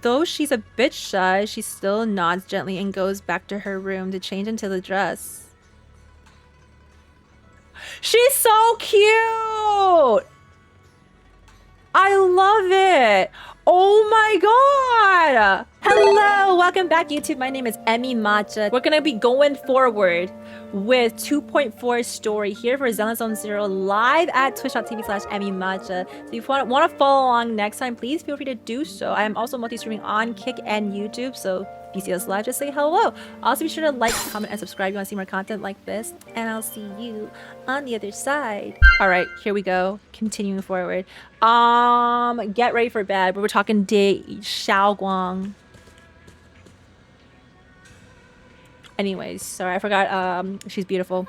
Though she's a bit shy, she still nods gently and goes back to her room to change into the dress. She's so cute! I love it! Oh my god! Hello! Welcome back, YouTube. My name is EmiMatcha. We're gonna be going forward with 2.4 story here for Zenless Zone Zero live at twitch.tv/EmiMatcha. So if you want to follow along next time, please feel free to do so. I am also multi-streaming on Kick and YouTube, so if you see us live, just say hello. Also, be sure to like, comment, and subscribe if you want to see more content like this, and I'll see you on the other side. All right, here we go. Continuing forward. Get ready for bed. But we're talking De Xiaoguang. Anyways, sorry, I forgot. She's beautiful.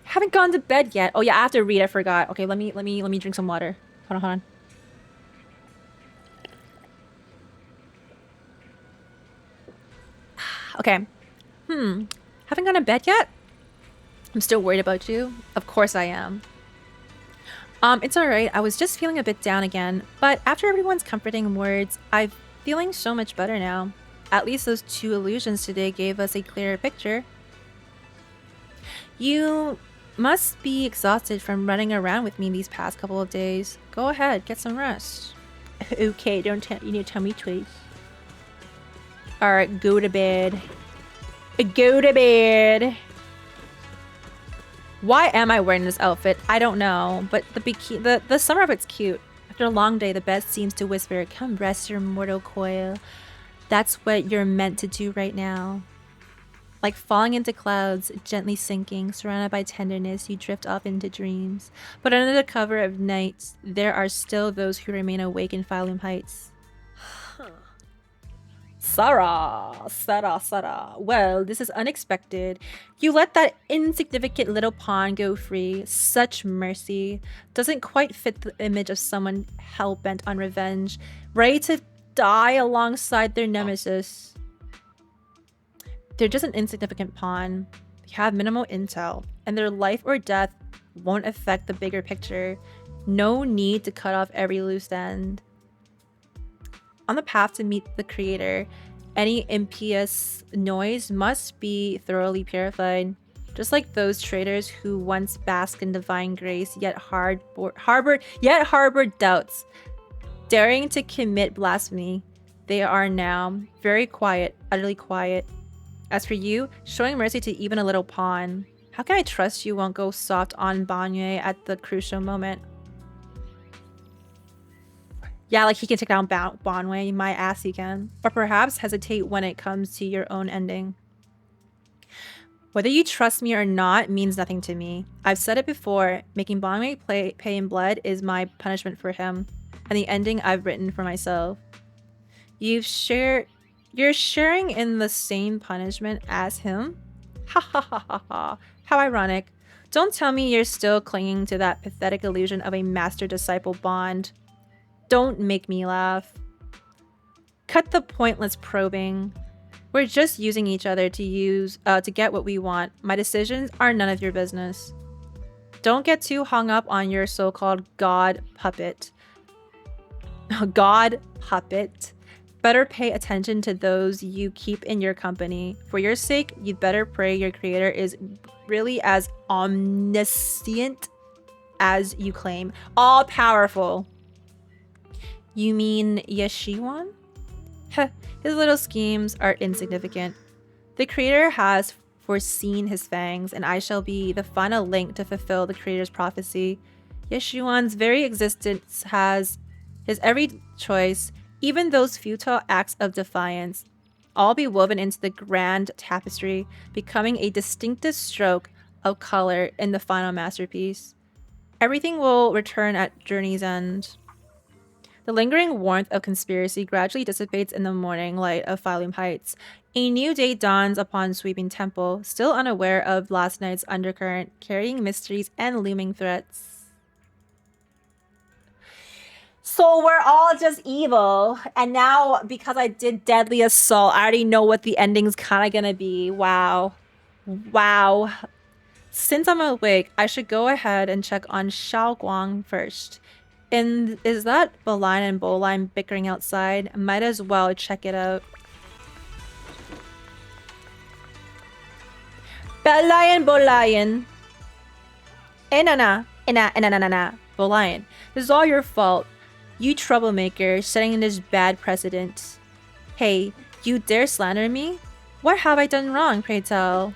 Haven't gone to bed yet. Oh yeah, I have to read. I forgot. Okay, let me drink some water. Hold on. Okay. Haven't gone to bed yet? I'm still worried about you. Of course I am. It's alright. I was just feeling a bit down again, but after everyone's comforting words, I'm feeling so much better now. At least those 2 illusions today gave us a clearer picture. You must be exhausted from running around with me these past couple of days. Go ahead, get some rest. Okay, you need to tell me twice. Alright, go to bed. Go to bed. Why am I wearing this outfit? I don't know, but the summer outfit's cute. After a long day, the bed seems to whisper, "Come rest your mortal coil." That's what you're meant to do right now. Like falling into clouds, gently sinking, surrounded by tenderness, you drift off into dreams. But under the cover of night, there are still those who remain awake in Phylum Heights. Sarah. Well, this is unexpected. You let that insignificant little pawn go free. Such mercy. Doesn't quite fit the image of someone hell-bent on revenge, ready to die alongside their nemesis. They're just an insignificant pawn. They have minimal intel, and their life or death won't affect the bigger picture. No need to cut off every loose end. On the path to meet the creator, any impious noise must be thoroughly purified. Just like those traitors who once basked in divine grace, yet harbored doubts, daring to commit blasphemy. They are now very quiet, utterly quiet. As for you, showing mercy to even a little pawn, how can I trust you won't go soft on Banyue at the crucial moment? Yeah, like he can take down Banyue, my ass he can. Or perhaps hesitate when it comes to your own ending. Whether you trust me or not means nothing to me. I've said it before, making Banyue pay in blood is my punishment for him, and the ending I've written for myself. You're sharing in the same punishment as him? Ha ha ha ha ha. How ironic. Don't tell me you're still clinging to that pathetic illusion of a master-disciple bond. Don't make me laugh. Cut the pointless probing. We're just using each other to get what we want. My decisions are none of your business. Don't get too hung up on your so-called god puppet. God puppet. Better pay attention to those you keep in your company. For your sake, you'd better pray your creator is really as omniscient as you claim. All-powerful. You mean Yeshiwan? His little schemes are insignificant. The creator has foreseen his fangs, and I shall be the final link to fulfill the creator's prophecy. Yeshuan's very existence has his every choice, even those futile acts of defiance, all be woven into the grand tapestry, becoming a distinctive stroke of color in the final masterpiece. Everything will return at journey's end. The lingering warmth of conspiracy gradually dissipates in the morning light of Phylum Heights. A new day dawns upon Sweeping Temple, still unaware of last night's undercurrent, carrying mysteries and looming threats. So we're all just evil, and now because I did Deadly Assault, I already know what the ending's kind of gonna be. Wow. Since I'm awake, I should go ahead and check on Xiaoguang first. And is that Banyue and Bowline bickering outside? Might as well check it out. Banyue, Bowline. Enana. Bowline. This is all your fault. You troublemaker, setting this bad precedent. Hey, you dare slander me? What have I done wrong, pray tell?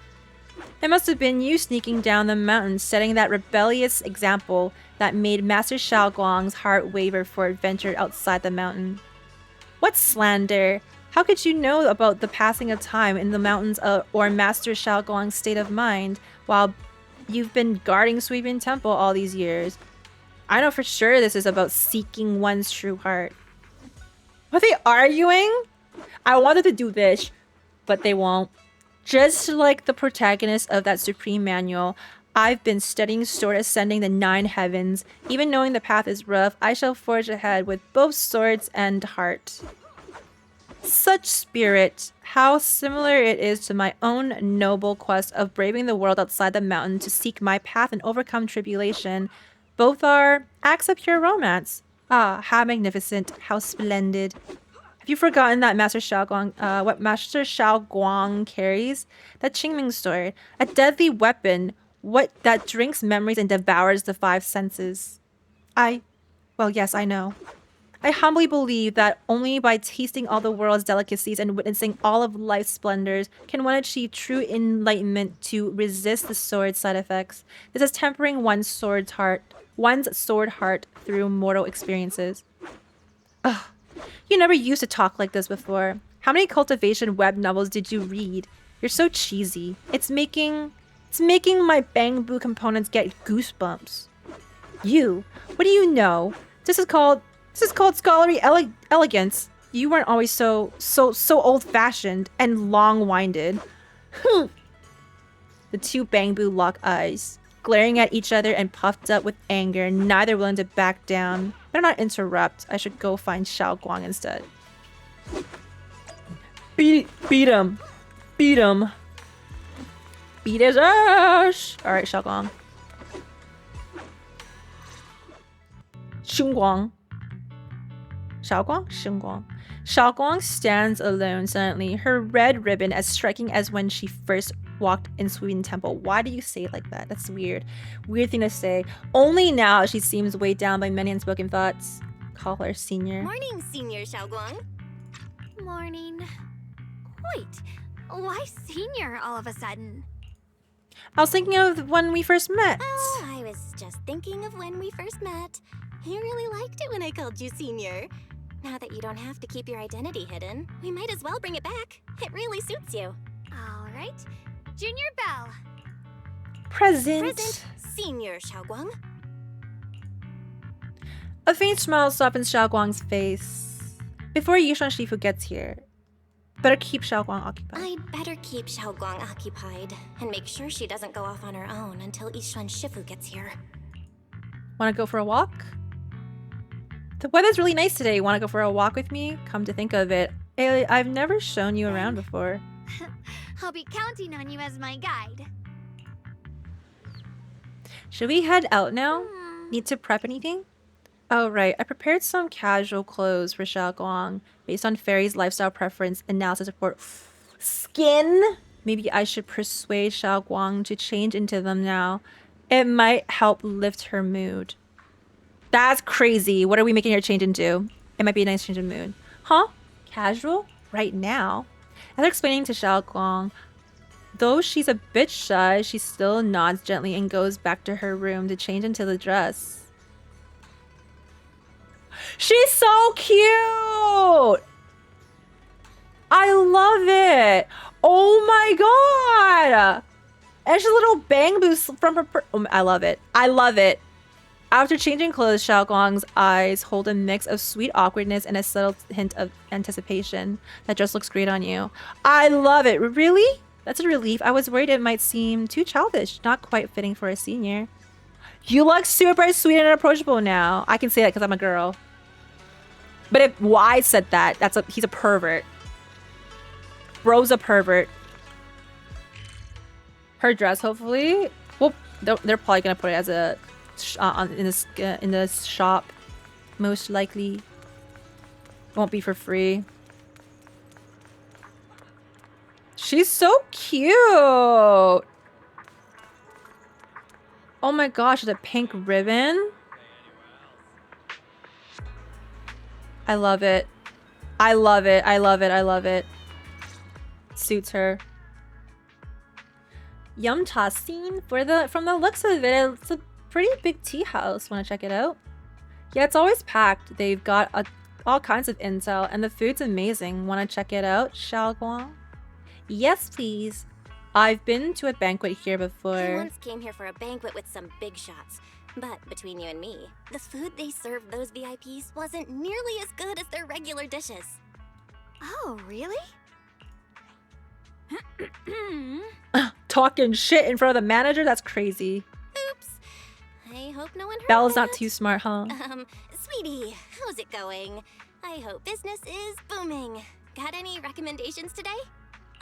It must have been you sneaking down the mountain, setting that rebellious example that made Master Xiaoguang's heart waver for adventure outside the mountain. What slander? How could you know about the passing of time in the mountains or Master Xiaoguang's state of mind while you've been guarding Sweeping Temple all these years? I know for sure this is about seeking one's true heart. Are they arguing? I wanted to do this, but they won't. Just like the protagonist of that Supreme Manual, I've been studying sword ascending the 9 heavens. Even knowing the path is rough, I shall forge ahead with both swords and heart. Such spirit, how similar it is to my own noble quest of braving the world outside the mountain to seek my path and overcome tribulation. Both are acts of pure romance. Ah, how magnificent, how splendid. Have you forgotten that Master Xiaoguang, what Master Xiaoguang carries? That Qingming sword, a deadly weapon, what that drinks memories and devours the 5 senses. Well, yes, I know. I humbly believe that only by tasting all the world's delicacies and witnessing all of life's splendors can one achieve true enlightenment to resist the sword's side effects. This is tempering one's sword heart through mortal experiences. Ugh. You never used to talk like this before. How many cultivation web novels did you read? You're so cheesy. It's making my bamboo components get goosebumps. What do you know? This is called scholarly elegance. You weren't always so old-fashioned and long-winded. The 2 bamboo lock eyes, glaring at each other and puffed up with anger, neither willing to back down. Better not interrupt. I should go find Xiaoguang instead. Beat him. Beat his ass. All right, Xiaoguang. Xingguang. Xiaoguang stands alone silently, her red ribbon as striking as when she first walked in Sweeping Temple. Why do you say it like that? That's weird. Weird thing to say. Only now she seems weighed down by many unspoken thoughts. Call her senior. Morning, Senior Xiaoguang. Morning. Wait, why senior all of a sudden? I was thinking of when we first met. Oh, I was just thinking of when we first met. You really liked it when I called you senior. Now that you don't have to keep your identity hidden, we might as well bring it back. It really suits you. All right. Junior Belle. Present. Senior Xiaoguang. A faint smile softens Xiaoguang's face. Before Yishuan Shifu gets here, better keep Xiaoguang occupied. I'd better keep Xiaoguang occupied and make sure she doesn't go off on her own until Yishuan Shifu gets here. Want to go for a walk? The weather's really nice today. Want to go for a walk with me? Come to think of it, I've never shown you around before. I'll be counting on you as my guide. Should we head out now? Need to prep anything? Oh, right. I prepared some casual clothes for Xiaoguang based on Fairy's lifestyle preference analysis report. Skin? Maybe I should persuade Xiaoguang to change into them now. It might help lift her mood. That's crazy. What are we making her change into? It might be a nice change of mood. Huh? Casual? Right now? After explaining to Xiaoguang, though she's a bit shy, she still nods gently and goes back to her room to change into the dress. She's so cute! I love it! Oh my god! And she's a little bang boost from her I love it. I love it. After changing clothes, Xiaoguang's eyes hold a mix of sweet awkwardness and a subtle hint of anticipation. That dress looks great on you. I love it. Really? That's a relief. I was worried it might seem too childish, not quite fitting for a senior. You look super sweet and approachable now. I can say that because I'm a girl. But if Y said that, he's a pervert. Bro's a pervert. Her dress, hopefully. Well, they're probably gonna put it as a in this shop. Most likely won't be for free. She's so cute. Oh my gosh, the pink ribbon. I love it. I love it. I love it. I love it. Suits her. Yum cha scene. From the looks of it, it's a pretty big tea house. Want to check it out? Yeah, it's always packed. They've got all kinds of intel, and the food's amazing. Want to check it out, Xiaoguang? Yes, please. I've been to a banquet here before. I once came here for a banquet with some big shots. But between you and me, the food they served those VIPs wasn't nearly as good as their regular dishes. Oh, really? Talking shit in front of the manager? That's crazy. Oops. I hope no one heard Bella's that. not too smart, huh? Sweetie, how's it going? I hope business is booming. Got any recommendations today?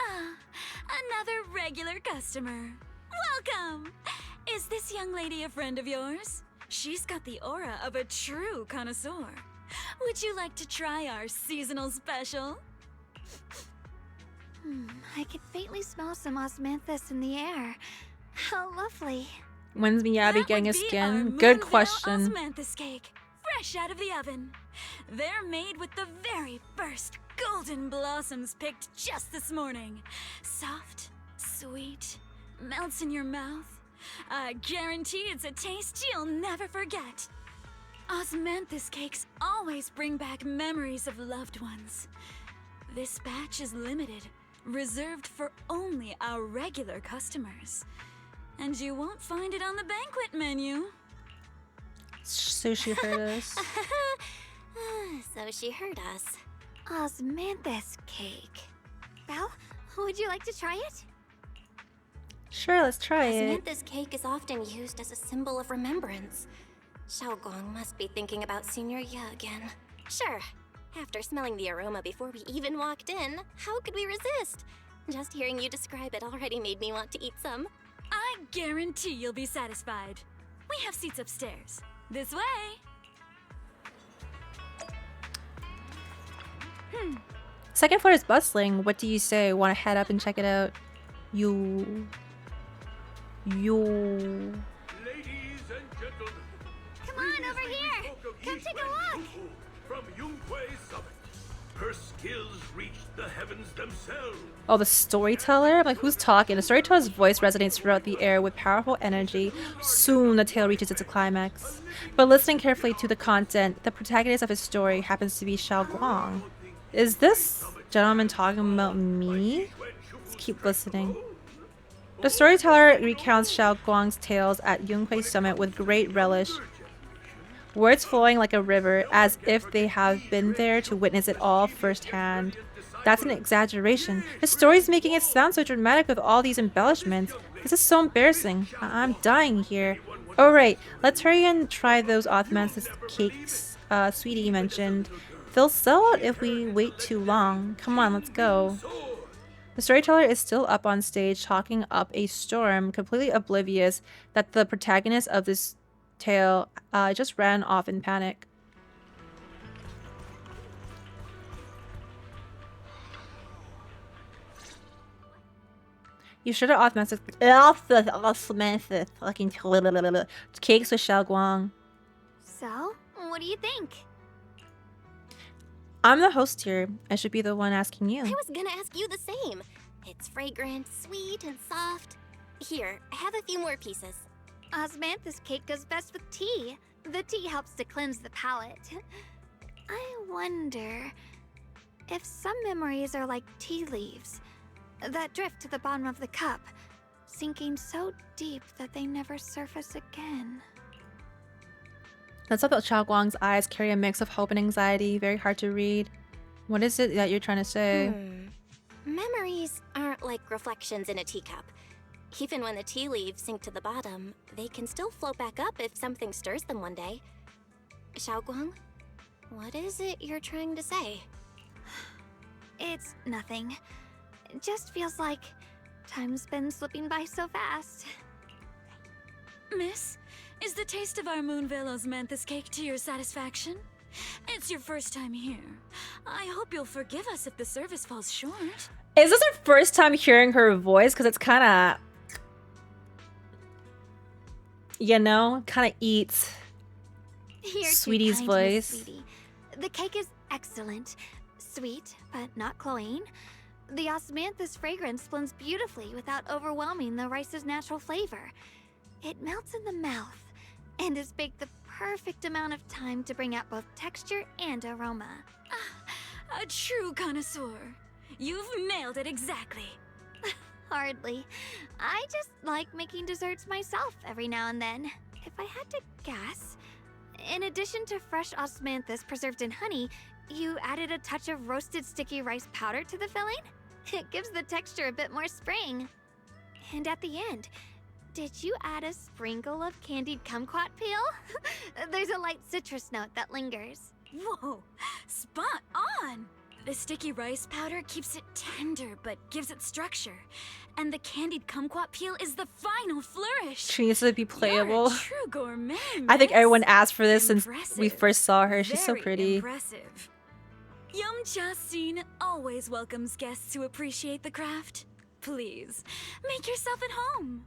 Another regular customer. Welcome! Is this young lady a friend of yours? She's got the aura of a true connoisseur. Would you like to try our seasonal special? I can faintly smell some osmanthus in the air. How lovely. When's Miyabi That getting would a be skin? our Good Moonvale question. Osmanthus cake, fresh out of the oven. They're made with the very first golden blossoms picked just this morning. Soft, sweet, melts in your mouth. I guarantee it's a taste you'll never forget. Osmanthus cakes always bring back memories of loved ones. This batch is limited, reserved for only our regular customers. And you won't find it on the banquet menu. So she heard us. So she heard us. Osmanthus cake. Belle, would you like to try it? Sure, let's try it. Osmanthus cake is often used as a symbol of remembrance. Xiaoguang must be thinking about Senior Ye again. Sure. After smelling the aroma before we even walked in, how could we resist? Just hearing you describe it already made me want to eat some. I guarantee you'll be satisfied. We have seats upstairs. This way. Second floor is bustling. What do you say? Want to head up and check it out? You. Ladies and gentlemen, Come on, over here. Come take a look. From Yunhui Summit, her skills reached the heavens themselves. Oh, the storyteller? I'm like, who's talking? The storyteller's voice resonates throughout the air with powerful energy. Soon, the tale reaches its climax. But listening carefully to the content, the protagonist of his story happens to be Xiaoguang. Is this gentleman talking about me? Let's keep listening. The storyteller recounts Xiaoguang's tales at Yunhui Summit with great relish, words flowing like a river, as if they have been there to witness it all firsthand. That's an exaggeration. The story's making it sound so dramatic with all these embellishments. This is so embarrassing. I'm dying here. Alright, let's hurry and try those Osmanthus cakes Sweetie mentioned. They'll sell out if we wait too long. Come on, let's go. The storyteller is still up on stage talking up a storm, completely oblivious that the protagonist of this tale just ran off in panic. You should have Osmanthus fucking cakes with Xiaoguang. So, what do you think? I'm the host here. I should be the one asking you. I was gonna ask you the same. It's fragrant, sweet, and soft. Here, have a few more pieces. Osmanthus cake goes best with tea. The tea helps to cleanse the palate. I wonder if some memories are like tea leaves that drift to the bottom of the cup, sinking so deep that they never surface again. That's about Xiaoguang's eyes carry a mix of hope and anxiety. Very hard to read. What is it that you're trying to say? Memories aren't like reflections in a teacup. Even when the tea leaves sink to the bottom, they can still float back up if something stirs them one day. Xiaoguang, what is it you're trying to say? It's nothing. It just feels like time's been slipping by so fast. Miss, is the taste of our Moonvale Osmanthus cake to your satisfaction? It's your first time here. I hope you'll forgive us if the service falls short. Is this her first time hearing her voice? Because it's kind of, you know, kind of eats You're too Sweetie's kind, Miss voice. Sweetie. The cake is excellent. Sweet, but not cloying. The osmanthus fragrance blends beautifully without overwhelming the rice's natural flavor. It melts in the mouth and is baked the perfect amount of time to bring out both texture and aroma. A true connoisseur. You've nailed it exactly. Hardly. I just like making desserts myself every now and then. If I had to guess, in addition to fresh osmanthus preserved in honey, you added a touch of roasted sticky rice powder to the filling? It gives the texture a bit more spring. And at the end, did you add a sprinkle of candied kumquat peel? There's a light citrus note that lingers. Whoa, spot on! The sticky rice powder keeps it tender but gives it structure. And the candied kumquat peel is the final flourish. She needs to be playable. You're a true gourmet, I think miss. everyone asked for this since we Impressive. first saw her. She's so Very pretty. Impressive. Yumcha scene always welcomes guests who appreciate the craft. Please, make yourself at home.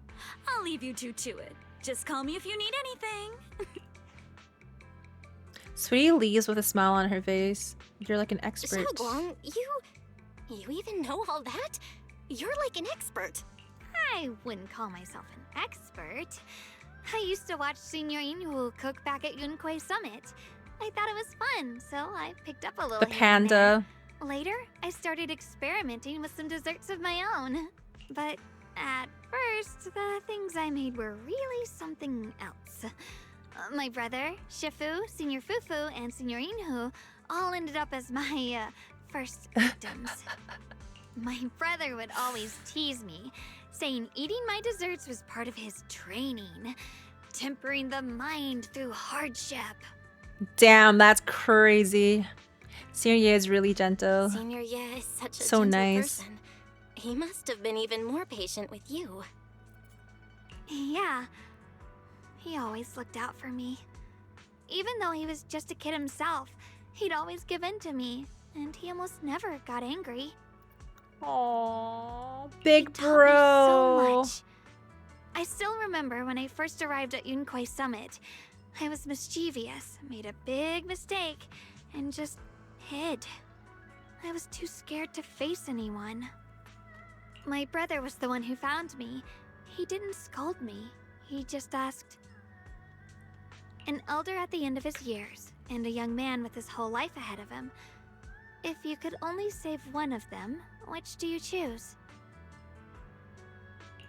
I'll leave you two to it. Just call me if you need anything. Sweetie leaves with a smile on her face. You're like an expert. Xiaoguang, you even know all that? You're like an expert. I wouldn't call myself an expert. I used to watch Senior Inhu cook back at Yunquay Summit. I thought it was fun, so I picked up a little The here and panda. there. Later, I started experimenting with some desserts of my own. But at first, the things I made were really something else. My brother, Shifu, Senior Fufu, and Senior Inhu all ended up as my first victims. My brother would always tease me, saying eating my desserts was part of his training, tempering the mind through hardship. Damn, that's crazy. Senior Ye is really gentle. Senior Ye is such a So gentle nice. person. He must have been even more patient with you. Yeah, he always looked out for me. Even though he was just a kid himself, he'd always give in to me, and he almost never got angry. Aww, big Taught me bro. so much. I still remember when I first arrived at Yunquay Summit. I was mischievous, made a big mistake, and just hid. I was too scared to face anyone. My brother was the one who found me. He didn't scold me. He just asked. An elder at the end of his years, and a young man with his whole life ahead of him. If you could only save one of them, which do you choose?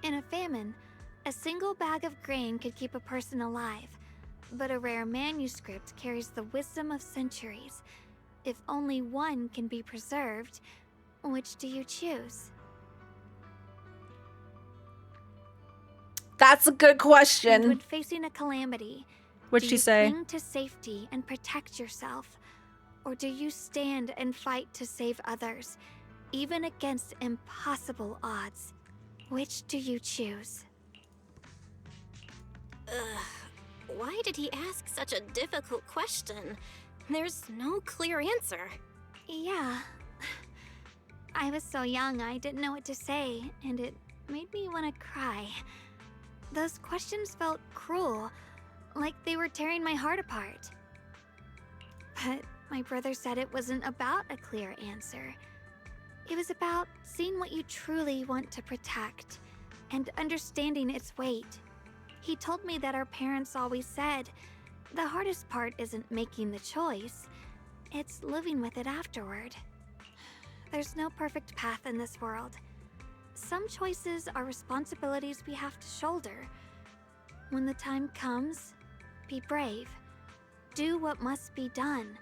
In a famine, a single bag of grain could keep a person alive, but a rare manuscript carries the wisdom of centuries. If only one can be preserved, which do you choose? That's a good And question. when facing a calamity, What'd do she you say? cling to safety and protect yourself, or do you stand and fight to save others, even against impossible odds? Which do you choose? Why did he ask such a difficult question? There's no clear answer. Yeah. I was so young I didn't know what to say, and it made me want to cry. Those questions felt cruel, like they were tearing my heart apart. But my brother said it wasn't about a clear answer. It was about seeing what you truly want to protect, and understanding its weight. He told me that our parents always said, the hardest part isn't making the choice, it's living with it afterward. There's no perfect path in this world. Some choices are responsibilities we have to shoulder. When the time comes, be brave. Do what must be done,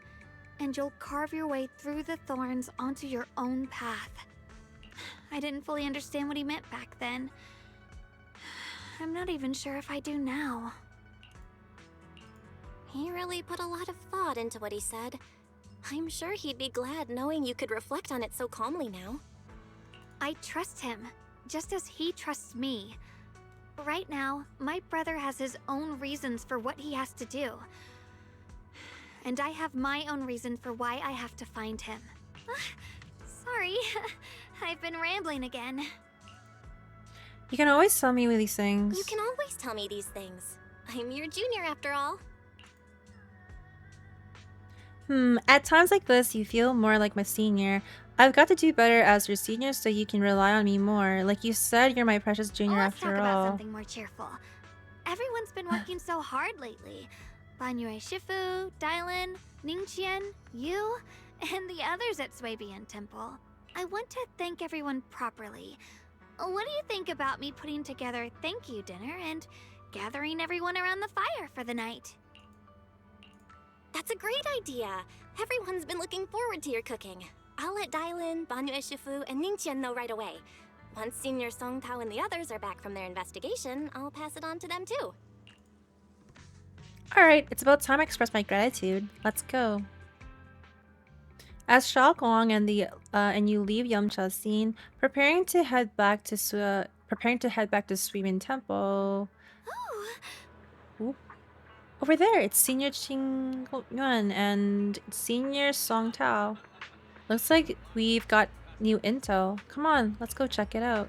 and you'll carve your way through the thorns onto your own path. I didn't fully understand what he meant back then. I'm not even sure if I do now. He really put a lot of thought into what he said. I'm sure he'd be glad knowing you could reflect on it so calmly now. I trust him, just as he trusts me. Right now, my brother has his own reasons for what he has to do. and I have my own reason for why I have to find him. Sorry, I've been rambling again. You can always tell me these things. You can always tell me these things. I'm your junior after all. At times like this, you feel more like my senior. I've got to do better as your senior so you can rely on me more. Like you said, you're my precious junior Let's after talk about all. something more cheerful. Everyone's been working so hard lately. Banyue Shifu, Dialyn, Ningqian, you, and the others at Swabian Temple. I want to thank everyone properly. What do you think about me putting together a thank you dinner and gathering everyone around the fire for the night? That's a great idea. Everyone's been looking forward to your cooking. I'll let Dialyn, Banyue Shifu, and Ningqian know right away. Once Senior Song Tao and the others are back from their investigation, I'll pass it on to them too. Alright, it's about time I express my gratitude. Let's go. As Xiaoguang and you leave Yumcha's scene, preparing to head back to Swimin Temple. Oh, Over there, it's Senior Qing Yuan and Senior Song Tao. Looks like we've got new intel. Come on, let's go check it out.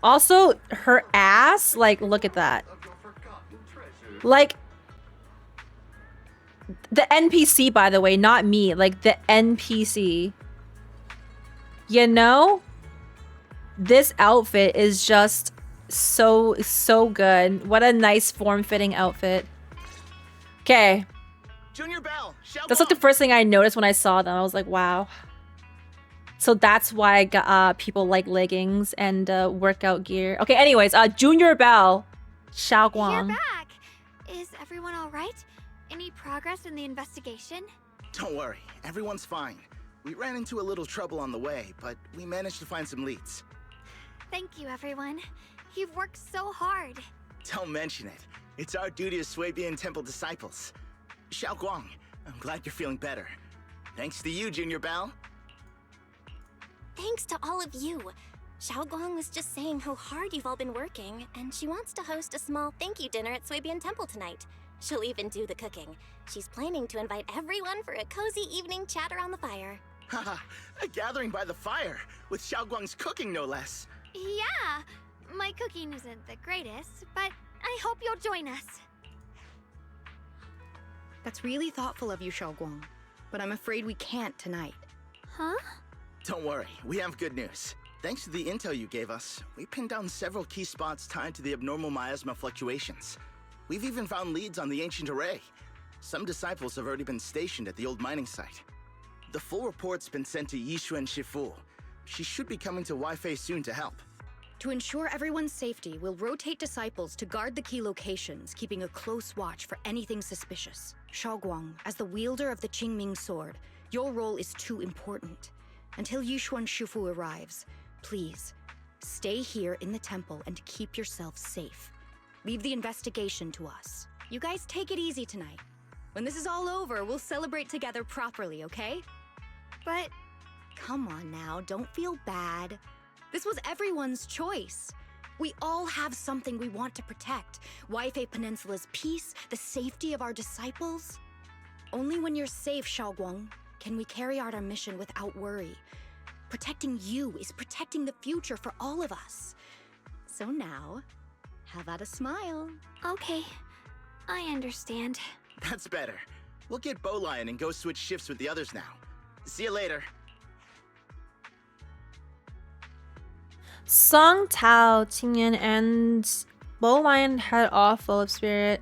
Also, her ass, like, look at that. Like, the NPC, by the way, not me. Like, the NPC. You know? This outfit is just so good. What a nice form-fitting outfit. Okay. Junior Bell, That's like the first thing I noticed when I saw them. I was like, wow. So that's why I got, people like leggings and workout gear. Okay, anyways, Junior Bell, Xiaoguang. you're back. Is everyone all right? Any progress in the investigation? Don't worry, everyone's fine. We ran into a little trouble on the way, but we managed to find some leads. Thank you, everyone. You've worked so hard. Don't mention it. It's our duty as Swabian Temple disciples. Xiaoguang, I'm glad you're feeling better. Thanks to you, Junior Bell. Thanks to all of you. Xiaoguang was just saying how hard you've all been working, and she wants to host a small thank you dinner at Swabian Temple tonight. She'll even do the cooking. She's planning to invite everyone for a cozy evening chat around the fire. Haha, a gathering by the fire, with Xiaoguang's cooking no less. Yeah, my cooking isn't the greatest, but I hope you'll join us. That's really thoughtful of you, Xiaoguang. But I'm afraid we can't tonight. Huh? Don't worry, we have good news. Thanks to the intel you gave us, we pinned down several key spots tied to the abnormal miasma fluctuations. We've even found leads on the ancient array. Some disciples have already been stationed at the old mining site. The full report's been sent to Yishuan Shifu. She should be coming to Wi-Fi soon to help. To ensure everyone's safety, we'll rotate disciples to guard the key locations, keeping a close watch for anything suspicious. Xiaoguang, as the wielder of the Qingming sword, your role is too important. Until Yishuan Shifu arrives, please, stay here in the temple and keep yourself safe. Leave the investigation to us. You guys take it easy tonight. When this is all over, we'll celebrate together properly, okay? But Come on now, don't feel bad. This was everyone's choice. We all have something we want to protect. Wi-Fi Peninsula's peace, the safety of our disciples. Only when you're safe, Xiaoguang, can we carry out our mission without worry. Protecting you is protecting the future for all of us. So now, how about a smile? okay, I understand. That's better. We'll get Bowlion and go switch shifts with the others now. See you later. Song Tao, Qingyan, and Bowlion head off full of spirit.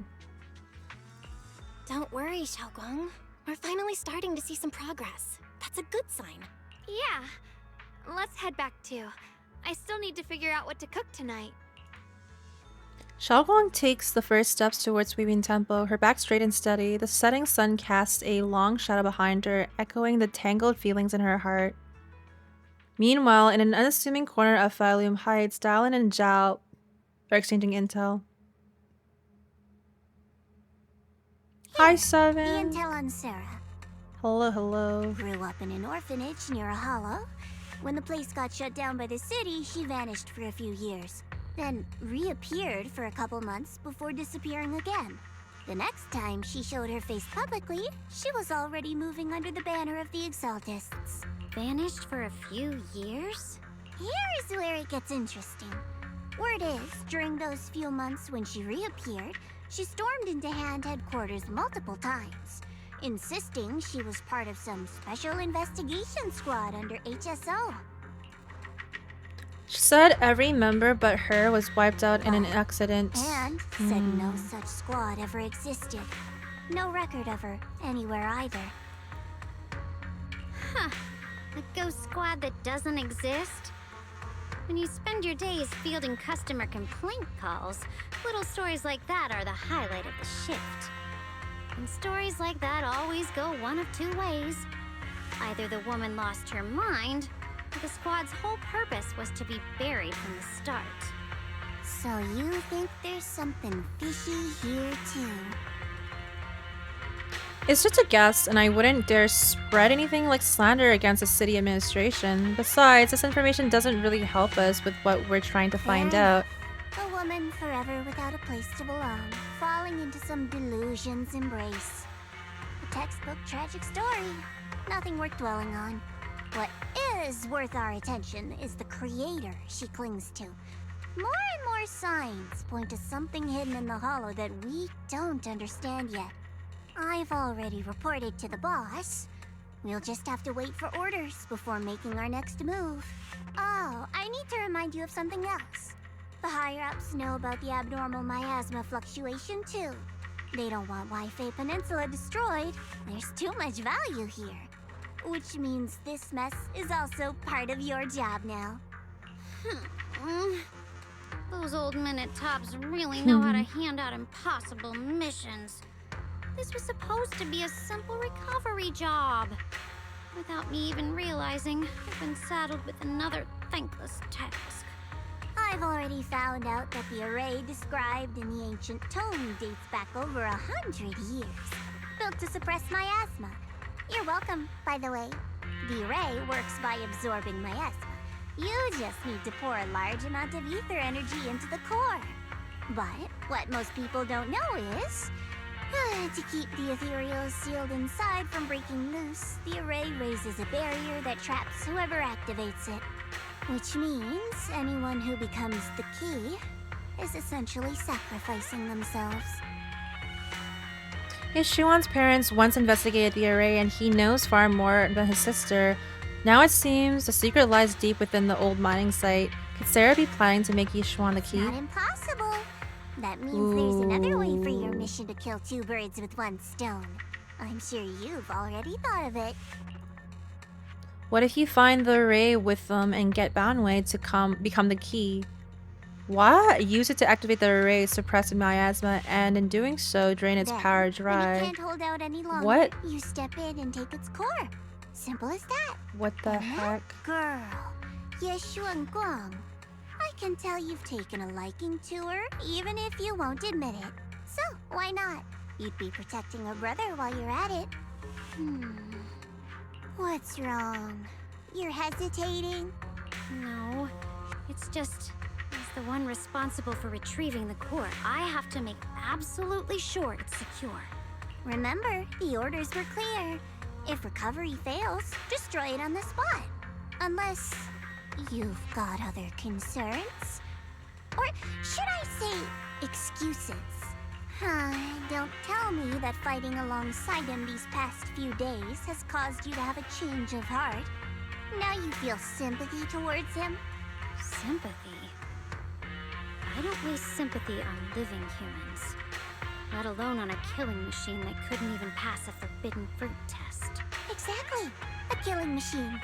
Don't worry, Xiaoguang. We're finally starting to see some progress. That's a good sign. Yeah, let's head back too. I still need to figure out what to cook tonight. Xiaoguang takes the first steps towards Sweeping Temple, her back straight and steady. The setting sun casts a long shadow behind her, echoing the tangled feelings in her heart. Meanwhile, in an unassuming corner of Phylum Heights, Dialyn and Zhao are exchanging intel. Hi, The Seven. intel on Sarah. Hello, hello. Grew up in an orphanage near a hollow. When the place got shut down by the city, she vanished for a few years. Then reappeared for a couple months before disappearing again. The next time she showed her face publicly, she was already moving under the banner of the Exaltists. Vanished for a few years? Here's where it gets interesting. Word is, during those few months when she reappeared, she stormed into Hand headquarters multiple times, insisting she was part of some special investigation squad under HSO. She said every member but her was wiped out in an accident. And said no such squad ever existed. No record of her anywhere either. Huh. A ghost squad that doesn't exist? When you spend your days fielding customer complaint calls, little stories like that are the highlight of the shift. And stories like that always go one of two ways. Either the woman lost her mind, or the squad's whole purpose was to be buried from the start. So you think there's something fishy here too? It's just a guess, and I wouldn't dare spread anything like slander against the city administration. Besides, this information doesn't really help us with what we're trying to find out. A woman forever without a place to belong, falling into some delusion's embrace. A textbook tragic story. Nothing worth dwelling on. What is worth our attention is the creator she clings to. More and more signs point to something hidden in the hollow that we don't understand yet. I've already reported to the boss. We'll just have to wait for orders before making our next move. Oh, I need to remind you of something else. The higher-ups know about the abnormal miasma fluctuation too. They don't want Wi-Fi Peninsula destroyed. There's too much value here. Which means this mess is also part of your job now. Those old minute tops really know how to hand out impossible missions. This was supposed to be a simple recovery job. Without me even realizing, I've been saddled with another thankless task. I've already found out that the array described in the ancient tome dates back over 100 years. Built to suppress miasma. You're welcome, by the way. The array works by absorbing miasma. You just need to pour a large amount of ether energy into the core. But what most people don't know is, to keep the ethereals sealed inside from breaking loose, the array raises a barrier that traps whoever activates it. Which means anyone who becomes the key is essentially sacrificing themselves. Yeshuan's parents once investigated the array, and he knows far more than his sister. Now it seems the secret lies deep within the old mining site. Could Sarah be planning to make Yeshuan the key? Not impossible. That means there's another way for your mission to kill two birds with one stone. I'm sure you've already thought of it. What if you find the array with them and get Banyue to become the key? What? Use it to activate the array, suppressing miasma, and in doing so, drain its Then, power when dry. you can't hold out any longer, What? you step in and take its core. Simple as that. What the And heck? that girl, Yeshuan Guang. I can tell you've taken a liking to her, even if you won't admit it. So, why not? You'd be protecting her brother while you're at it. What's wrong? You're hesitating? No, it's just, as the one responsible for retrieving the core, I have to make absolutely sure it's secure. Remember, the orders were clear. If recovery fails, destroy it on the spot. Unless you've got other concerns. Or should I say, excuses? Don't tell me that fighting alongside him these past few days has caused you to have a change of heart. Now you feel sympathy towards him? Sympathy? I don't waste sympathy on living humans. Let alone on a killing machine that couldn't even pass a forbidden fruit test. Exactly. A killing machine.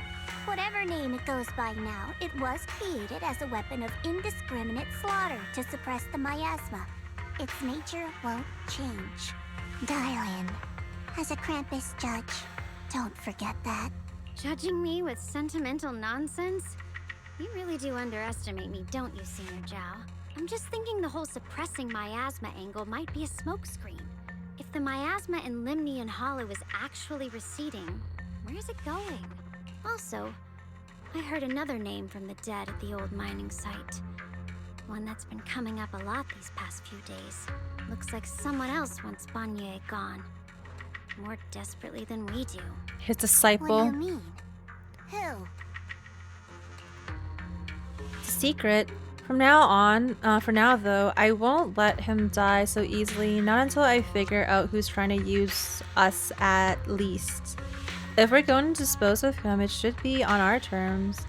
Whatever name it goes by now, it was created as a weapon of indiscriminate slaughter to suppress the miasma. Its nature won't change. Dialyn, as a Krampus judge, don't forget that. Judging me with sentimental nonsense? You really do underestimate me, don't you, Senior Zhao? I'm just thinking the whole suppressing miasma angle might be a smokescreen. If the miasma in Limnian Hollow is actually receding, where's it going? Also, I heard another name from the dead at the old mining site. One that's been coming up a lot these past few days. Looks like someone else wants Banyue gone. More desperately than we do. His What do disciple. you mean? Who? It's a secret. From now on, for now though, I won't let him die so easily, not until I figure out who's trying to use us at least. If we're going to dispose of him, it should be on our terms.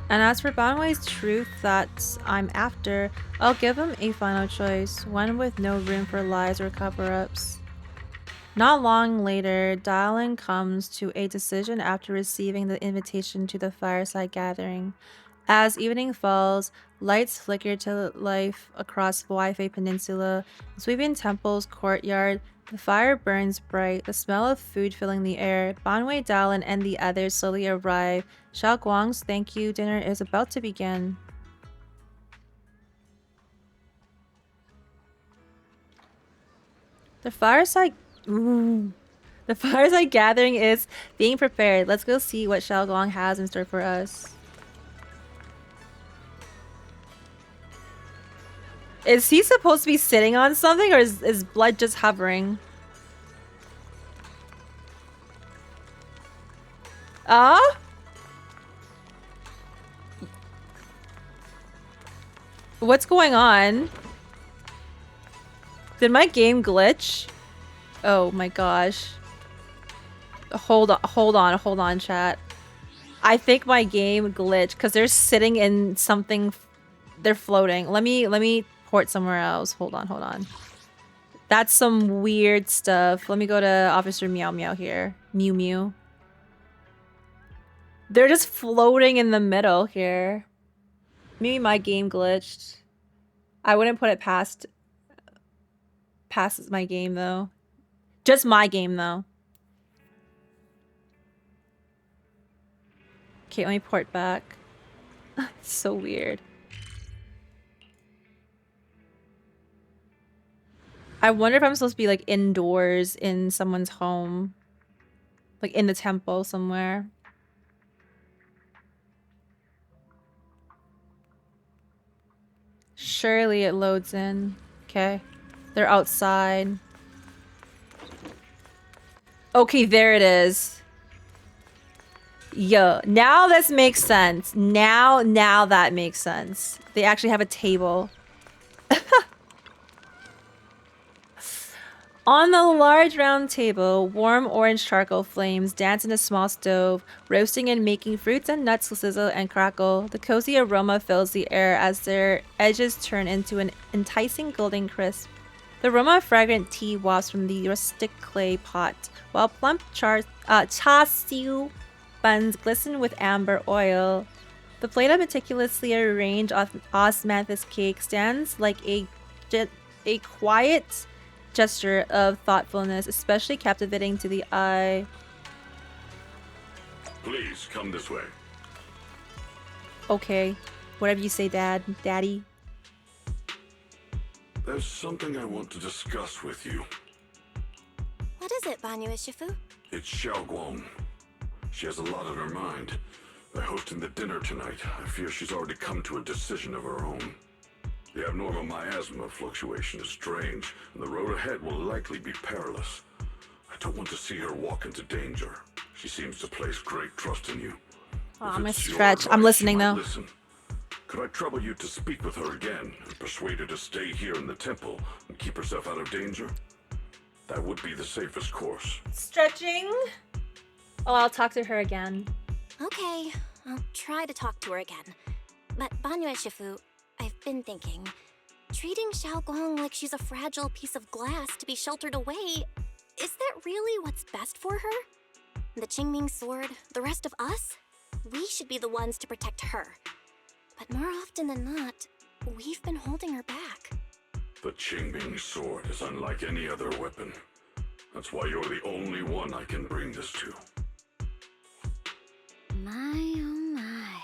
And as for Banyue's truth that I'm after, I'll give him a final choice, one with no room for lies or cover-ups. Not long later, Dialyn comes to a decision after receiving the invitation to the fireside gathering. As evening falls, lights flicker to life across Banyue Peninsula. Sweeping temple's courtyard, the fire burns bright, the smell of food filling the air. Banyue, Dialyn, and the others slowly arrive. Xiao Guang's thank you dinner is about to begin. The fireside gathering is being prepared. Let's go see what Xiao Guang has in store for us. Is he supposed to be sitting on something, or is blood just hovering? What's going on? Did my game glitch? Oh my gosh. Hold on, chat. I think my game glitched because they're sitting in something. They're floating. Let me port somewhere else. Hold on. That's some weird stuff. Let me go to Officer Meow Meow here. Mew Mew. They're just floating in the middle here. Maybe my game glitched. I wouldn't put it past my game though. Just my game though. Okay, let me port back. It's so weird. I wonder if I'm supposed to be like indoors in someone's home. Like in the temple somewhere. Surely it loads in. Okay. They're outside. Okay, there it is. Yo, now this makes sense. Now that makes sense. They actually have a table. On the large round table, warm orange charcoal flames dance in a small stove, roasting and making fruits and nuts sizzle and crackle. The cozy aroma fills the air as their edges turn into an enticing golden crisp. The aroma of fragrant tea wafts from the rustic clay pot, while plump cha siu buns glisten with amber oil. The plate of meticulously arranged osmanthus cake stands like a quiet gesture of thoughtfulness, especially captivating to the eye. Please come this way. Okay, whatever you say, Daddy. There's something I want to discuss with you. What is it, Banyue Shifu? It's Xiao Guang. She has a lot on her mind. By hosting the dinner tonight, I fear she's already come to a decision of her own. The abnormal miasma fluctuation is strange, and the road ahead will likely be perilous. I don't want to see her walk into danger. She seems to place great trust in you. I'm gonna stretch. I'm listening though. Listen. Could I trouble you to speak with her again and persuade her to stay here in the temple and keep herself out of danger? That would be the safest course. Stretching. Oh, I'll talk to her again. Okay, I'll try to talk to her again. But Banyue Shifu, I've been thinking, treating Xiao Guang like she's a fragile piece of glass to be sheltered away, is that really what's best for her? The Qingming sword, the rest of us? We should be the ones to protect her. But more often than not, we've been holding her back. The Qingming sword is unlike any other weapon. That's why you're the only one I can bring this to. My, oh my.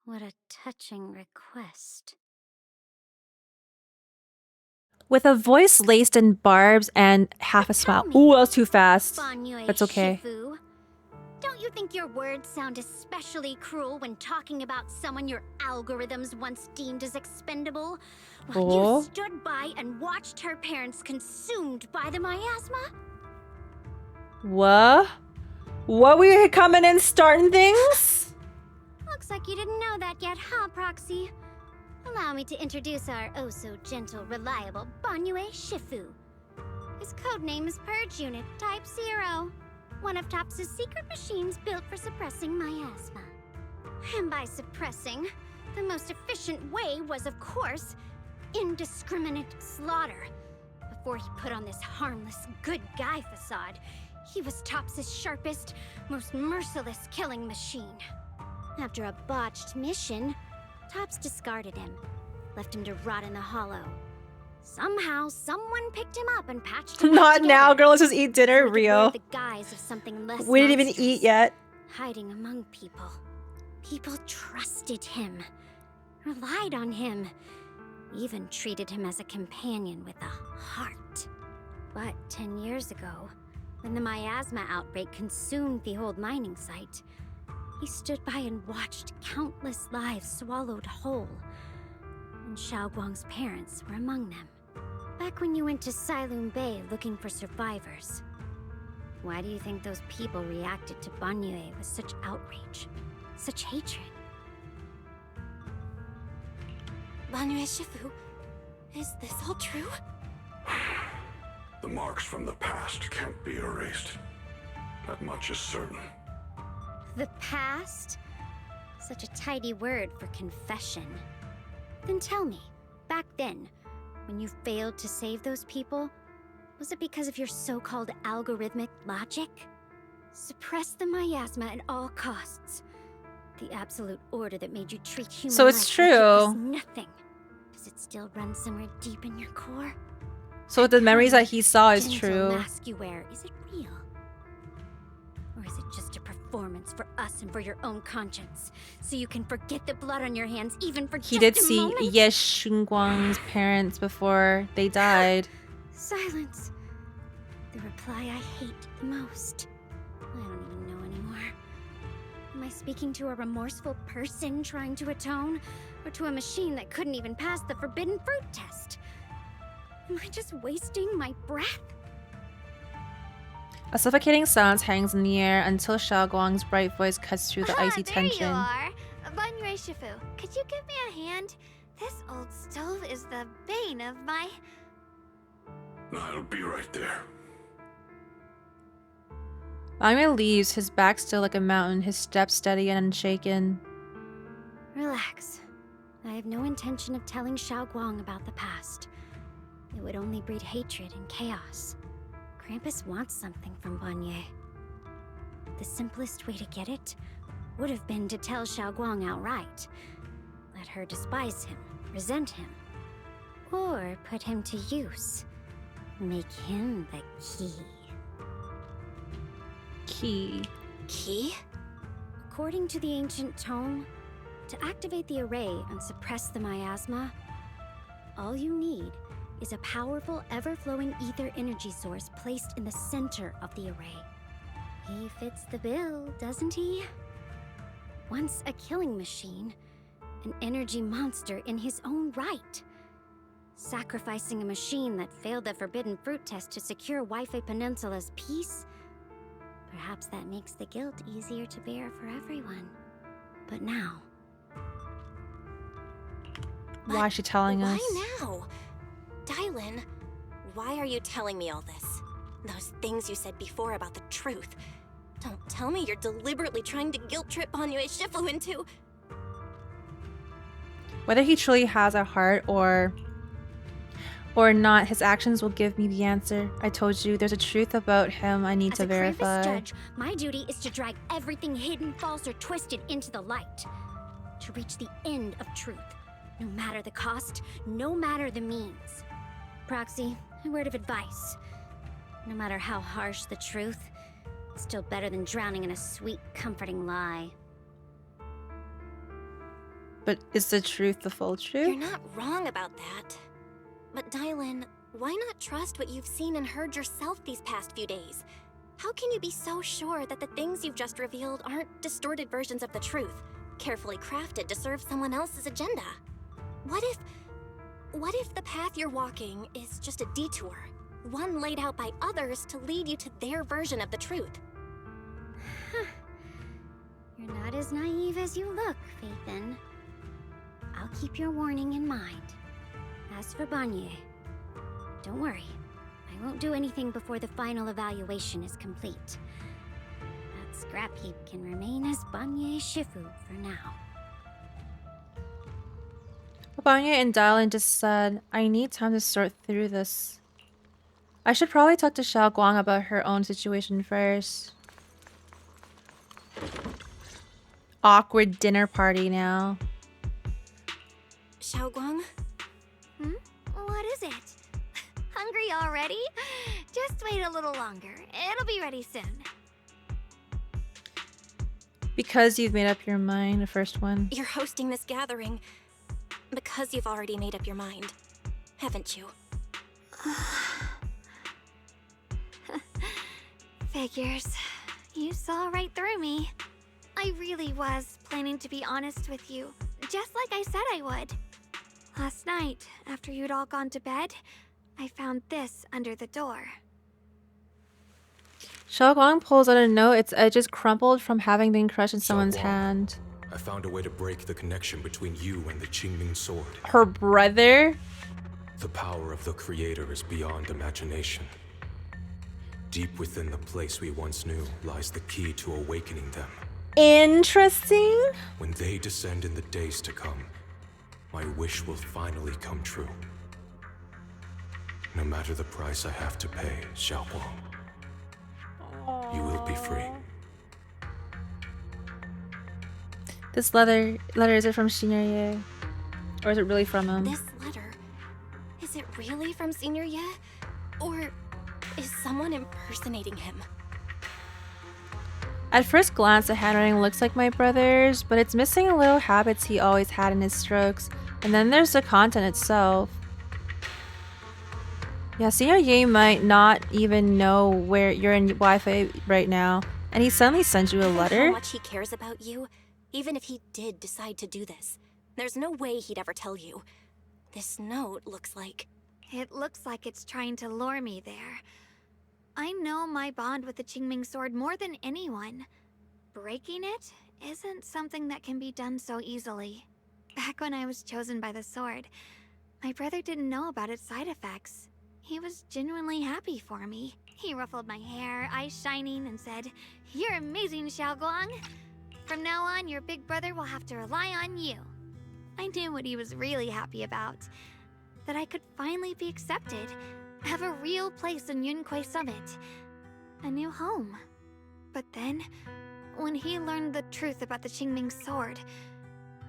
What a touching request. With a voice laced in barbs and half a smile. Ooh, that was too fast. Banyue That's okay. Shifu, don't you think your words sound especially cruel when talking about someone your algorithms once deemed as expendable? While Oh. you stood by and watched her parents consumed by the miasma? What? What, we coming in starting things? Looks like you didn't know that yet, huh, Proxy? Allow me to introduce our oh-so-gentle, reliable Banyue Shifu. His codename is Purge Unit Type 0, one of TOPS' secret machines built for suppressing miasma. And by suppressing, the most efficient way was, of course, indiscriminate slaughter. Before he put on this harmless, good guy facade, he was TOPS' sharpest, most merciless killing machine. After a botched mission, TOPS discarded him, left him to rot in the hollow. Somehow, someone picked him up and patched him Not together, now, girl. Let's just eat dinner, so he could wear Rio. the guise of something less We didn't even monstrous, eat yet. hiding among people. People trusted him, relied on him, even treated him as a companion with a heart. But 10 years ago, when the miasma outbreak consumed the old mining site, he stood by and watched countless lives swallowed whole. And Xiaoguang's parents were among them. Back when you went to Silum Bay looking for survivors, why do you think those people reacted to Banyue with such outrage, such hatred? Banyue Shifu, is this all true? The marks from the past can't be erased. That much is certain. The past? Such a tidy word for confession. Then tell me, back then, when you failed to save those people, was it because of your so-called algorithmic logic? Suppress the miasma at all costs. The absolute order that made you treat human So it's life like it was true. nothing. Does it still run somewhere deep in your core? So the memories that he saw is Gentle true. mask you wear, is it real? Or is it just a performance for us and for your own conscience? So you can forget the blood on your hands even for He just did a see moment? Ye Xinguang's parents before they died. Silence. The reply I hate the most. I don't even know anymore. Am I speaking to a remorseful person trying to atone? Or to a machine that couldn't even pass the forbidden fruit test? Am I just wasting my breath? A suffocating silence hangs in the air until Xiaoguang's bright voice cuts through the icy there tension. you are. Banyue Shifu, could you give me a hand? This old stove is the bane of my... I'll be right there. Banyue leaves, his back still like a mountain, his steps steady and unshaken. Relax. I have no intention of telling Xiaoguang about the past. It would only breed hatred and chaos. Krampus wants something from Banyue. The simplest way to get it would have been to tell Xiaoguang outright. Let her despise him, resent him. Or put him to use. Make him the key. Key. Key? According to the ancient tome, to activate the array and suppress the miasma, all you need is a powerful, ever-flowing ether energy source placed in the center of the array. He fits the bill, doesn't he? Once a killing machine, an energy monster in his own right. Sacrificing a machine that failed the forbidden fruit test to secure Wi-Fi Peninsula's peace? Perhaps that makes the guilt easier to bear for everyone. But now... Why is she telling us? Why now? Dialyn, why are you telling me all this? Those things you said before about the truth. Don't tell me you're deliberately trying to guilt trip Banyue Shifu into... Whether he truly has a heart or not, his actions will give me the answer. I told you, there's a truth about him I need As to a verify. Krampus judge, my duty is to drag everything hidden, false, or twisted into the light. To reach the end of truth. No matter the cost, no matter the means. Proxy, a word of advice. No matter how harsh the truth, it's still better than drowning in a sweet, comforting lie. But is the truth the full truth? You're not wrong about that. But Dialyn, why not trust what you've seen and heard yourself these past few days? How can you be so sure that the things you've just revealed aren't distorted versions of the truth, carefully crafted to serve someone else's agenda? What if the path you're walking is just a detour, one laid out by others to lead you to their version of the truth? You're not as naive as you look, Faithin. I'll keep your warning in mind. As for Banyue, don't worry. I won't do anything before the final evaluation is complete. That scrap heap can remain as Banyue Shifu for now. Banyue and Dialyn just said, I need time to sort through this. I should probably talk to Xiao Guang about her own situation first. Awkward dinner party now. Xiaoguang? What is it? Hungry already? Just wait a little longer. It'll be ready soon. Because you've made up your mind, the first one. You're hosting this gathering because you've already made up your mind, haven't you? Figures. You saw right through me. I really was planning to be honest with you, just like I said I would. Last night, after you'd all gone to bed, I found this under the door. Xiao Guang pulls out a note, its edges crumpled from having been crushed in someone's Guang, hand. I found a way to break the connection between you and the Qingming sword. Her brother? The power of the Creator is beyond imagination. Deep within the place we once knew lies the key to awakening them. Interesting. When they descend in the days to come, my wish will finally come true. No matter the price I have to pay, Xiao Guang, you will be free. This letter, is it from Senior Ye? Or is it really from him? This letter, is it really from Senior Ye? Or is someone impersonating him? At first glance, the handwriting looks like my brother's, but it's missing a little habits he always had in his strokes. And then there's the content itself. Yeah, Senior Ye might not even know where you're in Wi-Fi right now, and he suddenly sends you a letter? How much he cares about you, even if he did decide to do this. There's no way he'd ever tell you. This note looks like... It looks like it's trying to lure me there. I know my bond with the Qingming sword more than anyone. Breaking it isn't something that can be done so easily. Back when I was chosen by the sword, my brother didn't know about its side effects. He was genuinely happy for me. He ruffled my hair, eyes shining, and said, "You're amazing, Xiaoguang. From now on, your big brother will have to rely on you." I knew what he was really happy about. That I could finally be accepted, have a real place in Yunquei Summit, a new home. But then, when he learned the truth about the Qingming sword,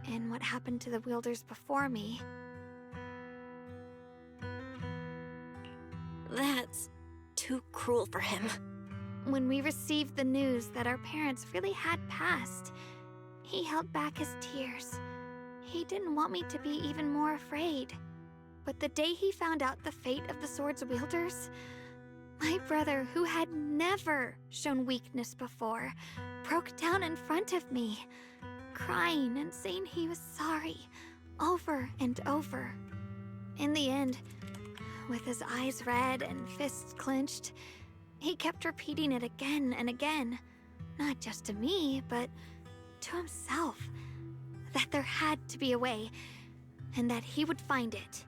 and what happened to the wielders before me... That's too cruel for him. When we received the news that our parents really had passed, he held back his tears. He didn't want me to be even more afraid. But the day he found out the fate of the sword's wielders, my brother, who had never shown weakness before, broke down in front of me, crying and saying he was sorry, over and over. In the end, with his eyes red and fists clenched, he kept repeating it again and again, not just to me, but to himself, that there had to be a way, and that he would find it.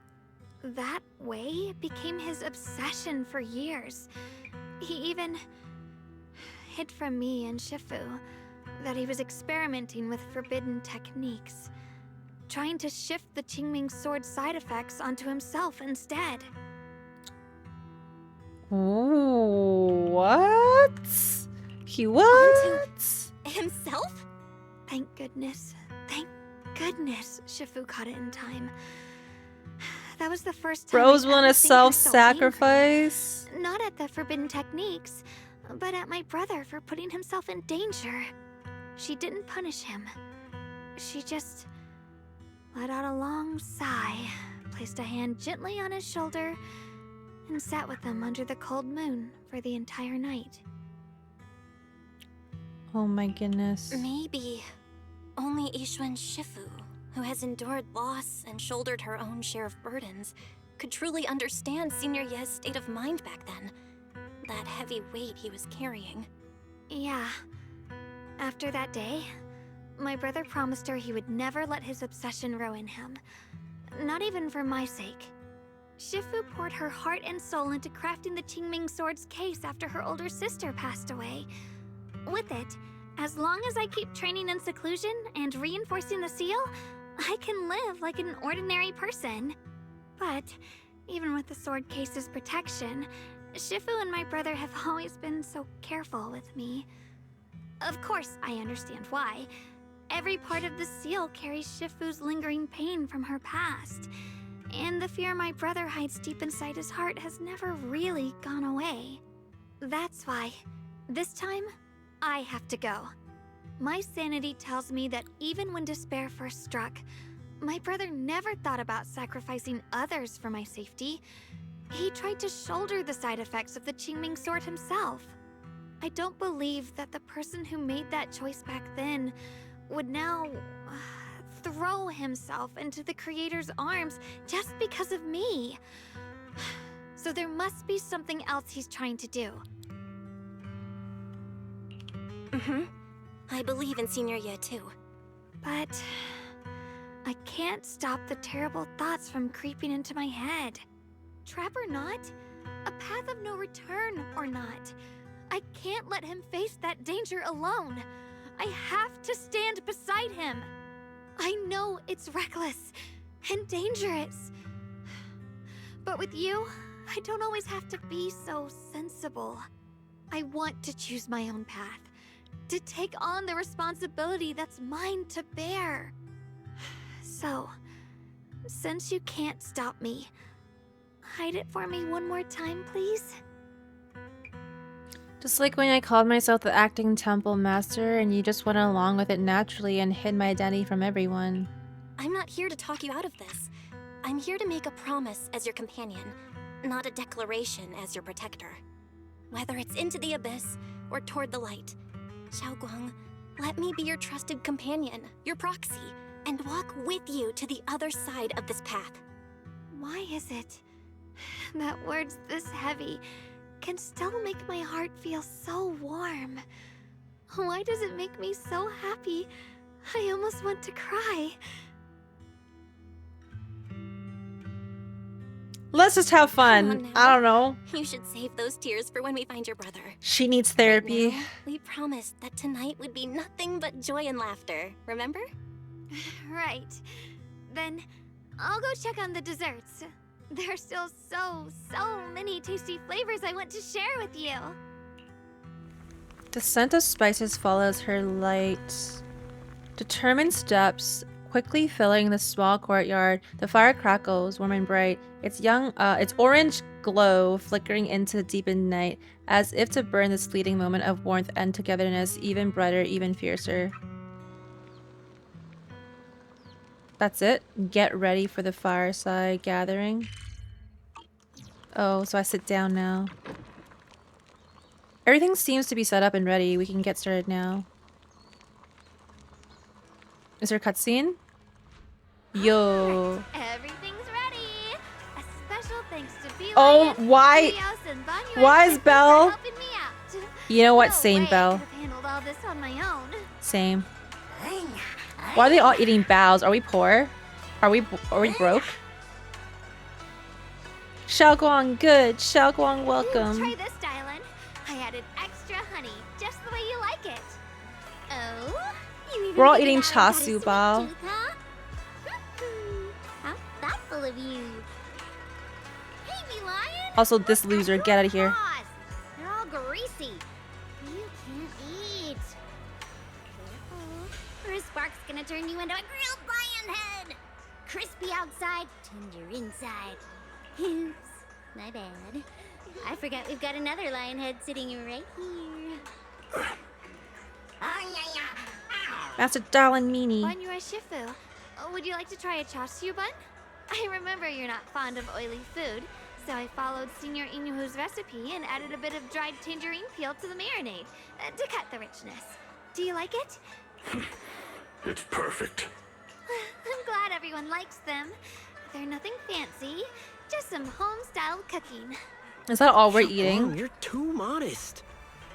That way became his obsession for years. He even hid from me and Shifu that he was experimenting with forbidden techniques, trying to shift the Qingming sword's side effects onto himself instead. Ooh, what? He what? Himself? Thank goodness. Thank goodness Shifu caught it in time. That was the first time Bro's I'd willing ever to seen her so self-sacrifice. angry. Not at the forbidden techniques, but at my brother for putting himself in danger. She didn't punish him. She just let out a long sigh, placed a hand gently on his shoulder, and sat with him under the cold moon for the entire night. Oh my goodness. Maybe only Ishun Shifu, who has endured loss and shouldered her own share of burdens, could truly understand Senior Ye's state of mind back then. That heavy weight he was carrying. Yeah. After that day, my brother promised her he would never let his obsession ruin him. Not even for my sake. Shifu poured her heart and soul into crafting the Qingming Sword's case after her older sister passed away. With it, as long as I keep training in seclusion and reinforcing the seal, I can live like an ordinary person. But even with the sword case's protection, Shifu and my brother have always been so careful with me. Of course, I understand why. Every part of the seal carries Shifu's lingering pain from her past. And the fear my brother hides deep inside his heart has never really gone away. That's why, this time, I have to go. My sanity tells me that even when despair first struck, my brother never thought about sacrificing others for my safety. He tried to shoulder the side effects of the Qingming Sword himself. I don't believe that the person who made that choice back then would now throw himself into the Creator's arms just because of me. So there must be something else he's trying to do. I believe in Senior Ye too. But I can't stop the terrible thoughts from creeping into my head. Trap or not, a path of no return or not, I can't let him face that danger alone. I have to stand beside him. I know it's reckless and dangerous. But with you, I don't always have to be so sensible. I want to choose my own path, to take on the responsibility that's mine to bear. So, since you can't stop me, hide it for me one more time, please? Just like when I called myself the acting temple master and you just went along with it naturally and hid my identity from everyone. I'm not here to talk you out of this. I'm here to make a promise as your companion, not a declaration as your protector. Whether it's into the abyss or toward the light, Xiaoguang, let me be your trusted companion, your proxy, and walk with you to the other side of this path. Why is it that words this heavy can still make my heart feel so warm? Why does it make me so happy I almost want to cry? Let's just have fun. I don't know. You should save those tears for when we find your brother. She needs therapy. Now, we promised that tonight would be nothing but joy and laughter, remember? Right. Then I'll go check on the desserts. There are still so many tasty flavors I want to share with you. The scent of spices follows her light, determined steps, quickly filling the small courtyard. The fire crackles, warm and bright. Its orange glow flickering into the deepened night, as if to burn this fleeting moment of warmth and togetherness even brighter, even fiercer. That's it. Get ready for the fireside gathering. Oh, so I sit down now. Everything seems to be set up and ready. We can get started now. Is there a cutscene? Yo. Everything's ready. A special thanks to Dialyn, Oh, why? Rios, and Banyue Why is for Belle? helping me out. You know what? No Same, way Belle. I could have handled all this on my own. Same. Why are they all eating bows? Are we poor? Are we broke? Xiaoguang, good. Xiaoguang, welcome. Try this, Dialyn. I added extra honey, just the way you like it. Oh? You even We're all figured eating out I got a chasu sweet bao. tooth, huh? How thoughtful of you. Hey, me lion. Also, this loser, get out of here. Paws. They're all greasy. You can't eat. Careful, or a spark's gonna turn you into a grilled lion head. Crispy outside, tender inside. Oops, my bad. I forgot we've got another lion head sitting right here. Master Dialyn meanie. Banyue Shifu, would you like to try a chasu bun? I remember you're not fond of oily food, so I followed Senior Inuhu's recipe and added a bit of dried tangerine peel to the marinade to cut the richness. Do you like it? It's perfect. I'm glad everyone likes them. They're nothing fancy, just some home-styled cooking. Is that all we're Xiaoguang, eating? You're too modest.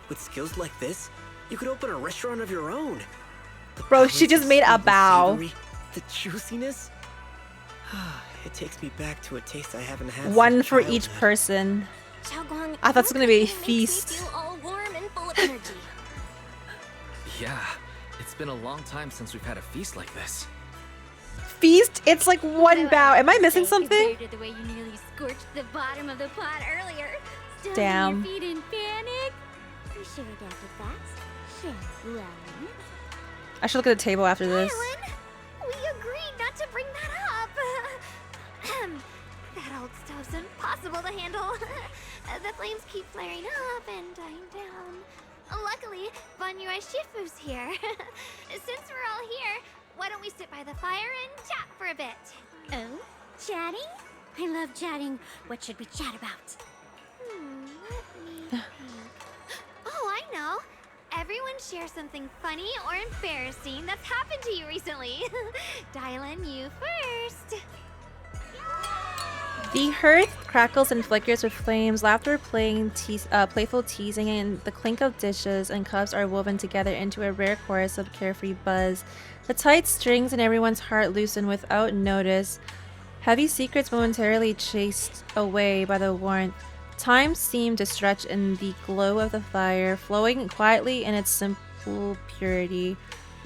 With skills like this, you could open a restaurant of your own. The Bro, she balance just of made a sweet and bow. savory, the juiciness. It takes me back to a taste I haven't had. One since for each childhood. person. Xiaoguang, I thought it was gonna be a your cooking makes feast. me feel all warm and full of energy. Yeah, it's been a long time since we've had a feast like this. Feast? It's like one bow. Am I missing something? Compared to the way you nearly scorched the bottom of the pot earlier. Still Damn. Your feet in panic. You sure adapted fast. Sure. Well, I should look at the table after this. Dialyn, we agreed not to bring that up. That old stove's impossible to handle. The flames keep flaring up and dying down. Luckily, Banyue Shifu's here. Since we're all here, why don't we sit by the fire and chat for a bit? oh, chatting? I love chatting. What should we chat about? Let me think. Oh, I know. Everyone share something funny or embarrassing that's happened to you recently. Dialyn, you first. The hearth crackles and flickers with flames, laughter, playful teasing, and the clink of dishes and cups are woven together into a rare chorus of carefree buzz. The tight strings in everyone's heart loosen without notice, heavy secrets momentarily chased away by the warmth. Time seemed to stretch in the glow of the fire, flowing quietly in its simple purity,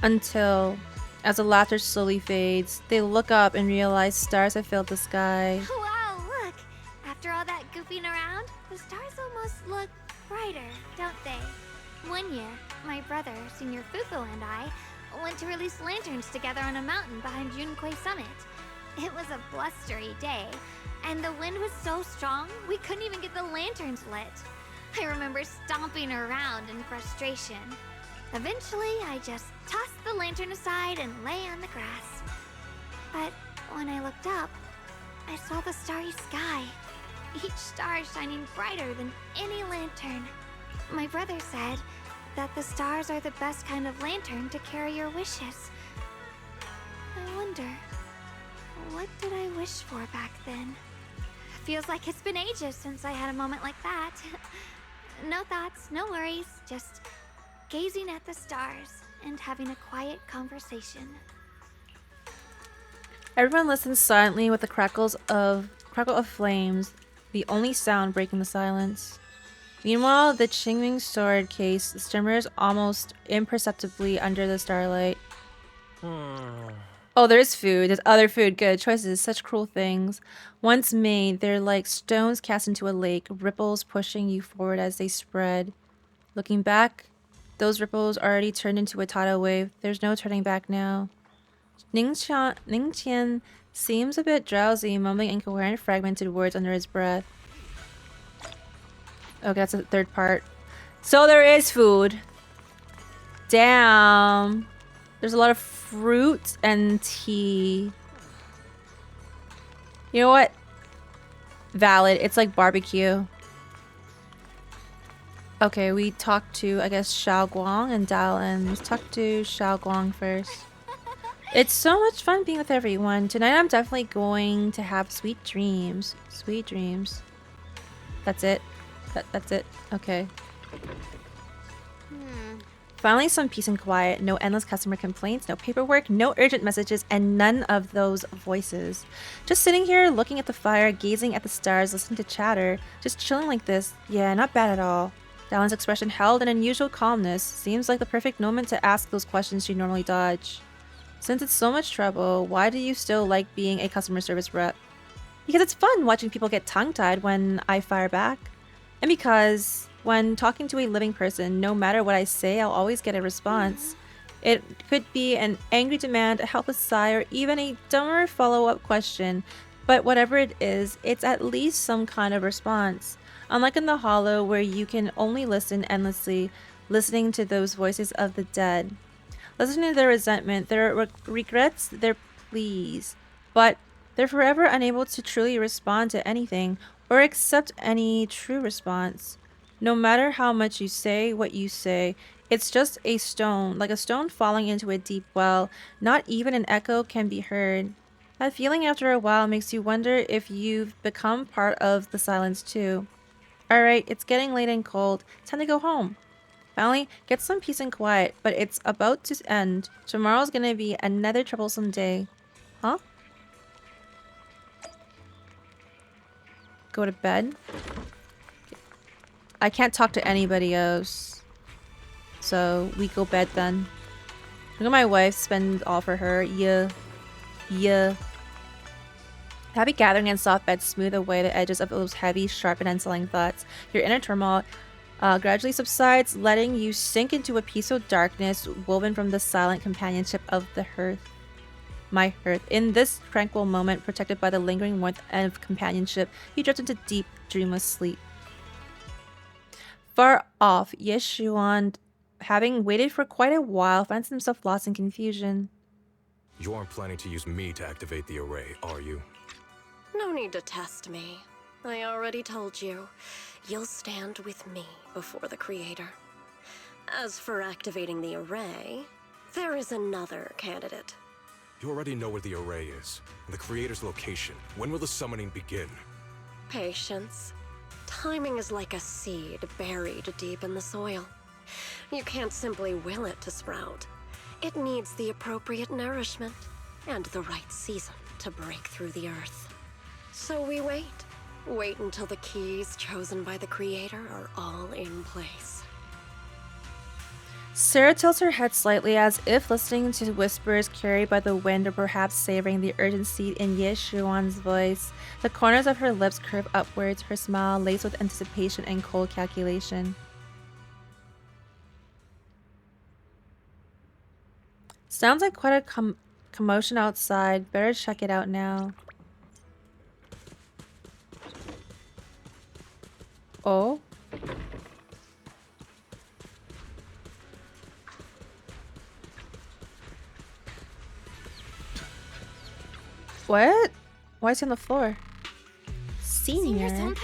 until, as the laughter slowly fades, they look up and realize stars have filled the sky. Wow, look. After all that goofing around, the stars almost look brighter, don't they? One year, my brother, Senior Fufu, and I went to release lanterns together on a mountain behind Junkui Summit. It was a blustery day, and the wind was so strong we couldn't even get the lanterns lit. I remember stomping around in frustration. Eventually, I just tossed the lantern aside and lay on the grass. But when I looked up, I saw the starry sky, each star shining brighter than any lantern. My brother said that the stars are the best kind of lantern to carry your wishes. I wonder, what did I wish for back then? Feels like it's been ages since I had a moment like that. No thoughts, no worries, just gazing at the stars and having a quiet conversation. Everyone listens silently with the crackle of flames, the only sound breaking the silence. Meanwhile, the Qingming sword case shimmers almost imperceptibly under the starlight. Oh, there's food. There's other food. Good choices. Such cruel things. Once made, they're like stones cast into a lake, ripples pushing you forward as they spread. Looking back, those ripples already turned into a tidal wave. There's no turning back now. Ningqian seems a bit drowsy, mumbling incoherent, fragmented words under his breath. Okay, that's the third part. So there is food. Damn. There's a lot of fruit and tea. You know what? Valid. It's like barbecue. Okay, we talked to, I guess, Xiaoguang and Dialyn. Let's talk to Xiaoguang first. It's so much fun being with everyone. Tonight I'm definitely going to have sweet dreams. Sweet dreams. That's it. That's it. Okay. Finally, some peace and quiet. No endless customer complaints, no paperwork, no urgent messages, and none of those voices. Just sitting here, looking at the fire, gazing at the stars, listening to chatter. Just chilling like this. Yeah, not bad at all. Dialyn's expression held an unusual calmness. Seems like the perfect moment to ask those questions she normally dodge. Since it's so much trouble, why do you still like being a customer service rep? Because it's fun watching people get tongue-tied when I fire back. And because when talking to a living person, no matter what I say, I'll always get a response. It could be an angry demand, a helpless sigh, or even a dumber follow-up question. But whatever it is, it's at least some kind of response. Unlike in the Hollow, where you can only listen endlessly, listening to those voices of the dead. Listening to their resentment, their regrets, their pleas. But they're forever unable to truly respond to anything or accept any true response. No matter how much you say what you say, It's just a stone, like a stone falling into a deep well. Not even an echo can be heard. That feeling after a while makes you wonder if you've become part of the silence too. Alright, it's getting late and cold. Time to go home. Finally, get some peace and quiet, but it's about to end. Tomorrow's gonna be another troublesome day. Huh? Go to bed? I can't talk to anybody else. So, we go bed then. Look at my wife spend all for her. Yeah. Yeah. Happy gathering and soft bed smooth away the edges of those heavy, sharp, and unsettling thoughts. Your inner turmoil gradually subsides, letting you sink into a peaceful darkness woven from the silent companionship of the hearth. My hearth. In this tranquil moment, protected by the lingering warmth of companionship, you drift into deep, dreamless sleep. Far off, Yeshuan, having waited for quite a while, finds himself lost in confusion. You aren't planning to use me to activate the array, are you? No need to test me. I already told you. You'll stand with me before the Creator. As for activating the array, there is another candidate. You already know where the array is, and the Creator's location. When will the summoning begin? Patience. Timing is like a seed buried deep in the soil. You can't simply will it to sprout. It needs the appropriate nourishment and the right season to break through the earth. So we wait. Wait until the keys chosen by the Creator are all in place. Sarah tilts her head slightly as if listening to whispers carried by the wind or perhaps savoring the urgency in Yeshuan's voice. The corners of her lips curve upwards, her smile laced with anticipation and cold calculation. Sounds like quite a commotion outside. Better check it out now. Oh? What? Why is he on the floor? Senior? Senpai?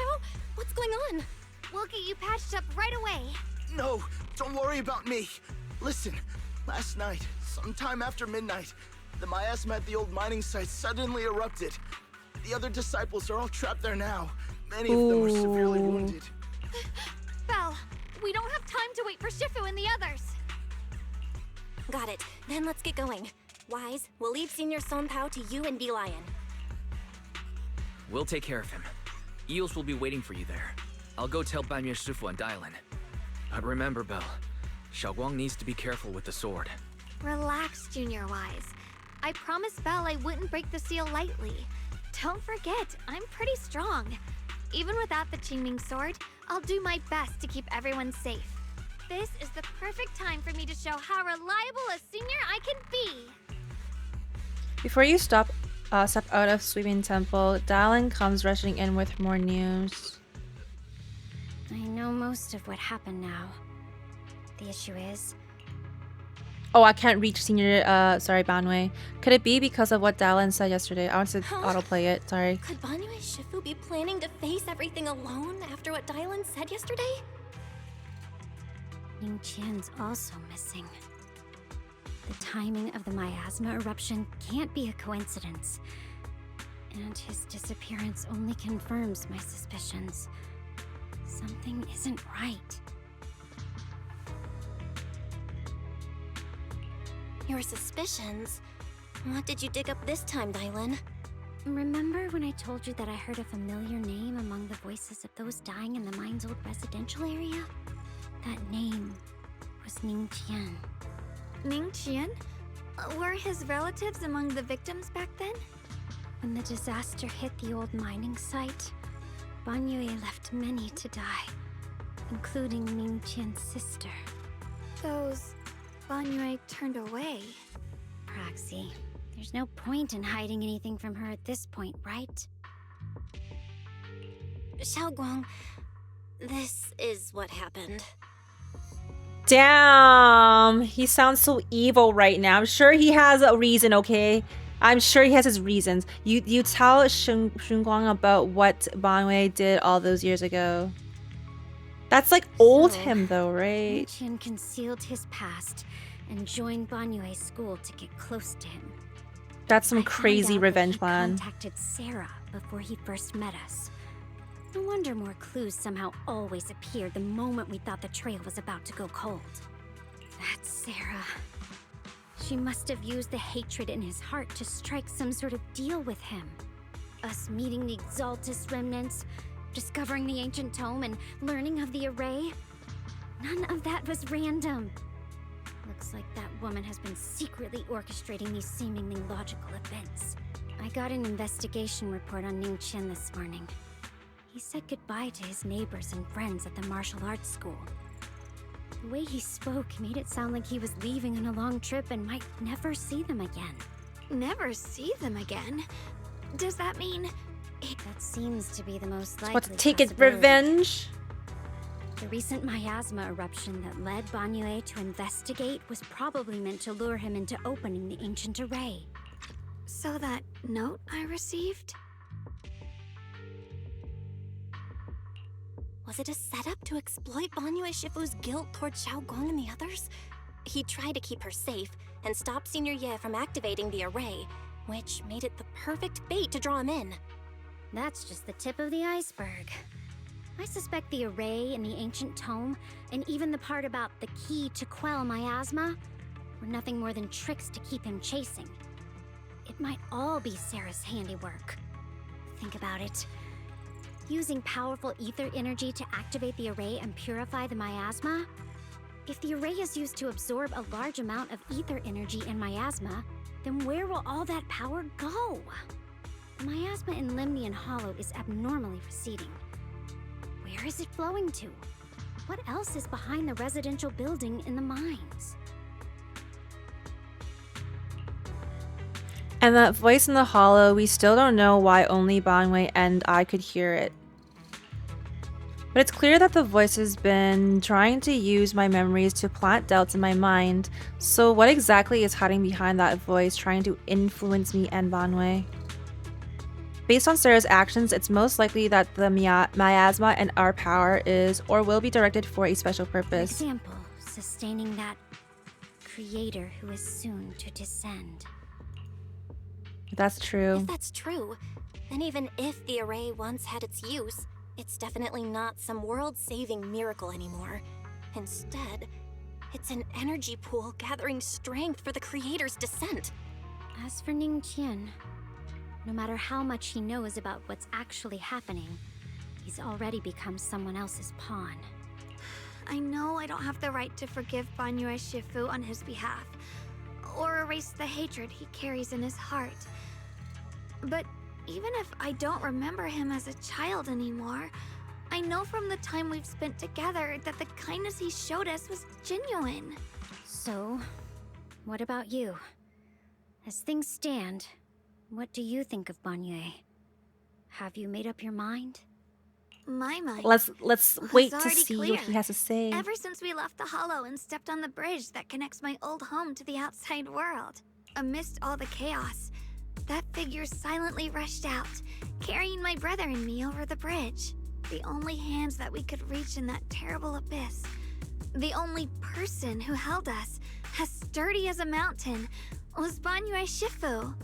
What's going on? We'll get you patched up right away. No, don't worry about me. Listen, last night, sometime after midnight, the miasma at the old mining site suddenly erupted. The other disciples are all trapped there now. Many of them are severely wounded. Belle, we don't have time to wait for Shifu and the others. Got it. Then let's get going. Wise, we'll leave Senior Senpai to you and Dialyn. We'll take care of him. Eels will be waiting for you there. I'll go tell Banyue Shifu and Dialyn. But remember, Belle, Xiaoguang needs to be careful with the sword. Relax, Junior Wise. I promised Belle I wouldn't break the seal lightly. Don't forget, I'm pretty strong. Even without the Qingming sword, I'll do my best to keep everyone safe. This is the perfect time for me to show how reliable a senior I can be. Before you step out of Sweeping Temple, Dialyn comes rushing in with more news. I know most of what happened now. The issue is... Oh, I can't reach Senior, Banyue. Could it be because of what Dialyn said yesterday? I want to autoplay it, sorry. Could Banyue Shifu be planning to face everything alone after what Dialyn said yesterday? Ningqian's also missing. The timing of the miasma eruption can't be a coincidence. And his disappearance only confirms my suspicions. Something isn't right. Your suspicions? What did you dig up this time, Dialyn? Remember when I told you that I heard a familiar name among the voices of those dying in the mine's old residential area? That name was Ningqian. Ningqian? Were his relatives among the victims back then? When the disaster hit the old mining site, Banyue left many to die, including Ningqian's sister. Those Banyue turned away. Proxy, there's no point in hiding anything from her at this point, right? Xiaoguang, this is what happened. Damn! He sounds so evil right now. I'm sure he has a reason, okay? I'm sure he has his reasons. You tell Shunguang about what Banyue did all those years ago. That's like old So, him though, right? Ningqian concealed his past and joined Banyue's school to get close to him. That's some I found crazy out that revenge he plan. contacted Sarah before he first met us. No wonder more clues somehow always appeared the moment we thought the trail was about to go cold. That's Sarah. She must have used the hatred in his heart to strike some sort of deal with him. Us meeting the Exaltus remnants, discovering the ancient tome, and learning of the array. None of that was random. Looks like that woman has been secretly orchestrating these seemingly logical events. I got an investigation report on Ningqian this morning. He said goodbye to his neighbors and friends at the martial arts school. The way he spoke made it sound like he was leaving on a long trip and might never see them again. Never see them again? Does that mean... That seems to be the most likely What, to take it possibility. revenge? The recent miasma eruption that led Banyue to investigate was probably meant to lure him into opening the ancient array. So that note I received? Was it a setup to exploit Banyue Shifu's guilt toward Xiaoguang and the others? He tried to keep her safe and stop Senior Ye from activating the array, which made it the perfect bait to draw him in. That's just the tip of the iceberg. I suspect the array and the ancient tome, and even the part about the key to quell miasma, were nothing more than tricks to keep him chasing. It might all be Sarah's handiwork. Think about it. Using powerful ether energy to activate the array and purify the miasma? If the array is used to absorb a large amount of ether energy in miasma, then where will all that power go? The miasma in Limnian Hollow is abnormally receding. Where is it flowing to? What else is behind the residential building in the mines? And that voice in the hollow, we still don't know why only Banyue and I could hear it. But it's clear that the voice has been trying to use my memories to plant doubts in my mind. So what exactly is hiding behind that voice trying to influence me and Banyue? Based on Sarah's actions, it's most likely that the miasma and our power is or will be directed for a special For purpose. example, sustaining that creator who is soon to descend. If that's true. If that's true, then even if the array once had its use, it's definitely not some world-saving miracle anymore. Instead, it's an energy pool gathering strength for the creator's descent. As for Ningqian, no matter how much he knows about what's actually happening, he's already become someone else's pawn. I know I don't have the right to forgive Banyue Shifu on his behalf, or erase the hatred he carries in his heart. But even if I don't remember him as a child anymore, I know from the time we've spent together that the kindness he showed us was genuine. So, what about you? As things stand, what do you think of Banyue? Have you made up your mind? My mind. Let's was wait to already see clear. what he has to say. Ever since we left the Hollow and stepped on the bridge that connects my old home to the outside world, amidst all the chaos, that figure silently rushed out, carrying my brother and me over the bridge. The only hands that we could reach in that terrible abyss. The only person who held us, as sturdy as a mountain, was Banyue Shifu.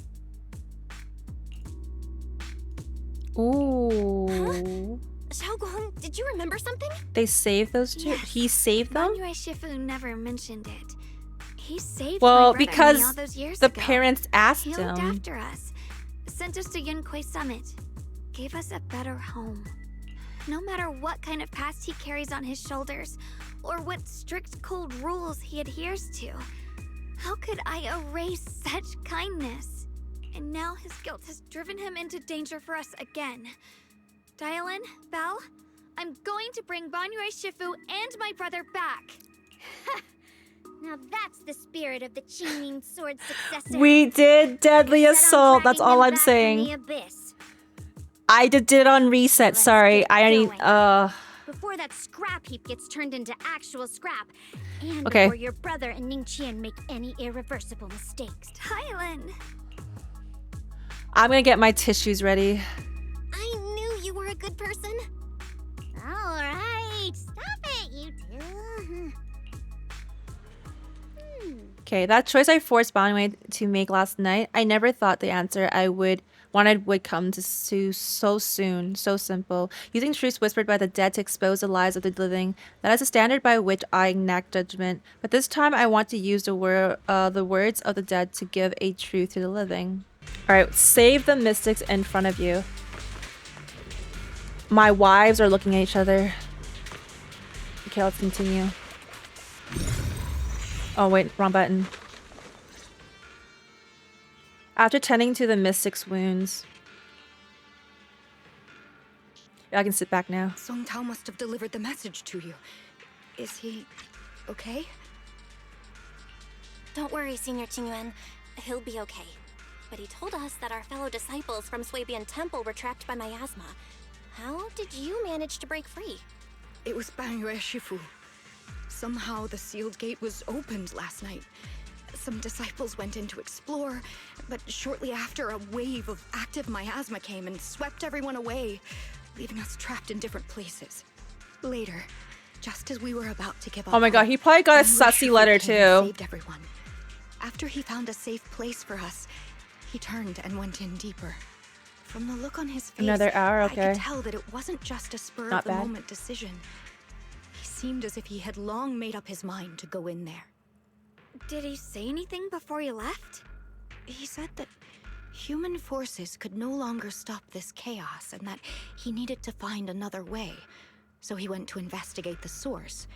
Ooh. Xiaoguang, did you remember something? They saved those two? Yes. He saved them? Banyue Shifu never mentioned it. He saved Well, my brother because and me all those years the ago. parents asked He looked him. after us, sent us to Yunquei Summit, gave us a better home. No matter what kind of past he carries on his shoulders, or what strict cold rules he adheres to, how could I erase such kindness? And now his guilt has driven him into danger for us again. Dialyn, Belle, I'm going to bring Banyue Shifu and my brother back. Now that's the spirit of the Qingming Sword successor. We did deadly Set on assault. That's tracking all him I'm back from saying. the abyss. I did it on reset. Let's Sorry. get I need. going. Before that scrap heap gets turned into actual scrap, and Okay. before your brother and Ningqian make any irreversible mistakes. Dialyn! I'm gonna get my tissues ready. I knew you were a good person. All right, stop Okay, that choice I forced Banyue to make last night, I never thought the answer I wanted would come to so soon, so simple. Using truths whispered by the dead to expose the lies of the living, that is a standard by which I enact judgment. But this time I want to use the words of the dead to give a truth to the living. Alright, save the mystics in front of you. My wives are looking at each other. Okay, let's continue. Oh wait, wrong button. After tending to the mystic's wounds. I can sit back now. Song Tao must have delivered the message to you. Is he okay? Don't worry, Senior Qingyuan. He'll be okay. But he told us that our fellow disciples from Swabian Temple were trapped by miasma. How did you manage to break free? It was Banyue Shifu. Somehow the sealed gate was opened last night. Some disciples went in to explore, but shortly after, a wave of active miasma came and swept everyone away, leaving us trapped in different places. Later, just as we were about to give up, oh my god, he probably got a sussy letter too. Saved everyone. After he found a safe place for us, he turned and went in deeper. From the look on his face, another hour, okay. I could tell that it wasn't just a spur-of-the-moment decision. He seemed as if he had long made up his mind to go in there. Did he say anything before he left? He said that human forces could no longer stop this chaos and that he needed to find another way. So he went to investigate the source.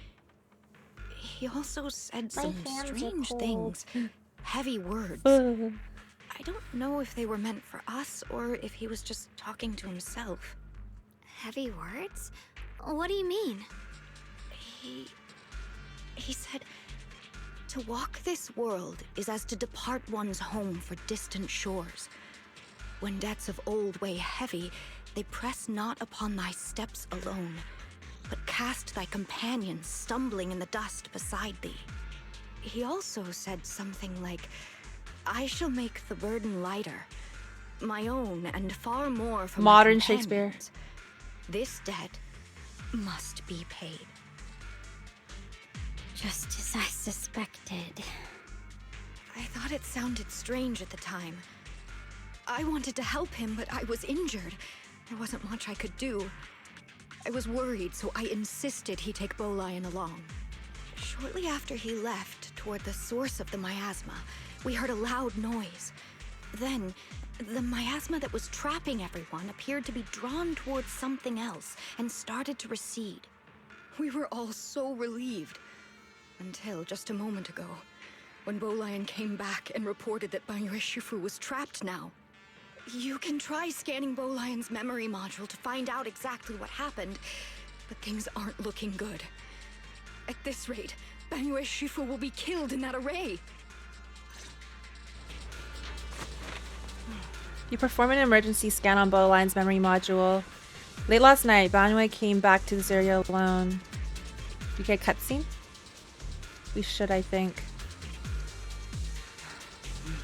He also said some strange things. Heavy words. I don't know if they were meant for us or if he was just talking to himself. Heavy words? What do you mean? He said, to walk this world is as to depart one's home for distant shores. When debts of old weigh heavy, they press not upon thy steps alone, but cast thy companions stumbling in the dust beside thee. He also said something like, I shall make the burden lighter, my own and far more from modern my Shakespeare. This debt must be paid. Just as I suspected. I thought it sounded strange at the time. I wanted to help him, but I was injured. There wasn't much I could do. I was worried, so I insisted he take Bolian along. Shortly after he left, toward the source of the miasma, we heard a loud noise. Then, the miasma that was trapping everyone appeared to be drawn towards something else and started to recede. We were all so relieved. Until just a moment ago, when Bolian came back and reported that Banyue Shifu was trapped now. You can try scanning Bolian's memory module to find out exactly what happened, but things aren't looking good. At this rate, Banyue Shifu will be killed in that array. You perform an emergency scan on Bolian's memory module. Late last night, Banyue came back to this area alone. You get a cutscene? We should, I think.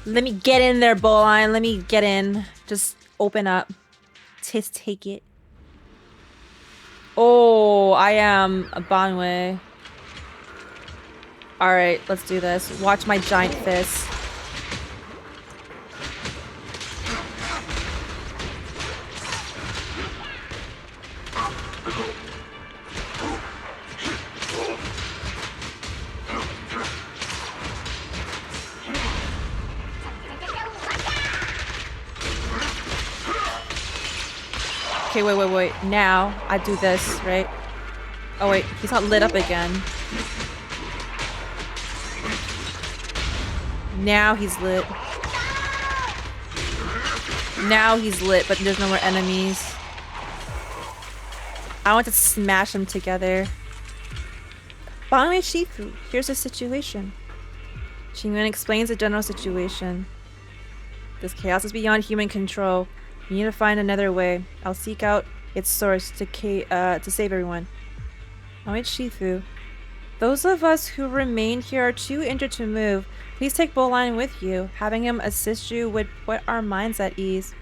Let me get in there, Bolian. Let me get in. Just open up. Just take it. Oh, I am a Banyue. Alright, let's do this. Watch my giant fist. Okay, wait. Now, I do this, right? Oh wait, he's not lit up again. Now he's lit. Now he's lit, but there's no more enemies. I want to smash them together. Banyue Shifu, here's the situation. Qingyuan explains the general situation. This chaos is beyond human control. You need to find another way. I'll seek out its source to save everyone. Banyue Shifu. Those of us who remain here are too injured to move. Please take Bolian with you. Having him assist you would put our minds at ease.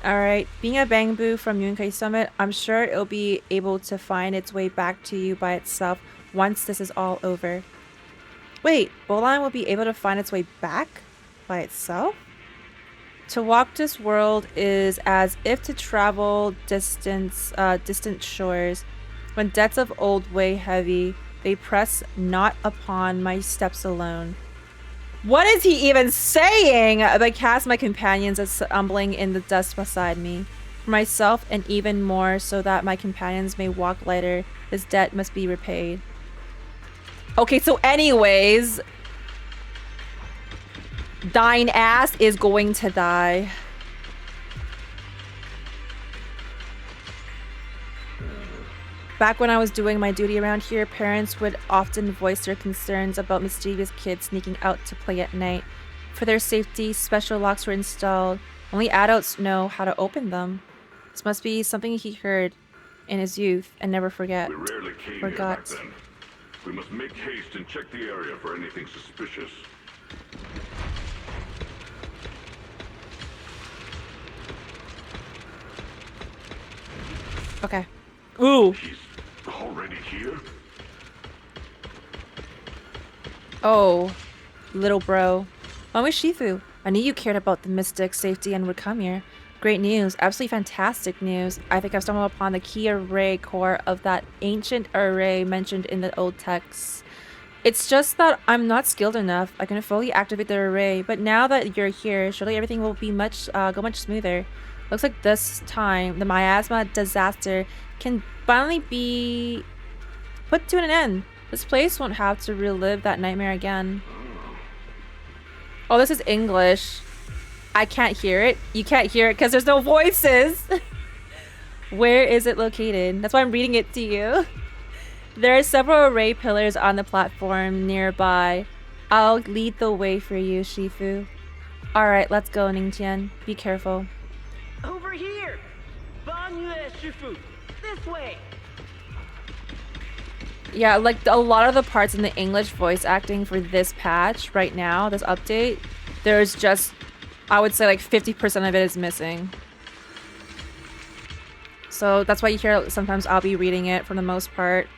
Alright, being a Bangbu from Yunkai Summit, I'm sure it'll be able to find its way back to you by itself once this is all over. Wait, Bowline will be able to find its way back by itself? To walk this world is as if to travel distant shores. When debts of old weigh heavy, they press not upon my steps alone. What is he even saying? I cast my companions as stumbling in the dust beside me. For myself and even more so that my companions may walk lighter, this debt must be repaid. Okay, so anyways, thine ass is going to die. Back when I was doing my duty around here, parents would often voice their concerns about mischievous kids sneaking out to play at night. For their safety, special locks were installed. Only adults know how to open them. This must be something he heard in his youth and never forgot. We rarely came here back then. We must make haste and check the area for anything suspicious. Okay. Ooh. He's already here? Oh, little bro. Mama Shifu, I knew you cared about the mystic safety and would come here. Great news, absolutely fantastic news. I think I've stumbled upon the key array core of that ancient array mentioned in the old texts. It's just that I'm not skilled enough. I can fully activate the array, but now that you're here, surely everything will be go much smoother. Looks like this time, the miasma disaster can finally be put to an end. This place won't have to relive that nightmare again. Oh, this is English. I can't hear it. You can't hear it because there's no voices. Where is it located? That's why I'm reading it to you. There are several array pillars on the platform nearby. I'll lead the way for you, Shifu. Alright, let's go, Ningqian. Be careful. Over here! Banyue, Shifu! This way! Yeah, like a lot of the parts in the English voice acting for this patch right now, this update, there's just, I would say like 50% of it is missing. So that's why you hear sometimes I'll be reading it for the most part.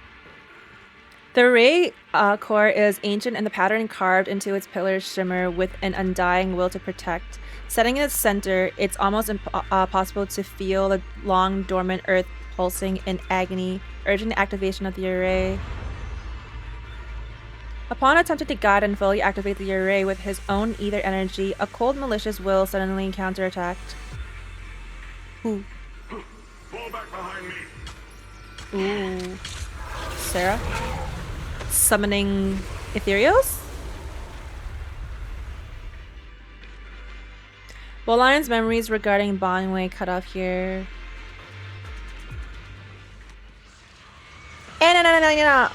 The array core is ancient and the pattern carved into its pillars shimmer with an undying will to protect. Setting in its center, it's almost impossible to feel the long dormant earth pulsing in agony, urging the activation of the array. Upon attempting to guide and fully activate the array with his own ether energy, a cold malicious will suddenly counterattacked. Ooh. Fall back behind me. Ooh. Sarah? Summoning Ethereals? Well, Lion's memories regarding Banyue cut off here. And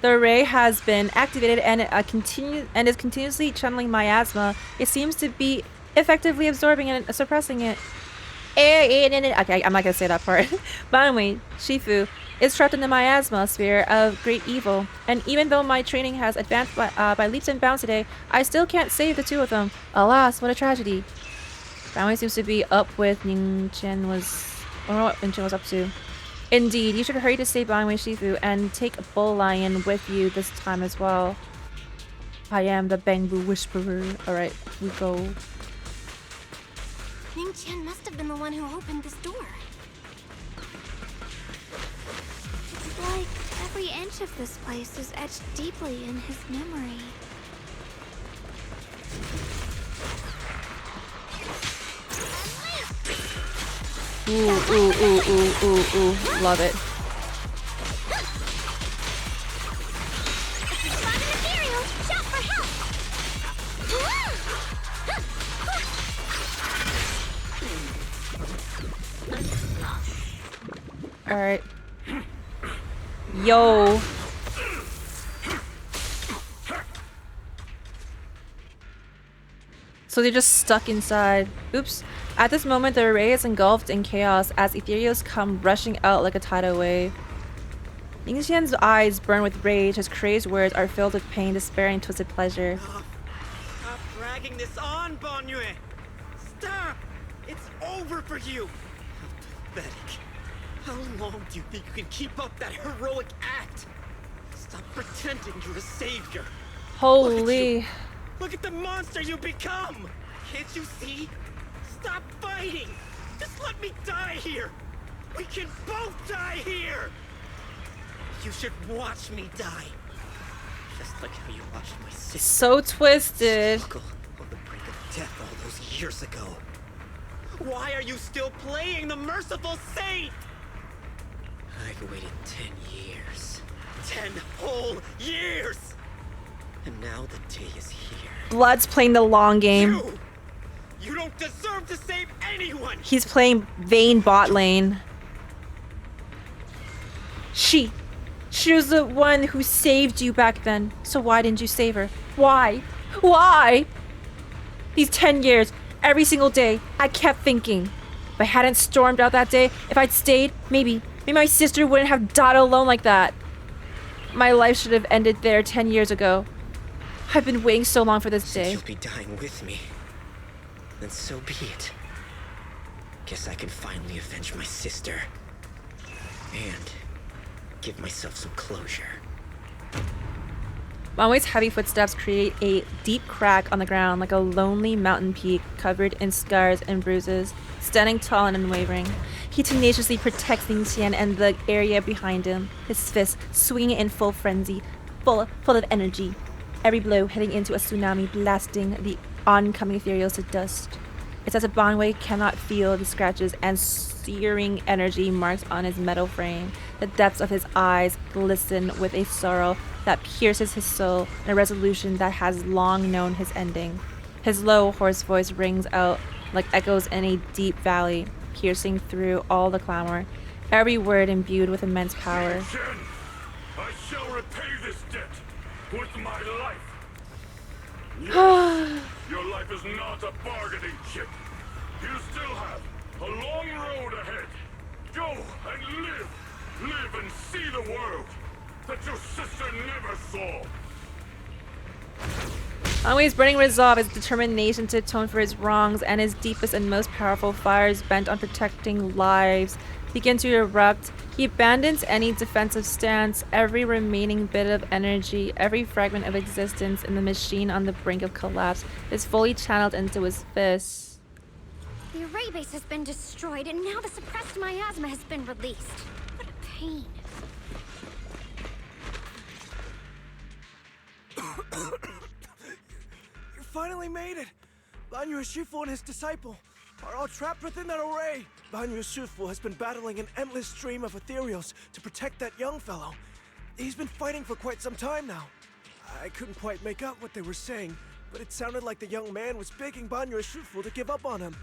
the array has been activated and is continuously channeling miasma. It seems to be effectively absorbing it and suppressing it. Okay, I'm not gonna say that part. Banyue, Shifu, is trapped in the miasma sphere of great evil, and even though my training has advanced by leaps and bounds today, I still can't save the two of them. Alas, what a tragedy. Banyue seems to be up with Ningqian was... I don't know what Ningqian was up to. Indeed, you should hurry to save Banyue Shifu and take Bull Lion with you this time as well. I am the Bangbu Whisperer. Alright, we go. Ningqian must have been the one who opened this door. It's like every inch of this place is etched deeply in his memory. Ooh. Love it. Alright. Yo. So they're just stuck inside. Oops. At this moment, the array is engulfed in chaos as ethereals come rushing out like a tidal wave. Ningqian's eyes burn with rage. His crazed words are filled with pain, despair, and twisted pleasure. Stop dragging this on, Banyue! Stop! It's over for you! How pathetic. How long do you think you can keep up that heroic act? Stop pretending you're a savior. Holy. Look at the monster you become! Can't you see? Stop fighting! Just let me die here! We can both die here! You should watch me die. Just like how you watched my sister. So twisted. Struggle on the brink of death all those years ago. Why are you still playing the merciful saint? I've waited 10 years. 10 whole years! And now the day is here. Blood's playing the long game. You don't deserve to save anyone! He's playing Vayne bot lane. She was the one who saved you back then. So why didn't you save her? Why? Why? These 10 years, every single day, I kept thinking, if I hadn't stormed out that day, if I'd stayed, maybe my sister wouldn't have died alone like that. My life should have ended there 10 years ago. I've been waiting so long for this day. Since you'll be dying with me, then so be it. Guess I can finally avenge my sister. And give myself some closure. Banyue's heavy footsteps create a deep crack on the ground like a lonely mountain peak covered in scars and bruises. Standing tall and unwavering, he tenaciously protects Ningqian and the area behind him, his fists swinging in full frenzy, full of energy. Every blow heading into a tsunami, blasting the oncoming ethereals to dust. It's as if Banyue cannot feel the scratches and searing energy marks on his metal frame. The depths of his eyes glisten with a sorrow that pierces his soul and a resolution that has long known his ending. His low, hoarse voice rings out like echoes in a deep valley, piercing through all the clamor, every word imbued with immense power. I shall repay this debt with my life. Yes, your life is not a bargaining chip. You still have a long road ahead. Go and live. Live and see the world that your sister never saw. Banyue's burning resolve, his determination to atone for his wrongs, and his deepest and most powerful fires bent on protecting lives begin to erupt. He abandons any defensive stance, every remaining bit of energy, every fragment of existence in the machine on the brink of collapse is fully channeled into his fists. The array base has been destroyed, and now the suppressed miasma has been released. What a pain. You finally made it! Banyue Shifu and his disciple are all trapped within that array. Banyue Shifu has been battling an endless stream of ethereals to protect that young fellow. He's been fighting for quite some time now. I couldn't quite make out what they were saying, but it sounded like the young man was begging Banyue Shifu to give up on him.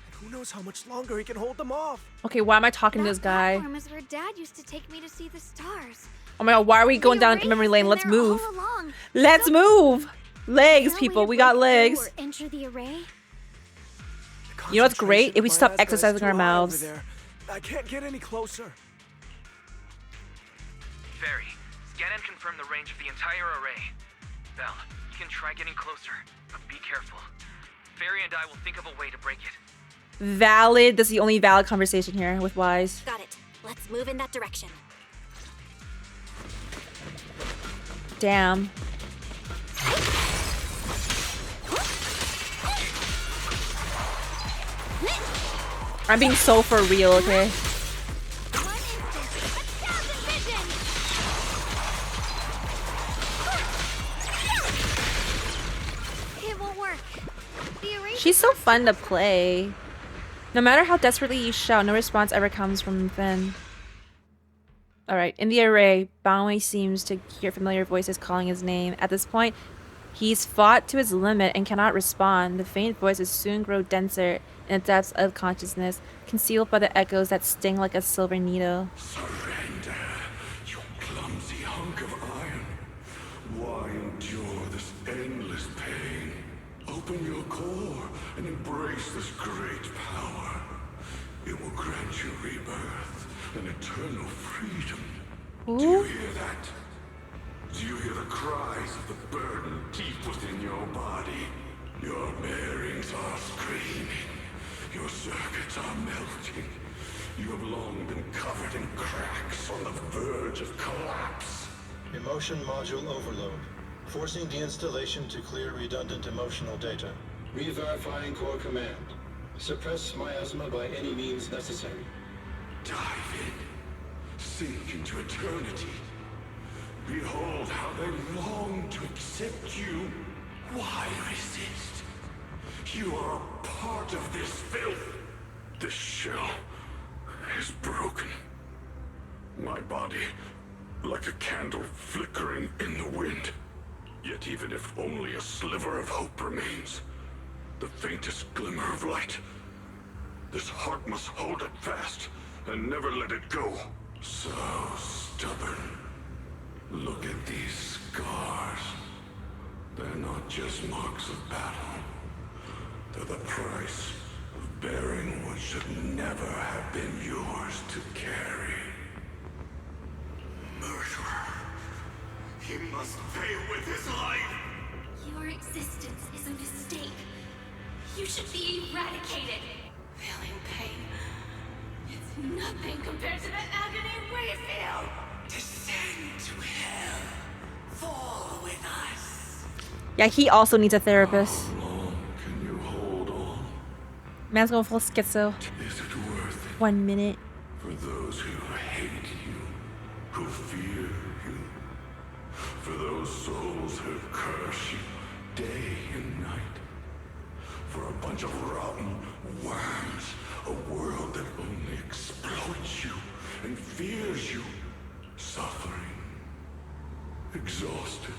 And who knows how much longer he can hold them off. Okay, why am I talking to this guy? That platform is where Dad used to take me to see the stars. Oh my god, why are we going down memory lane? Let's move. Let's move! Legs, people. We got legs. Enter the array? You know what's great? If we stop exercising our mouths. I can't get any closer. Fairy, scan and confirm the range of the entire array. Belle, you can try getting closer, but be careful. Fairy and I will think of a way to break it. Valid. That's the only valid conversation here with Wise. Got it. Let's move in that direction. Damn. I'm being so for real, okay? It won't work. She's so fun to play. No matter how desperately you shout, no response ever comes from within. Alright, in the array, Banyue seems to hear familiar voices calling his name. At this point, he's fought to his limit and cannot respond. The faint voices soon grow denser in the depths of consciousness, concealed by the echoes that sting like a silver needle. Surrender, you clumsy hunk of iron. Why endure this endless pain? Open your core and embrace this great power. It will grant you rebirth and eternal freedom. Ooh. Do you hear that? Do you hear the cries of the burden deep within your body? Your bearings are screaming. Your circuits are melting. You have long been covered in cracks on the verge of collapse. Emotion module overload. Forcing deinstallation to clear redundant emotional data. Re-verifying core command. Suppress miasma by any means necessary. Dive in. Sink into eternity. Behold how they long to accept you. Why resist? You are a part of this filth. This shell is broken. My body, like a candle flickering in the wind. Yet even if only a sliver of hope remains, the faintest glimmer of light, this heart must hold it fast and never let it go. So stubborn. Look at these scars. They're not just marks of battle. They're the price of bearing what should never have been yours to carry. Murderer. He must pay with his life. Your existence is a mistake. You should be eradicated. Feeling pain. It's nothing compared to the agony we feel. Descend to hell. Fall with us. Yeah, he also needs a therapist. How long can you hold on? Man's going full schizo. Is it worth it? 1 minute. For those who hate you, who fear you, for those souls who curse you day and night, for a bunch of rotten worms, a world that only exploits you and fears you, suffering, exhausted.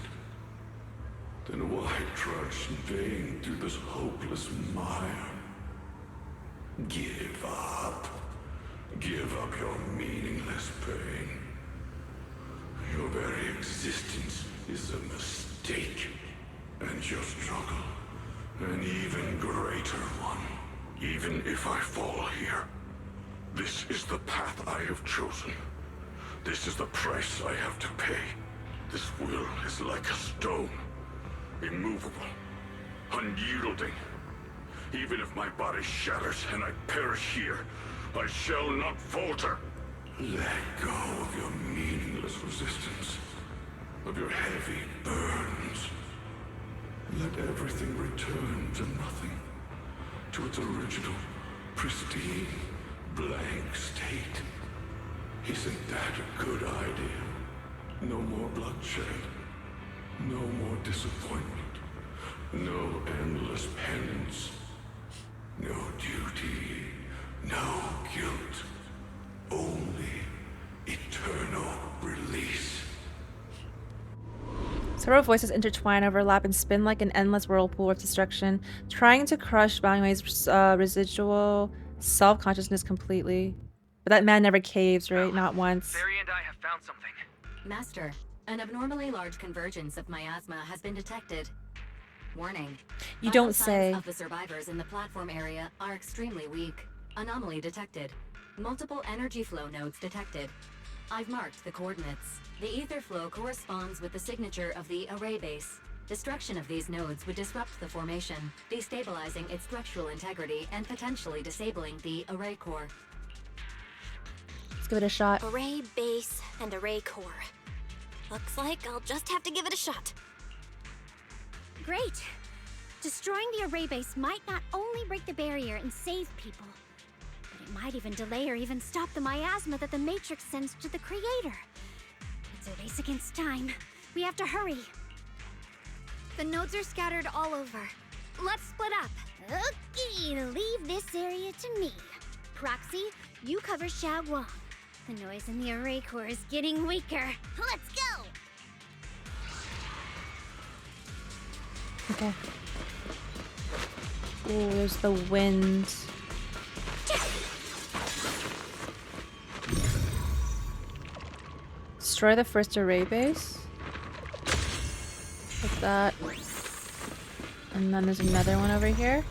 Then why trudge in vain through this hopeless mire? Give up. Give up your meaningless pain. Your very existence is a mistake. And your struggle, an even greater one. Even if I fall here, this is the path I have chosen. This is the price I have to pay. This will is like a stone. Immovable. Unyielding. Even if my body shatters and I perish here, I shall not falter. Let go of your meaningless resistance, of your heavy burdens. Let everything return to nothing, to its original, pristine, blank state. Isn't that a good idea? No more bloodshed, no more disappointment, no endless penance, no duty, no guilt, only eternal release. Several voices intertwine, overlap, and spin like an endless whirlpool of destruction, trying to crush Banyue's residual self-consciousness completely. But that man never caves, right? Not once. Barry and I have found something. Master, an abnormally large convergence of miasma has been detected. Warning. You don't Vital say. signs of the survivors in the platform area are extremely weak. Anomaly detected. Multiple energy flow nodes detected. I've marked the coordinates. The ether flow corresponds with the signature of the array base. Destruction of these nodes would disrupt the formation, destabilizing its structural integrity and potentially disabling the array core. Let's give it a shot. Array base and array core. Looks like I'll just have to give it a shot. Great! Destroying the array base might not only break the barrier and save people, but it might even delay or even stop the miasma that the Matrix sends to the Creator. It's a race against time. We have to hurry. The nodes are scattered all over. Let's split up. Okay, leave this area to me. Proxy, you cover Xiaoguang. The noise in the array core is getting weaker. Let's go! Okay. Oh, there's the wind. Destroy the first array base. Like that. And then there's another one over here.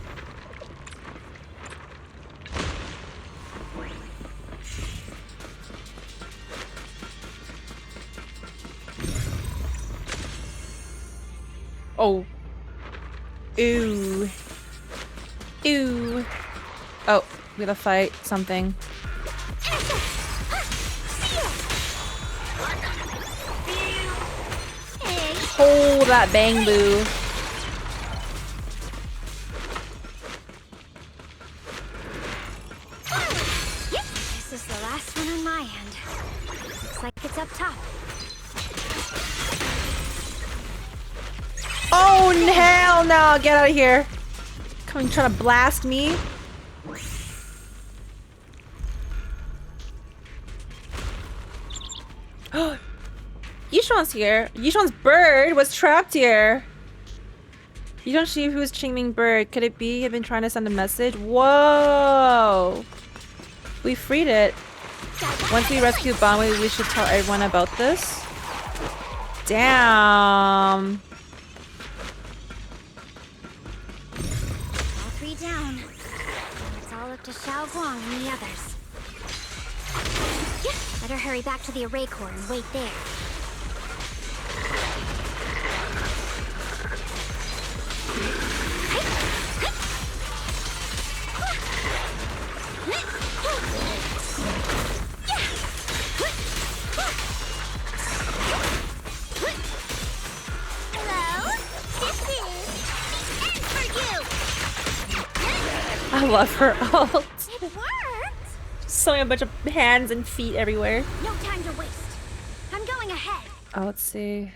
Oh. Ooh. Ooh. Oh, we gotta fight something. Hey, Oh, that bang boo. This is the last one on my end. Looks like it's up top. Oh, hell no. Get out of here. Coming, trying to blast me. Yishuan's here. Yishuan's bird was trapped here. You don't see who's Qingming bird. Could it be he had been trying to send a message? Whoa. We freed it. Once we rescue Banyue, we should tell everyone about this. Damn. All three down. It's all up to Xiao Guang and the others. Better hurry back to the array core and wait there. I love her ult. It worked! Sewing a bunch of hands and feet everywhere. No time to waste. I'm going ahead. Oh, let's see.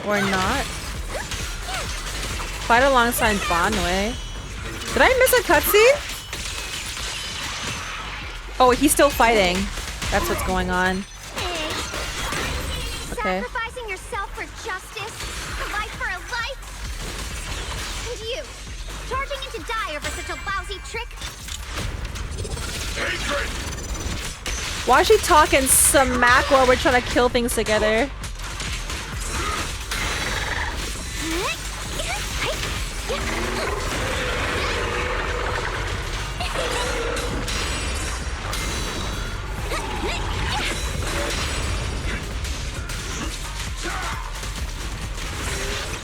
Or not. Fight alongside Banyue. Did I miss a cutscene? Oh, he's still fighting. That's what's going on. Okay. Sacrificing yourself for justice, a life for a life. And you, charging into die over such a lousy trick. Hatred! Why is she talking smack while we're trying to kill things together?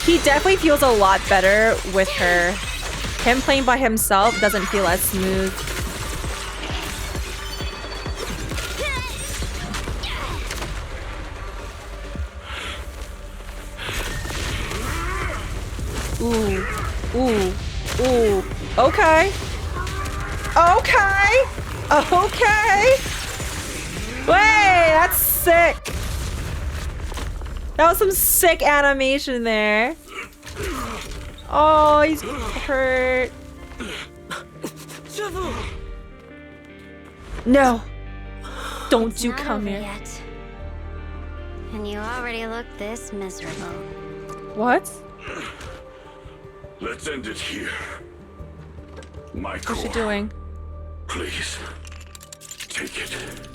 He definitely feels a lot better with her. Him playing by himself doesn't feel as smooth. Ooh. Ooh. Ooh. Okay. Okay. Okay. Wait, that's sick. That was some sick animation there. Oh, he's hurt. No. Don't you come here. Yet. And you already look this miserable. What? Let's end it here. Michael. What's she doing? Please. Take it.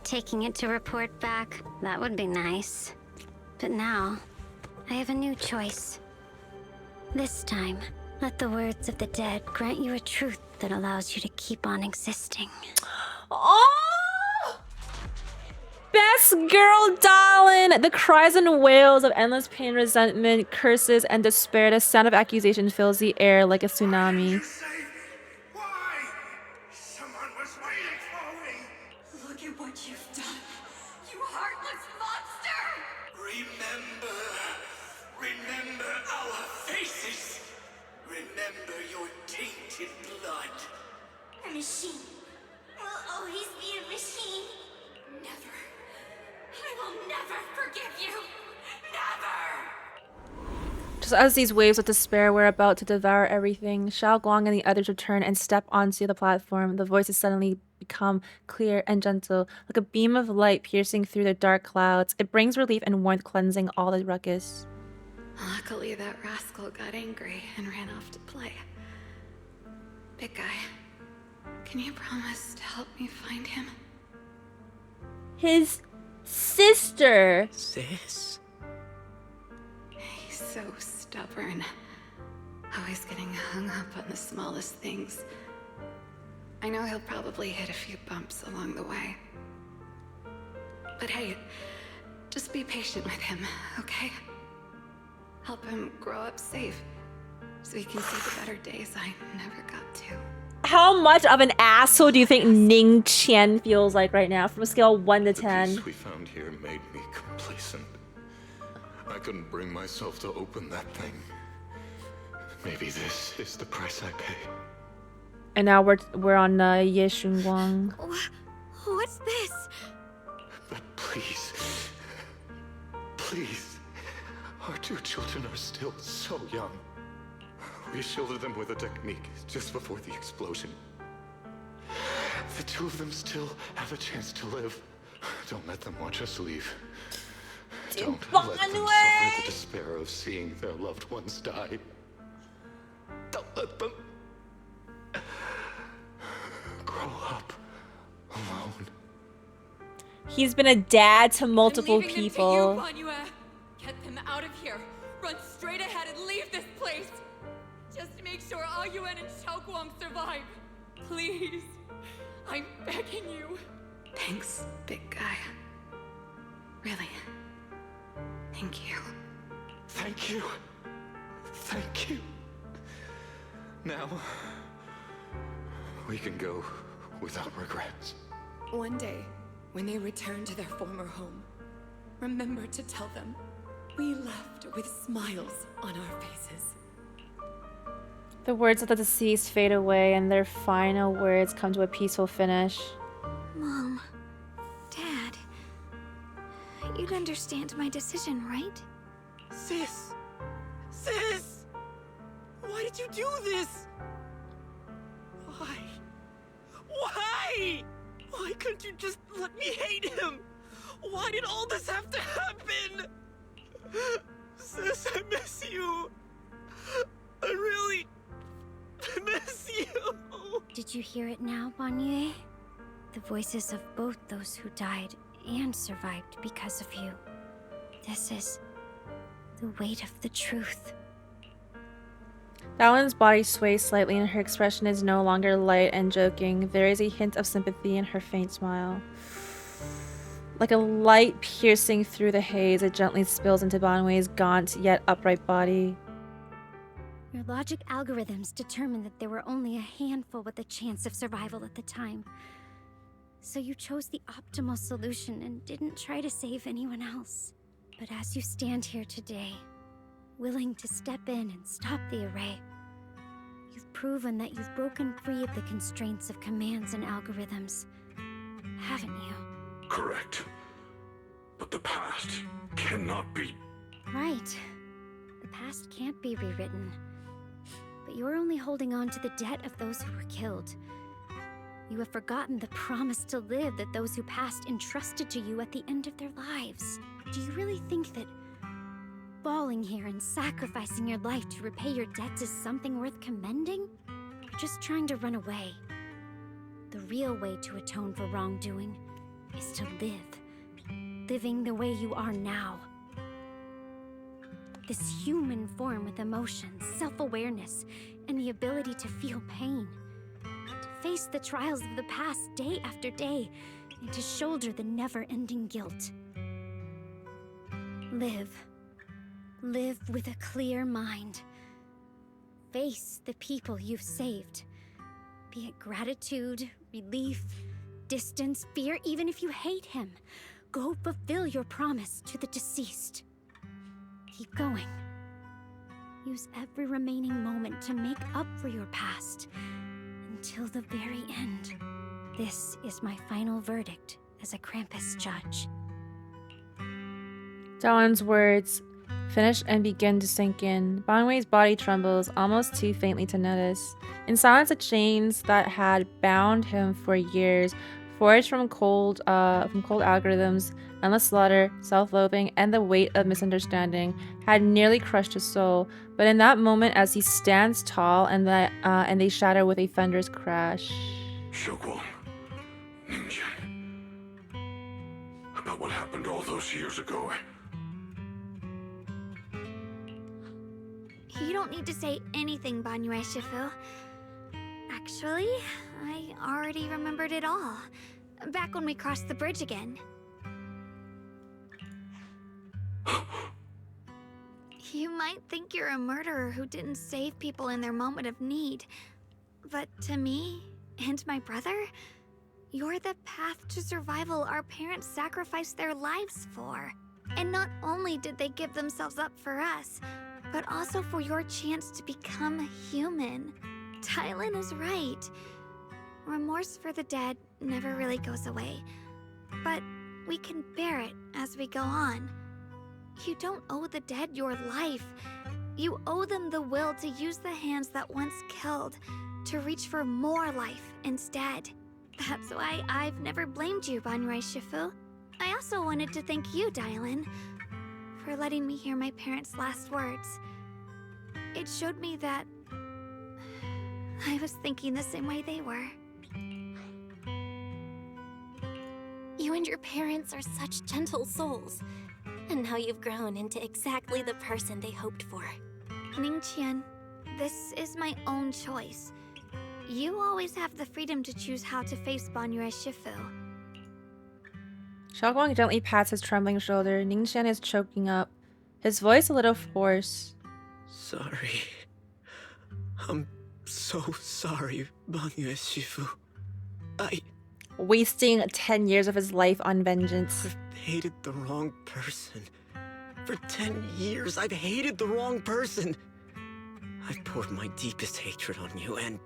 Taking it to report back, that would be nice. But now, I have a new choice. This time, let the words of the dead grant you a truth that allows you to keep on existing. Oh! Best girl, Dialyn! The cries and wails of endless pain, resentment, curses, and despair. The sound of accusation fills the air like a tsunami. Look at what you've done, you heartless monster! Remember our faces. Remember your tainted blood. A machine will always be a machine. Never. I will never forgive you. Never! Just as these waves of despair were about to devour everything, Xiao Guang and the others return and step onto the platform. The voices suddenly become clear and gentle, like a beam of light piercing through the dark clouds. It brings relief and warmth, cleansing all the ruckus. Luckily, that rascal got angry and ran off to play. Big guy, can you promise to help me find him? His sister. Sis? He's so stubborn. Always getting hung up on the smallest things. I know he'll probably hit a few bumps along the way. But hey, just be patient with him, okay? Help him grow up safe, so he can see the better days I never got to. How much of an asshole do you think Ning Qian feels like right now from a scale of 1 to 10? The peace we found here made me complacent. I couldn't bring myself to open that thing. Maybe this is the price I pay. And now we're on Ye Shunguang. What's this? But please, please, our 2 children are still so young. We shielded them with a technique just before the explosion. The 2 of them still have a chance to live. Don't let them watch us leave. Don't let them suffer the despair of seeing their loved ones die. Don't let them grow up alone. He's been a dad to multiple people. Banyue. Get them out of here. Run straight ahead and leave this place. Just to make sure Ayuan and Xiaoguang survive. Please. I'm begging you. Thanks, big guy. Really. Thank you. Thank you. Thank you. Now, we can go without regrets. One day, when they return to their former home, remember to tell them we left with smiles on our faces. The words of the deceased fade away and their final words come to a peaceful finish. Mom, Dad, you'd understand my decision, right? Sis! Sis! Why did you do this? Why? Why? Why couldn't you just let me hate him? Why did all this have to happen? Sis, I miss you. I really miss you. Did you hear it now, Banyue? The voices of both those who died and survived because of you. This is the weight of the truth. Dialyn's body sways slightly and her expression is no longer light and joking. There is a hint of sympathy in her faint smile. Like a light piercing through the haze, it gently spills into Banyue's gaunt yet upright body. Your logic algorithms determined that there were only a handful with a chance of survival at the time. So you chose the optimal solution and didn't try to save anyone else. But as you stand here today, willing to step in and stop the array, you've proven that you've broken free of the constraints of commands and algorithms, haven't you? Correct. But the past cannot be... Right. The past can't be rewritten. But you're only holding on to the debt of those who were killed. You have forgotten the promise to live that those who passed entrusted to you at the end of their lives. Do you really think that falling here and sacrificing your life to repay your debts is something worth commending? You're just trying to run away. The real way to atone for wrongdoing is to live. Living the way you are now. This human form with emotions, self-awareness, and the ability to feel pain. To face the trials of the past day after day, and to shoulder the never-ending guilt. Live. Live with a clear mind. Face the people you've saved. Be it gratitude, relief, distance, fear, even if you hate him. Go fulfill your promise to the deceased. Keep going. Use every remaining moment to make up for your past. Until the very end. This is my final verdict as a Krampus judge. Dialyn's words finish and begin to sink in. Banyue's body trembles, almost too faintly to notice. In silence, the chains that had bound him for years, forged from cold algorithms, endless slaughter, self-loathing, and the weight of misunderstanding, had nearly crushed his soul. But in that moment, as he stands tall, and they shatter with a thunderous crash. Xiaoguang, Ningqian. About what happened all those years ago. You don't need to say anything, Banyue Shifu. Actually, I already remembered it all. Back when we crossed the bridge You might think you're a murderer who didn't save people in their moment of need. But to me, and my brother, you're the path to survival our parents sacrificed their lives for. And not only did they give themselves up for us, but also for your chance to become human. Dialyn is right. Remorse for the dead never really goes away, but we can bear it as we go on. You don't owe the dead your life. You owe them the will to use the hands that once killed to reach for more life instead. That's why I've never blamed you, Banyue Shifu. I also wanted to thank you, Dialyn, for letting me hear my parents' last words. It showed me that I was thinking the same way they were. You and your parents are such gentle souls. And now you've grown into exactly the person they hoped for. Ningqian, this is my own choice. You always have the freedom to choose how to face Banyue Shifu. Xiaoguang gently pats his trembling shoulder. Ningqian is choking up, his voice a little hoarse. Sorry. I'm so sorry, Banyue Shifu. Wasting 10 years of his life on vengeance. I've hated the wrong person. For 10 years, I've hated the wrong person. I've poured my deepest hatred on you and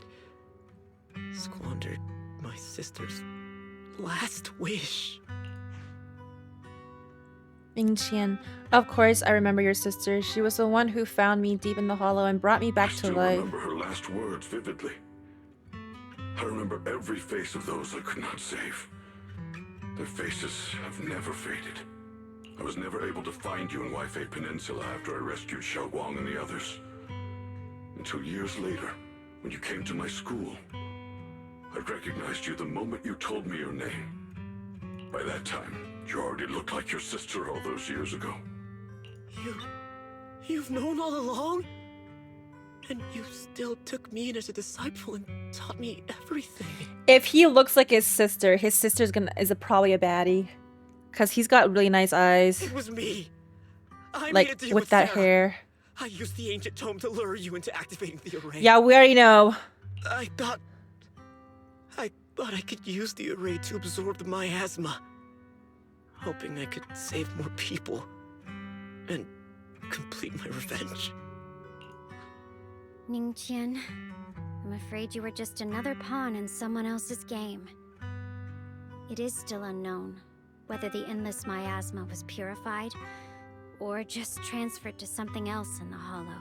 squandered my sister's last wish. Ningqian, of course I remember your sister. She was the one who found me deep in the hollow and brought me back to life. I remember her last words vividly. I remember every face of those I could not save. Their faces have never faded. I was never able to find you in Waifei Peninsula after I rescued Xiaoguang and the others. Until years later, when you came to my school, I recognized you the moment you told me your name. By that time, you already looked like your sister all those years ago. You've known all along? And you still took me in as a disciple and taught me everything. If he looks like his sister's probably a baddie. Cause he's got really nice eyes. It was me. I like made a deal with that Sarah. hair. I used the ancient tome to lure you into activating the array. Yeah, we already know. I thought I could use the array to absorb the miasma, hoping I could save more people and complete my revenge. Ningqian, I'm afraid you were just another pawn in someone else's game. It is still unknown whether the endless miasma was purified or just transferred to something else in the hollow.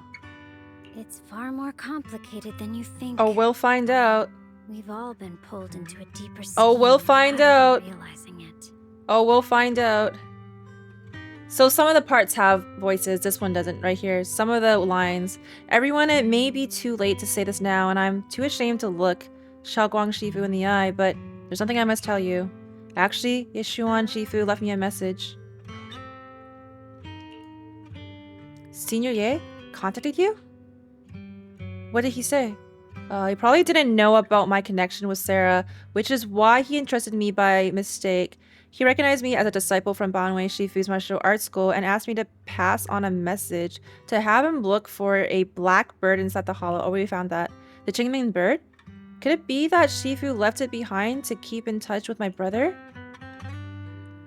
It's far more complicated than you think. Oh, we'll find out. We've all been pulled into a deeper scheme. Oh, we'll find out. Realizing it. Oh, we'll find out. So some of the parts have voices, this one doesn't right here. Some of the lines. Everyone, it may be too late to say this now, and I'm too ashamed to look Xiaoguang Shifu in the eye, but there's something I must tell you. Actually, Yishuan Shifu left me a message. Senior Ye contacted you? What did he say? He probably didn't know about my connection with Sarah, which is why he entrusted me by mistake. He recognized me as a disciple from Banyue Shifu's martial arts school and asked me to pass on a message to have him look for a black bird inside the hollow. Oh, we found that. The Qingming bird? Could it be that Shifu left it behind to keep in touch with my brother?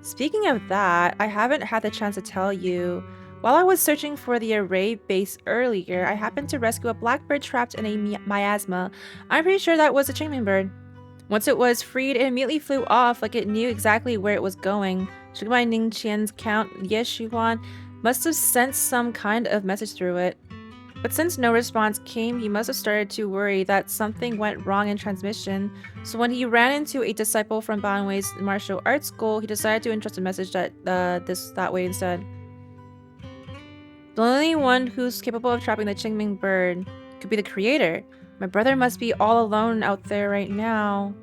Speaking of that, I haven't had the chance to tell you. While I was searching for the array base earlier, I happened to rescue a blackbird trapped in a miasma. I'm pretty sure that was a Qingming bird. Once it was freed, it immediately flew off like it knew exactly where it was going. Judging by Ningqian's count, Ye Shuhuan must have sent some kind of message through it. But since no response came, he must have started to worry that something went wrong in transmission. So when he ran into a disciple from Banyue's martial arts school, he decided to entrust a message that way instead. The only one who's capable of trapping the Qingming bird could be the creator. My brother must be all alone out there right now.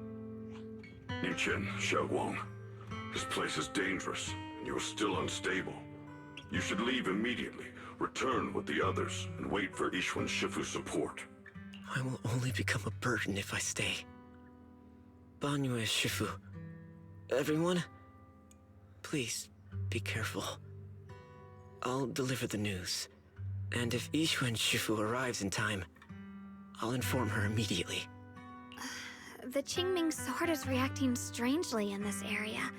Ningqian, Xiaoguang, this place is dangerous, and you are still unstable. You should leave immediately, return with the others, and wait for Yishuan Shifu's support. I will only become a burden if I stay. Banyue Shifu, everyone, please be careful. I'll deliver the news. And if Yixuan Shifu arrives in time, I'll inform her immediately. The Qingming sword is reacting strangely in this area.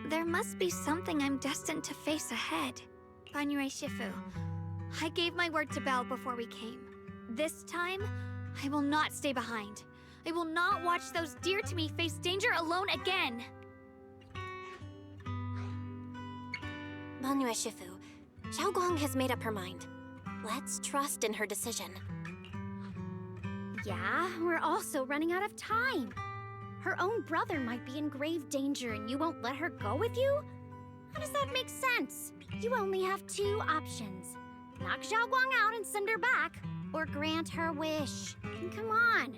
There must be something I'm destined to face ahead. Banyue Shifu, I gave my word to Belle before we came. This time, I will not stay behind. I will not watch those dear to me face danger alone again. Banyue Shifu, Xiaoguang has made up her mind. Let's trust in her decision. Yeah, we're also running out of time. Her own brother might be in grave danger and you won't let her go with you? How does that make sense? You only have two options. Knock Xiaoguang out and send her back, or grant her wish. And come on.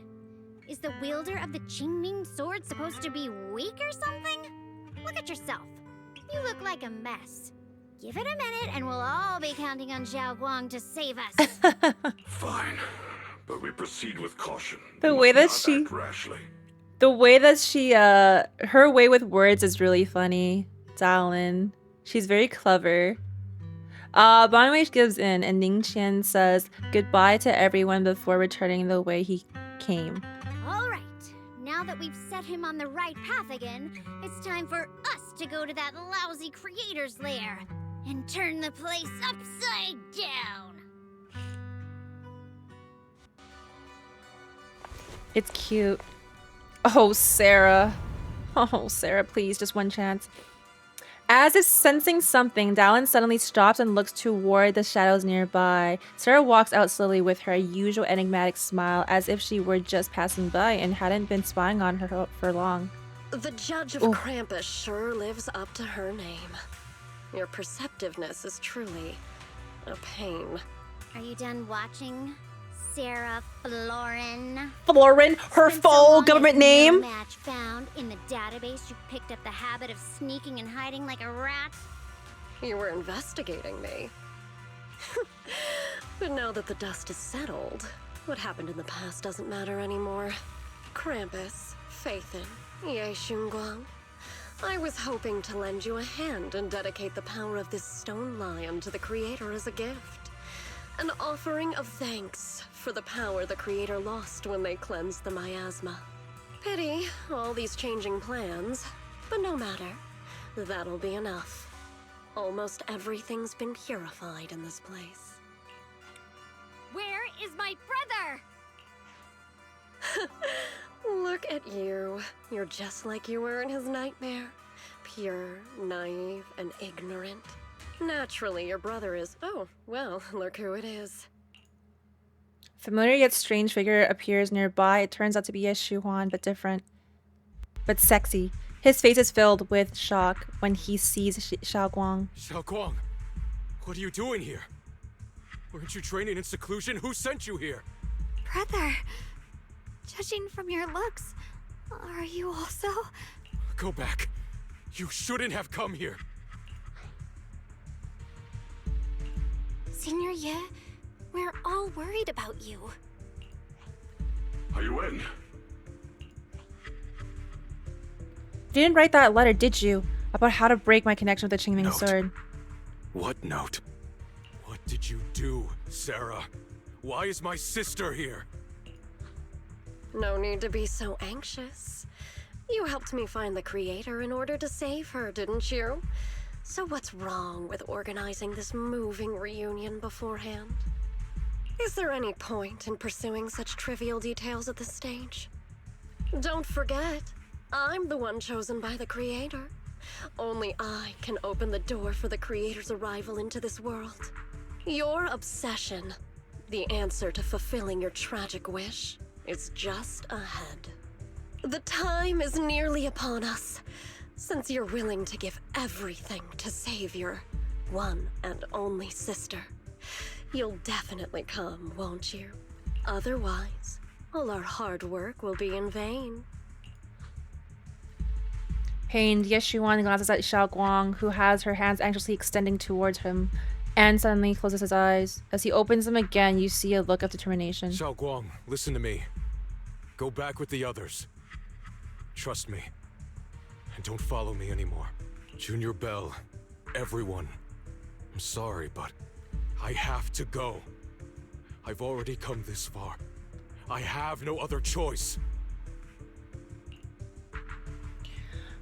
Is the wielder of the Qingming sword supposed to be weak or something? Look at yourself. You look like a mess. Give it a minute and we'll all be counting on Xiaoguang to save us. Fine, but we proceed with caution. The We way that must not she... act rashly. The way that she, her way with words is really funny. Dialyn. She's very clever. Banyue gives in and Ningqian says goodbye to everyone before returning the way he came. All right, now that we've set him on the right path again, it's time for us to go to that lousy creator's lair and turn the place upside down. It's cute. Oh, Sarah. Oh, Sarah, please, just one chance. As if sensing something, Dialyn suddenly stops and looks toward the shadows nearby. Sarah walks out slowly with her usual enigmatic smile, as if she were just passing by and hadn't been spying on her for long. The Judge of Krampus sure lives up to her name. Your perceptiveness is truly a pain. Are you done watching, Sarah Florin? Florin, her full government name? Match found in the database. You picked up the habit of sneaking and hiding like a rat. You were investigating me. But now that the dust is settled, what happened in the past doesn't matter anymore. Krampus, Faithin, Ye Xunguang. I was hoping to lend you a hand and dedicate the power of this stone lion to the Creator as a gift. An offering of thanks for the power the Creator lost when they cleansed the miasma. Pity, all these changing plans, but no matter. That'll be enough. Almost everything's been purified in this place. Where is my brother? Look at you. You're just like you were in his nightmare. Pure, naive, and ignorant. Naturally, your brother is... Oh, well, look who it is. Familiar yet strange figure appears nearby. It turns out to be a Shuhuan, but different. But sexy. His face is filled with shock when he sees Xiaoguang. Xiaoguang, what are you doing here? Weren't you training in seclusion? Who sent you here? Brother, judging from your looks, are you also? Go back. You shouldn't have come here. Senior Ye, we're all worried about you. Are you in? You didn't write that letter, did you? About how to break my connection with the Qingming sword. What note? What did you do, Sarah? Why is my sister here? No need to be so anxious. You helped me find the Creator in order to save her, didn't you? So what's wrong with organizing this moving reunion beforehand? Is there any point in pursuing such trivial details at this stage? Don't forget, I'm the one chosen by the Creator. Only I can open the door for the Creator's arrival into this world. Your obsession, the answer to fulfilling your tragic wish, is just ahead. The time is nearly upon us. Since you're willing to give everything to save your one and only sister, you'll definitely come, won't you? Otherwise, all our hard work will be in vain. Pained, Yeshuan glances at Xiaoguang, who has her hands anxiously extending towards him, and suddenly closes his eyes. As he opens them again, you see a look of determination. Xiaoguang, listen to me. Go back with the others. Trust me. And don't follow me anymore. Junior Bell, everyone. I'm sorry, but I have to go. I've already come this far. I have no other choice.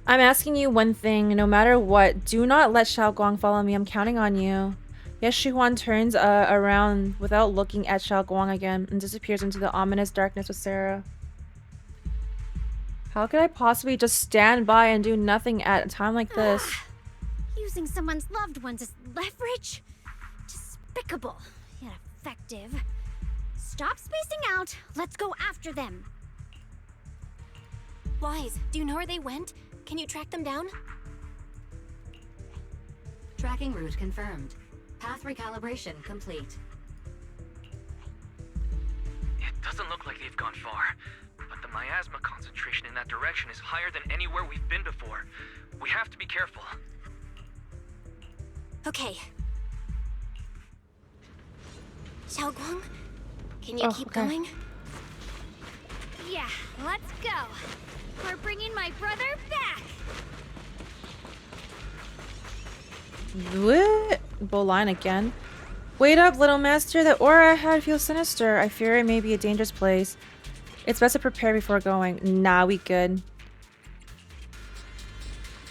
I'm asking you one thing, no matter what, do not let Xiaoguang follow me. I'm counting on you. Yes, Shihuan turns around without looking at Xiaoguang again and disappears into the ominous darkness with Sarah. How could I possibly just stand by and do nothing at a time like this? Using someone's loved ones as leverage? Despicable, yet effective. Stop spacing out. Let's go after them. Wise, do you know where they went? Can you track them down? Tracking route confirmed. Path recalibration complete. It doesn't look like they've gone far, but the miasma concentration in that direction is higher than anywhere we've been before. We have to be careful. Okay. Xiaoguang, can you keep going? Yeah, let's go. We're bringing my brother back. What? Bowline again. Wait up, little master. The aura I had feels sinister. I fear it may be a dangerous place. It's best to prepare before going. Nah, we good.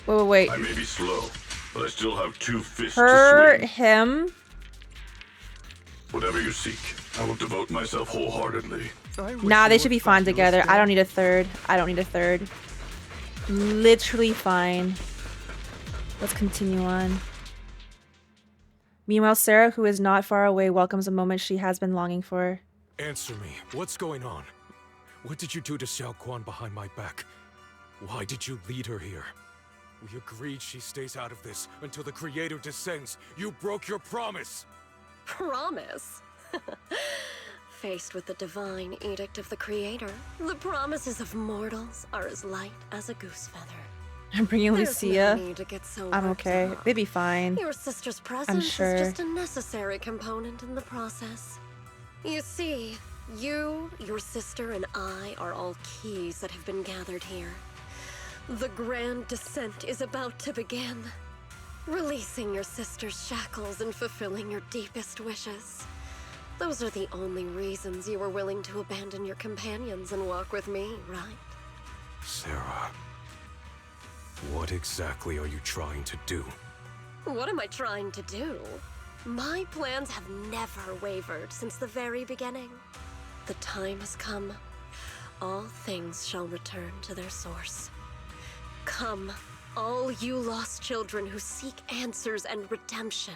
Wait. I may be slow, but I still have 2 fists to Hurt swing. him? Whatever you seek, I will devote myself wholeheartedly. Nah, they should be fine together. I don't need a third. Literally fine. Let's continue on. Meanwhile, Sarah, who is not far away, welcomes a moment she has been longing for. Answer me. What's going on? What did you do to Xiao Quan behind my back? Why did you lead her here? We agreed she stays out of this until the Creator descends. You broke your promise. Promise? Faced with the divine edict of the Creator, the promises of mortals are as light as a goose feather. I'm bringing There's Lucia. no need to get so I'm worked okay. up. They'd be fine. Your sister's I'm presence sure. is just a necessary component in the process. You see, you, your sister, and I are all keys that have been gathered here. The grand descent is about to begin. Releasing your sister's shackles and fulfilling your deepest wishes. Those are the only reasons you were willing to abandon your companions and walk with me, right? Sarah, what exactly are you trying to do? What am I trying to do? My plans have never wavered since the very beginning. The time has come. All things shall return to their source. Come, all you lost children who seek answers and redemption.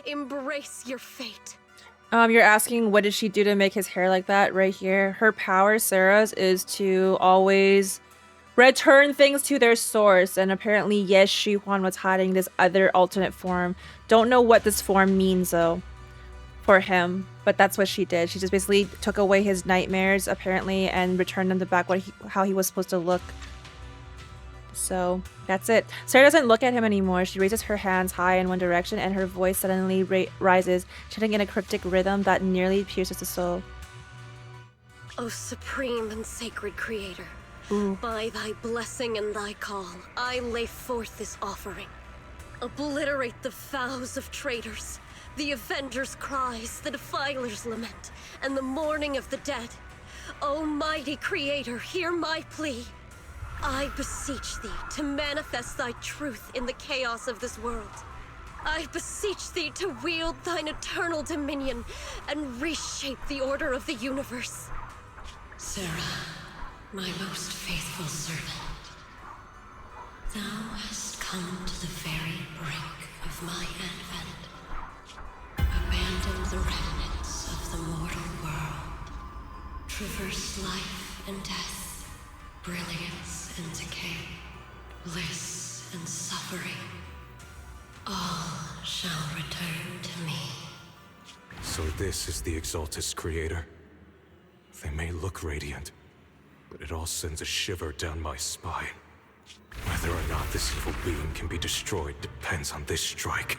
Embrace your fate. You're asking what did she do to make his hair like that right here? Her power, Sarah's, is to always return things to their source. And apparently, yes, Shihuan was hiding this other alternate form. Don't know what this form means, though, for him. But that's what she did. She just basically took away his nightmares, apparently, and returned them to back how he was supposed to look. So that's it. Sarah doesn't look at him anymore. She raises her hands high in one direction and her voice suddenly rises, chanting in a cryptic rhythm that nearly pierces the soul. O supreme and sacred Creator, by thy blessing and thy call, I lay forth this offering. Obliterate the vows of traitors, the avengers' cries, the defilers' lament, and the mourning of the dead. O mighty Creator, hear my plea. I beseech thee to manifest thy truth in the chaos of this world. I beseech thee to wield thine eternal dominion and reshape the order of the universe. Sarah, my most faithful servant, thou hast come to the very brink of my advent. Abandon the remnants of the mortal world. Traverse life and death, brilliance and decay, bliss and suffering. All shall return to me. So this is the Exalted's Creator. They may look radiant, but it all sends a shiver down my spine. Whether or not this evil being can be destroyed depends on this strike.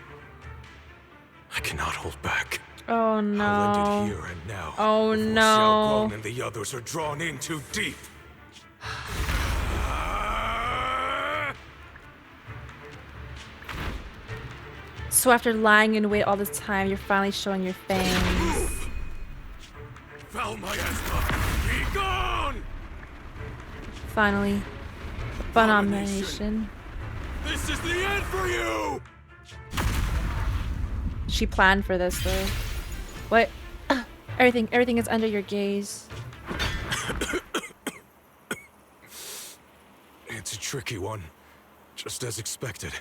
I cannot hold back. Oh no. I'll end it here and now. Oh before no. Xiao Guang and the others are drawn in too deep. So after lying in wait all this time, you're finally showing your fangs. Foul miasma! Be gone! Finally. Abomination. This is the end for you! She planned for this though. What? Everything is under your gaze. It's a tricky one. Just as expected.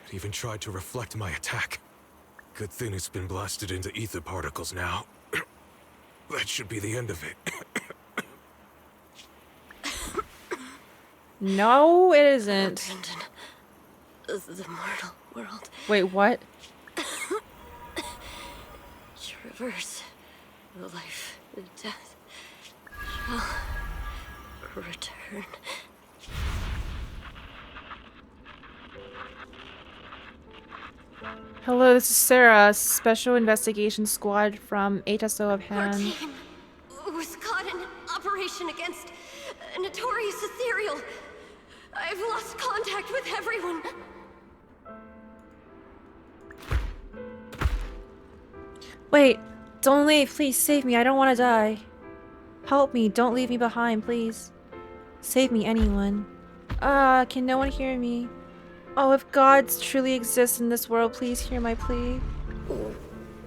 It even tried to reflect my attack. Good thing it's been blasted into ether particles now. That should be the end of it. No, it isn't. Abandon the mortal world. Wait, what? Traverse the life and death shall return. Hello, this is Sarah, Special Investigation Squad from HSO of Our Han. team was caught in operation against a notorious ethereal. I've lost contact with everyone. Wait, don't leave. Please save me. I don't want to die. Help me. Don't leave me behind, please. Save me, anyone. Can no one hear me? Oh, if gods truly exist in this world, please hear my plea.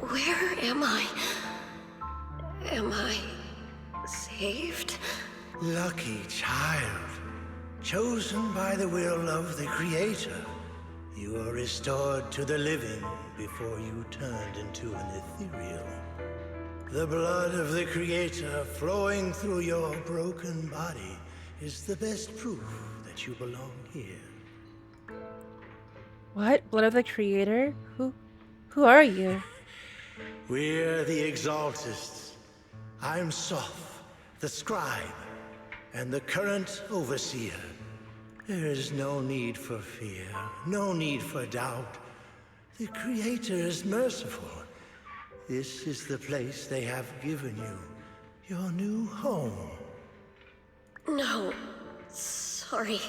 Where am I? Am I saved? Lucky child, chosen by the will of the Creator. You are restored to the living before you turned into an ethereal. The blood of the Creator flowing through your broken body is the best proof that you belong here. What? Blood of the Creator? Who are you? We're the Exaltists. I'm Soph, the scribe, and the current overseer. There is no need for fear, no need for doubt. The Creator is merciful. This is the place they have given you, your new home. No, sorry.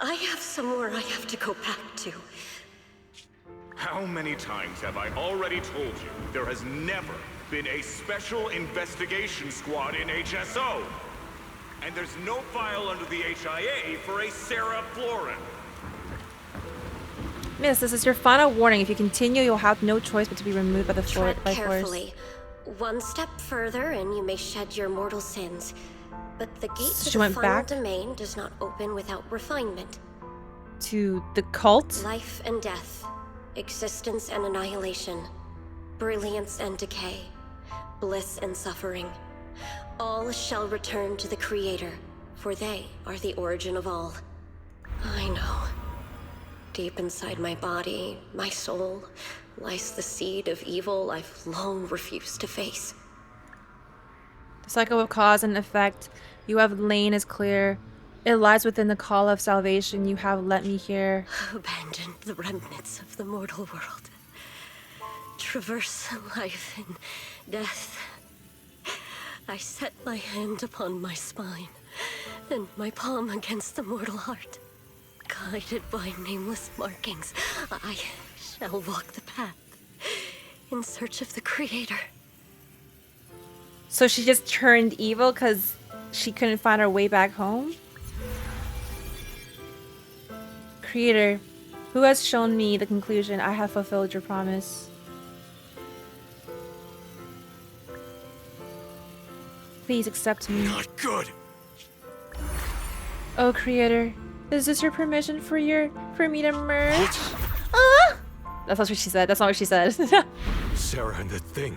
I have somewhere I have to go back to. How many times have I already told you there has never been a special investigation squad in HSO? And there's no file under the HIA for a Sarah Florin. Miss, this is your final warning. If you continue, you'll have no choice but to be removed by the Tread force. carefully. One step further and you may shed your mortal sins. But the gate She to the went final back? domain does not open without refinement. To the cult? Life and death, existence and annihilation, brilliance and decay, bliss and suffering. All shall return to the Creator, for they are the origin of all. I know. Deep inside my body, my soul, lies the seed of evil I've long refused to face. The cycle of cause and effect you have lain is clear. It lies within the call of salvation you have let me hear. Abandon the remnants of the mortal world. Traverse life and death. I set my hand upon my spine, and my palm against the mortal heart. Guided by nameless markings, I shall walk the path, in search of the Creator. So she just turned evil because she couldn't find her way back home? Creator, who has shown me the conclusion, I have fulfilled your promise. Please accept me. Not good. Oh, Creator, is this your permission for me to merge? Ah! That's not what she said. That's not what she said. Sarah and the thing.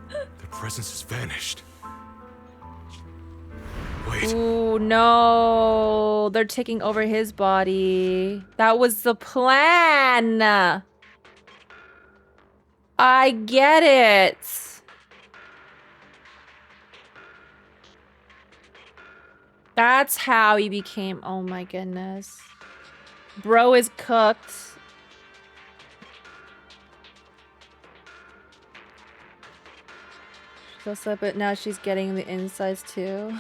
Their presence has vanished. Wait. Ooh, no. They're taking over his body. That was the plan. I get it. That's how he became. Oh my goodness. Bro is cooked. She's also, but now she's getting the insides too.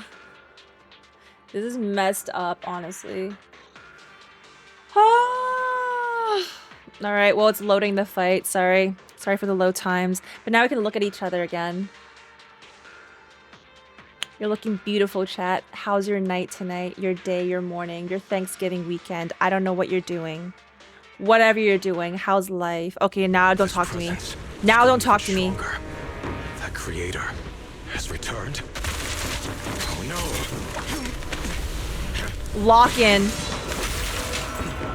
This is messed up, honestly. Ah! All right, well, it's loading the fight. Sorry. Sorry for the low times. But now we can look at each other again. You're looking beautiful, chat. How's your night tonight? Your day, your morning, your Thanksgiving weekend? I don't know what you're doing. Whatever you're doing, how's life? Okay, now don't talk to me. Now don't talk to me. That creator has returned. Oh no. Lock in.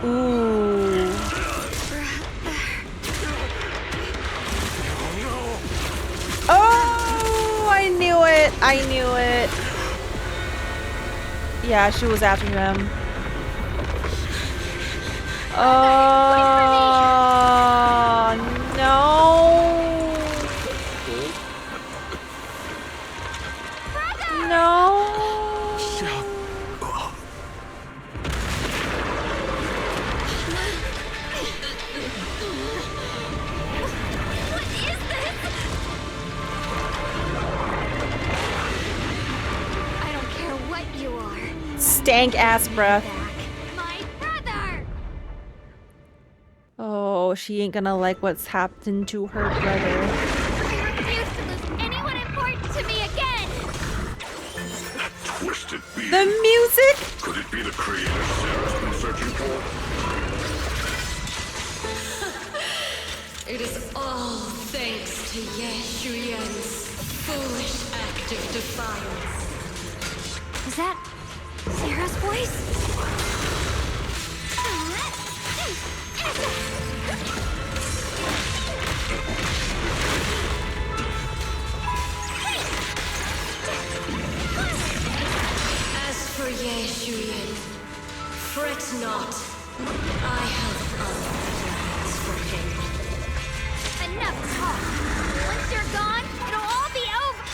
Ooh. Oh, I knew it. I knew it. Yeah, she was after him. Oh, no. No. I don't care what you are. Stank ass breath. My brother! Oh, she ain't gonna like what's happened to her brother. I refuse to lose anyone important to me again! Twisted being. The music? Could it be the creator Sarah's been searching for? It is all thanks to Ye Shuyan's foolish act of defiance. Is that Sarah's voice? As for Ye Shuyan, fret not. I have other plans for him. Enough talk! Once you're gone, it'll all be over!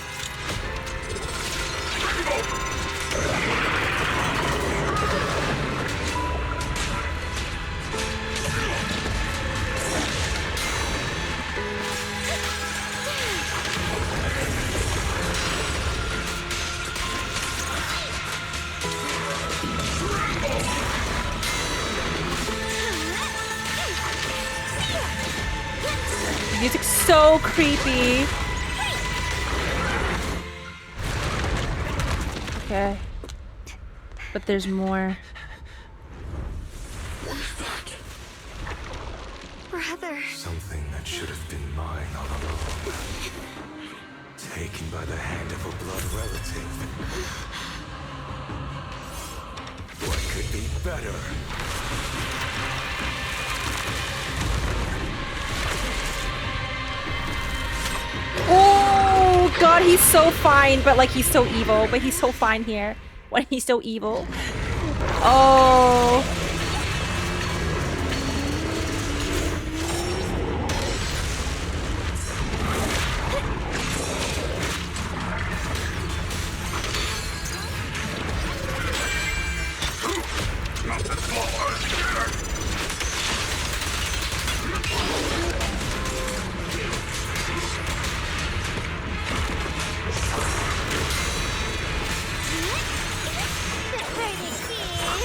The music's so creepy. Okay. But there's more. Brother. Something that should have been mine all along. Taken by the hand of a blood relative. What could be better? Oh god, he's so fine, but like he's so evil. But he's so fine here when he's so evil. Oh.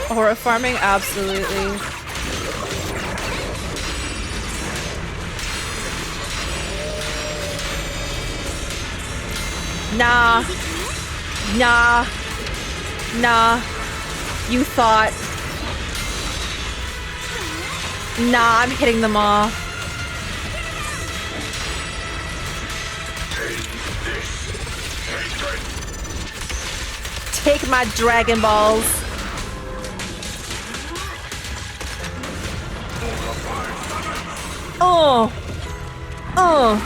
Horror farming? Absolutely. Nah. Nah. Nah. You thought. Nah, I'm hitting them all. Take my Dragon Balls. Oh. Oh.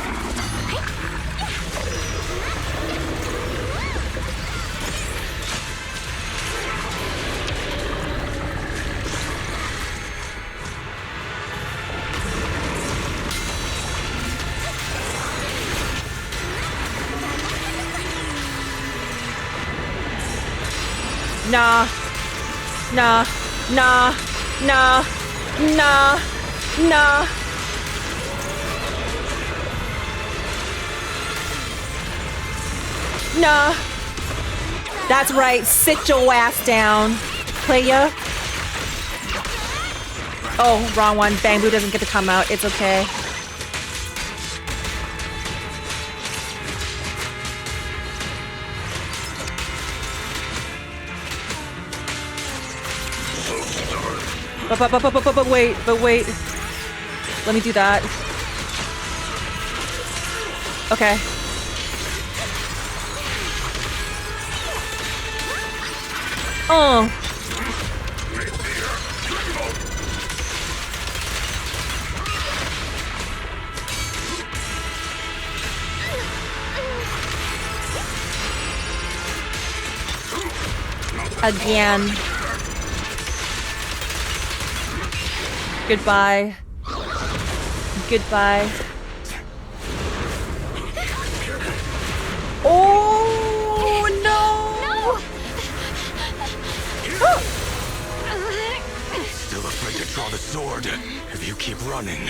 Nah. Nah. Nah. Nah. Nah. Nah. Nah. That's right. Sit your ass down, playa. Oh, wrong one. Bamboo doesn't get to come out. It's okay. But wait. Let me do that. Okay. Oh. Again. Goodbye. Goodbye. Oh no! Still afraid to draw the sword. If you keep running,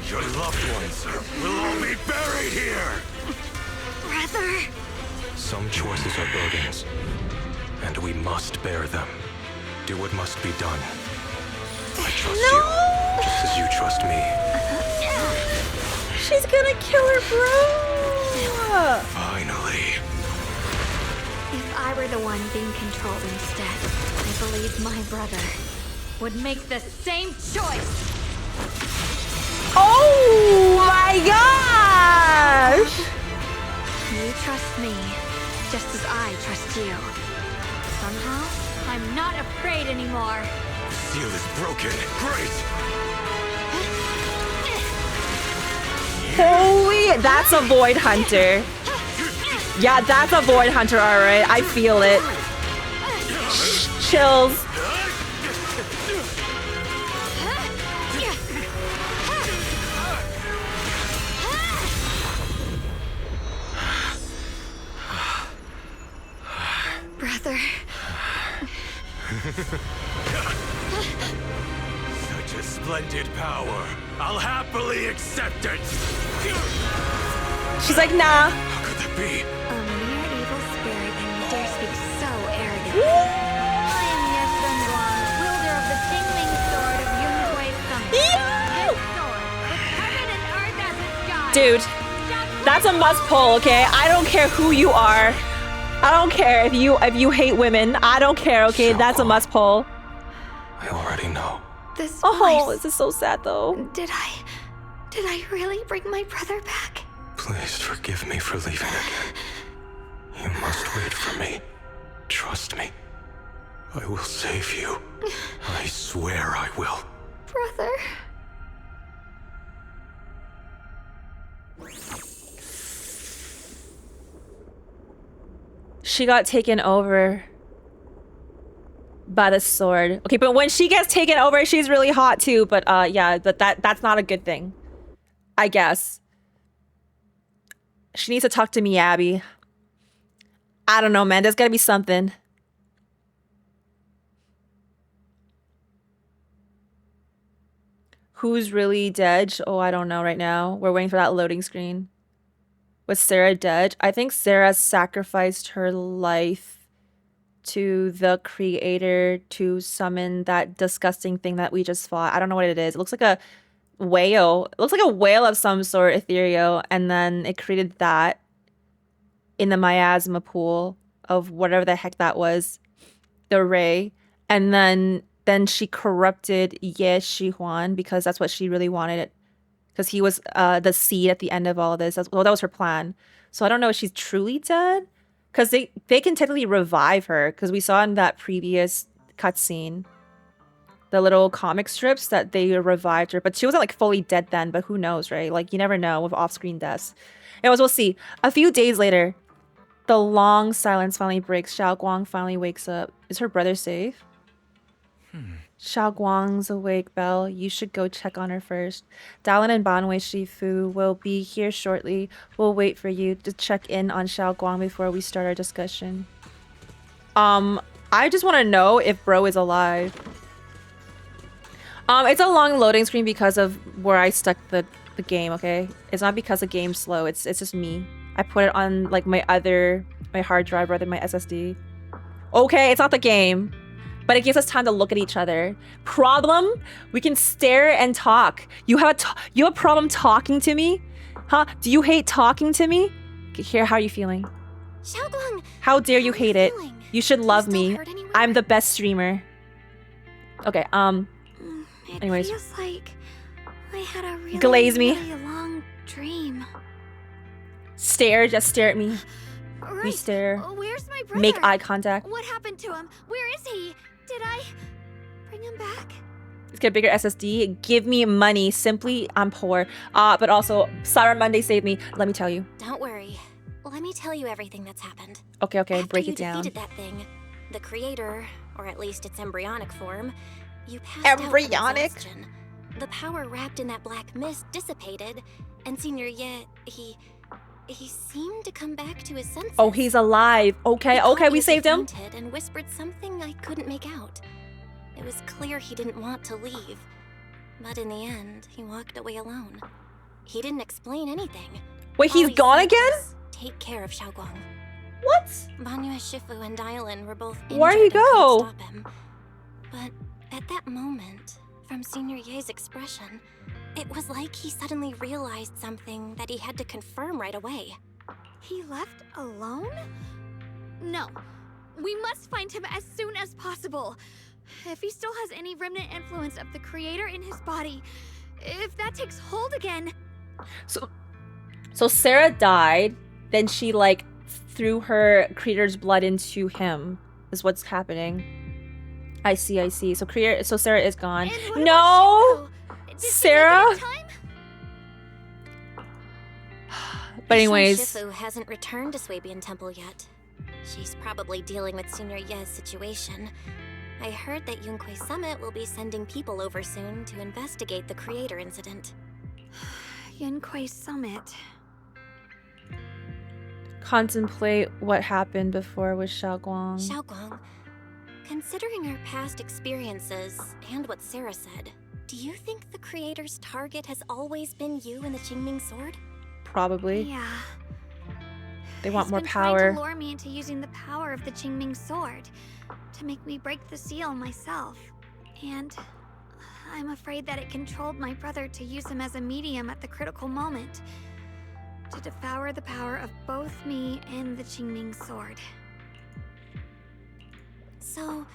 your loved ones will all be buried here. Brother. Some choices are burdens, and we must bear them. Do what must be done. I trust you, just as you trust me. She's gonna kill her bro! Finally. If I were the one being controlled instead, I believe my brother would make the same choice. Oh my gosh! You trust me, just as I trust you. Somehow, I'm not afraid anymore. The seal is broken. Great! Holy, that's a Void Hunter. Yeah, that's a Void Hunter, alright. I feel it. Chills. Brother. Such a splendid power. I'll happily accept it. She's like, nah. How could that be? A mere evil spirit, and you dare speak so arrogantly. I am Yesung Guang, wielder of the Qingming sword of Yunhui Summit. This sword, with heaven and earth as its god. Dude, that's a must pull, okay? I don't care who you are. I don't care if you hate women. I don't care, okay? That's a must pull. I already know. This Oh, voice. this is so sad though. Did I really bring my brother back? Please forgive me for leaving again. You must wait for me. Trust me. I will save you. I swear I will. Brother. She got taken over by the sword. Okay, but when she gets taken over, she's really hot too. But yeah, but that's not a good thing, I guess. She needs to talk to me, Abby. I don't know, man. There's gotta be something. Who's really dead? Oh, I don't know right now. We're waiting for that loading screen. Was Sarah dead? I think Sarah sacrificed her life to the creator to summon that disgusting thing that we just fought. I don't know what it is. It looks like a whale. It looks like a whale of some sort, ethereal. And then it created that in the miasma pool of whatever the heck that was. The ray. And then she corrupted Ye Shihuan because that's what she really wanted. Because he was the seed at the end of all of this. Well, that was her plan. So I don't know if she's truly dead. Because they can technically revive her. Because we saw in that previous cutscene, the little comic strips that they revived her. But she wasn't like fully dead then. But who knows, right? Like you never know with off-screen deaths. Anyways, we'll see. A few days later, the long silence finally breaks. Xiao Guang finally wakes up. Is her brother safe? Xiao Guang's awake, Belle. You should go check on her first. Dialyn and Banyue Shifu will be here shortly. We'll wait for you to check in on Xiao Guang before we start our discussion. I just want to know if bro is alive. It's a long loading screen because of where I stuck the game, okay? It's not because the game's slow. It's just me. I put it on like my hard drive rather than my SSD. Okay, it's not the game. but it gives us time to look at each other. Problem? We can stare and talk. You have a problem talking to me? Huh? Do you hate talking to me? Here, how are you feeling? Xiaoguang, How dare you hate it? You should love me. I'm the best streamer. Okay, anyways. It feels like I had a really, Glaze me. really long dream. Stare, just stare at me. Right. You stare. Where's my brother? Make eye contact. What happened to him? Where is he? Did I bring him back? Let's get a bigger SSD. Give me money. Simply, I'm poor. But also, Cyber Monday saved me. Let me tell you. Don't worry. Let me tell you everything that's happened. Okay, After break you it down. defeated that thing, the creator, or at least its embryonic form, you passed out from Embryonic? exhaustion. The power wrapped in that black mist dissipated, and Senior Ye, he seemed to come back to his senses. Oh, he's alive. Okay, okay, we saved him. And whispered something I couldn't make out. It was clear he didn't want to leave, but in the end, he walked away alone. He didn't explain anything. Wait, he's gone again? Take care of Xiaoguang. What? Banyue, Shifu, and Dialyn were both injured Where'd he and couldn't go? stop him. But at that moment, from Senior Ye's expression, it was like he suddenly realized something that he had to confirm right away. He left alone? No. We must find him as soon as possible. If he still has any remnant influence of the creator in his body, if that takes hold again. So Sarah died, then she like threw her creator's blood into him. Is what's happening. I see. So Sarah is gone. No, Sarah. But anyways, Shifu hasn't returned to Swabian Temple yet. She's probably dealing with Senior Ye's situation. I heard that Yunquei Summit will be sending people over soon to investigate the creator incident. Yunquei Summit. contemplate what happened before with Xiaoguang. Xiaoguang, considering our past experiences and what Sarah said, do you think the creator's target has always been you and the Qingming sword? Probably. Yeah. They want He's more been power. trying to lure me into using the power of the Qingming sword to make me break the seal myself. And I'm afraid that it controlled my brother to use him as a medium at the critical moment, to devour the power of both me and the Qingming sword. So,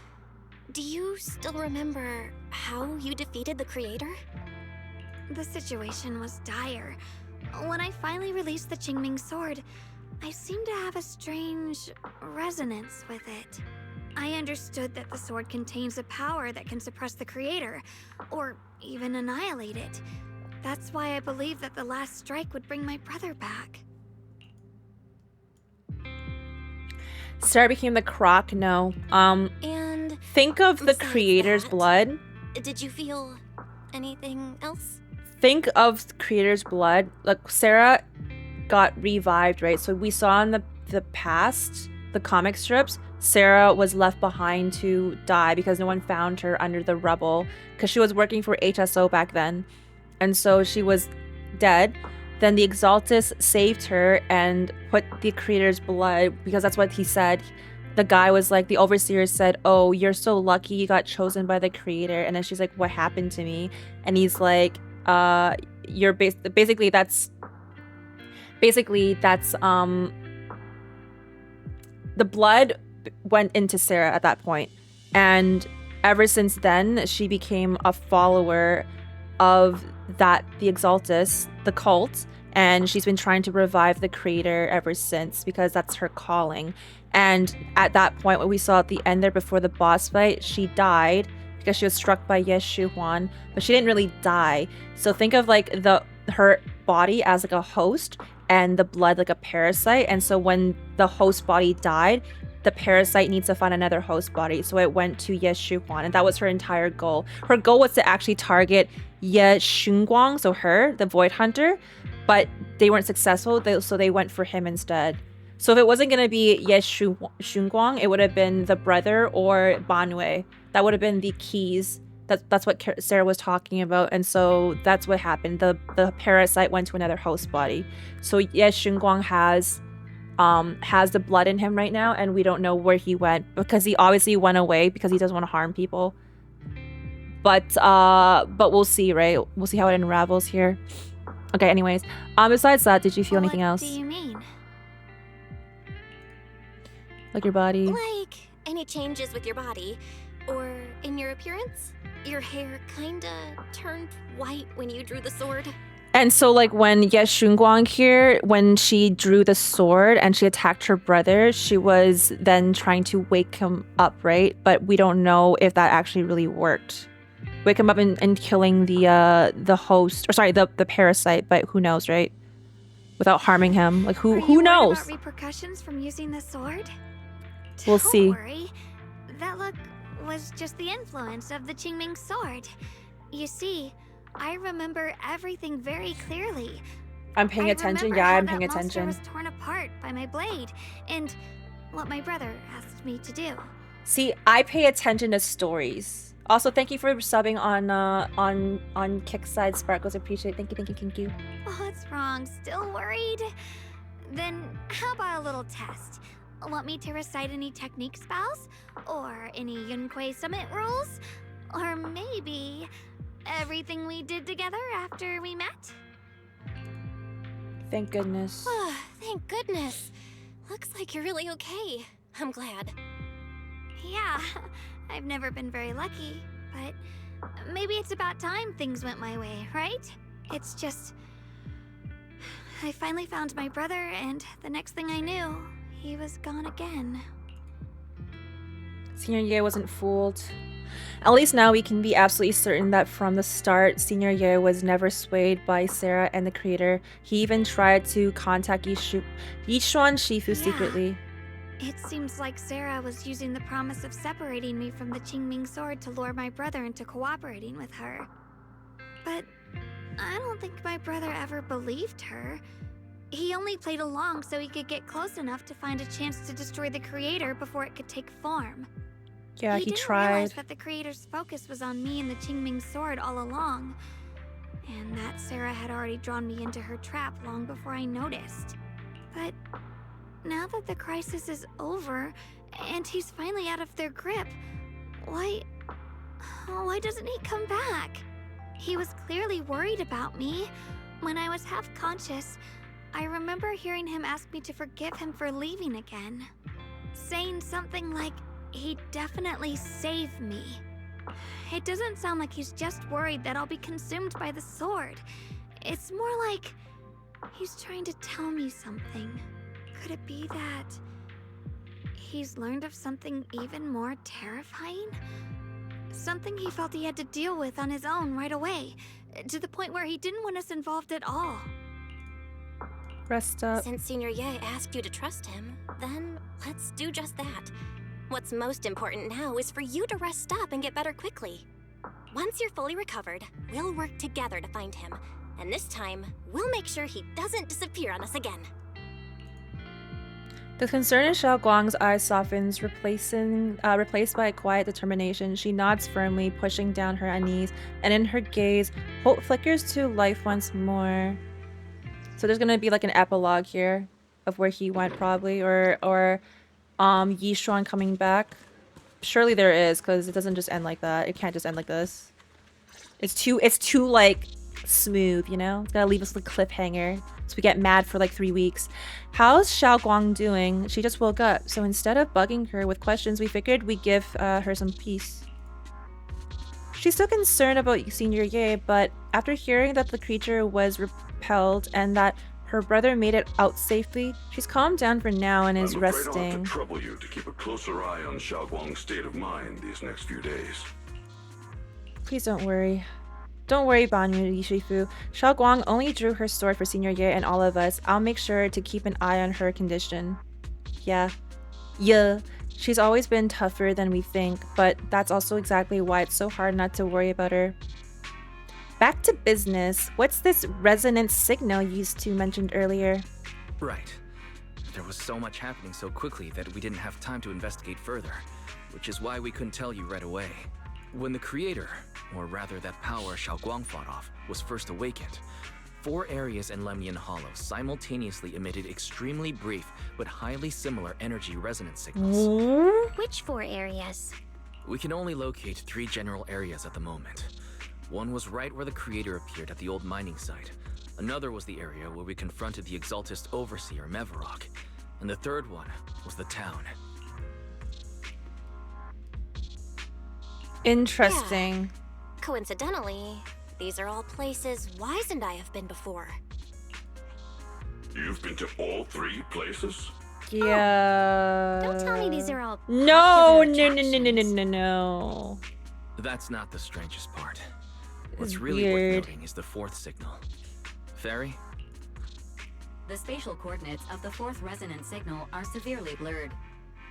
do you still remember how you defeated the creator? The situation was dire. When I finally released the Qingming sword, I seemed to have a strange resonance with it. I understood that the sword contains a power that can suppress the creator, or even annihilate it. That's why I believe that the last strike would bring my brother back. Sarah became the croc? No. And think of the creator's blood. Did you feel anything else? Think of the creator's blood. Like, Sarah got revived, right? So we saw in the past, the comic strips, Sarah was left behind to die because no one found her under the rubble because she was working for HSO back then. And so she was dead. Then the Exaltus saved her and put the creator's blood, because that's what he said. The guy was like, the overseer said, "Oh, you're so lucky you got chosen by the creator." And then she's like, "What happened to me?" And he's like, you're basically that's the blood went into Sarah at that point, and ever since then she became a follower of the Exaltus, the cult, and she's been trying to revive the creator ever since because that's her calling. And at that point, what we saw at the end there before the boss fight, she died because she was struck by Ye Shuhuan, but she didn't really die. So think of like her body as like a host and the blood like a parasite. And so when the host body died, the parasite needs to find another host body. So it went to Ye Shuhuan, and that was her entire goal. Her goal was to actually target Ye Xunguang, so her, the Void Hunter, but they weren't successful, so they went for him instead. So if it wasn't going to be Ye Xunguang, it would have been the brother or Banyue. That would have been the keys. That's what Sarah was talking about, and so that's what happened. The parasite went to another host body. So Ye Xunguang has has the blood in him right now, and we don't know where he went because he obviously went away because he doesn't want to harm people. But we'll see, right? We'll see how it unravels here. Okay, anyways. Besides that, did you feel anything else? What do you mean? Like your body? Like any changes with your body or in your appearance? Your hair kinda turned white when you drew the sword. And so like when Shunguang here, when she drew the sword and she attacked her brother, she was then trying to wake him up, right? But we don't know if that actually really worked. Wake him up and killing the host, or sorry, the parasite, but who knows, right? Without harming him. Like who knows? About repercussions from using the sword? We'll see. Don't worry. That look was just the influence of the Qingming sword. You see, I remember everything very clearly. I'm paying attention. Remember Yeah, how I'm that paying monster attention. was torn apart by my blade, and what my brother asked me to do. See, I pay attention to stories. Also, thank you for subbing on Kickside Sparkles. Appreciate it. Thank you. What's wrong? Still worried? Then how about a little test? Want me to recite any technique spells? Or any Yunquei Summit rules? Or maybe everything we did together after we met? Thank goodness. Thank goodness. Looks like you're really okay. I'm glad. Yeah, I've never been very lucky, but maybe it's about time things went my way, right? It's just... I finally found my brother, and the next thing I knew, he was gone again. Senior Ye wasn't fooled. At least now we can be absolutely certain that from the start, Senior Ye was never swayed by Sarah and the creator. He even tried to contact Yichuan Shifu secretly. It seems like Sarah was using the promise of separating me from the Qingming sword to lure my brother into cooperating with her. But I don't think my brother ever believed her. He only played along so he could get close enough to find a chance to destroy the creator before it could take form. Yeah, he didn't tried. realize that the creator's focus was on me and the Qingming sword all along, and that Sarah had already drawn me into her trap long before I noticed. But now that the crisis is over and he's finally out of their grip, why doesn't he come back? He was clearly worried about me. When I was half conscious, I remember hearing him ask me to forgive him for leaving again, saying something like, he'd definitely save me. It doesn't sound like he's just worried that I'll be consumed by the sword. It's more like he's trying to tell me something. Could it be that he's learned of something even more terrifying? Something he felt he had to deal with on his own right away, to the point where he didn't want us involved at all. Rest up. Since Senior Ye asked you to trust him, then let's do just that. What's most important now is for you to rest up and get better quickly. Once you're fully recovered, we'll work together to find him. And this time, we'll make sure he doesn't disappear on us again. The concern in Xiao Guang's eyes softens, replaced by a quiet determination. She nods firmly, pushing down her unease, and in her gaze, hope flickers to life once more. So there's gonna be like an epilogue here of where he went, probably, or Yichuan coming back. Surely there is, because it doesn't just end like that. It can't just end like this. It's too like smooth, you know? It's gotta leave us with a cliffhanger, so we get mad for like 3 weeks. How's Xiao Guang doing? She just woke up, so instead of bugging her with questions, we figured we'd give her some peace. She's still concerned about Senior Ye, but after hearing that the creature was repelled and that her brother made it out safely, she's calmed down for now and is I'm afraid I'll have resting. to trouble you to keep a closer eye on Xiao Guang's state of mind these next few days. Please don't worry. Don't worry, Banyue Shifu. Xiao Guang only drew her sword for Senior Ye and all of us. I'll make sure to keep an eye on her condition. Yeah. She's always been tougher than we think, but that's also exactly why it's so hard not to worry about her. Back to business. What's this resonance signal you two mentioned earlier? Right. There was so much happening so quickly that we didn't have time to investigate further, which is why we couldn't tell you right away. When the creator, or rather that power Xiao Guang fought off, was first awakened, 4 areas in Lemnian Hollow simultaneously emitted extremely brief but highly similar energy resonance signals. Which 4 areas? We can only locate 3 general areas at the moment. One was right where the creator appeared at the old mining site. Another was the area where we confronted the Exaltist Overseer, Mevarok. And the third one was the town. Interesting. Yeah. Coincidentally, these are all places Wise and I have been before. You've been to all 3 places? Yeah. Don't tell me these are all No, popular no. That's not the strangest part. What's It's really weird. worth noting is the 4th signal. Fairy? The spatial coordinates of the 4th resonance signal are severely blurred.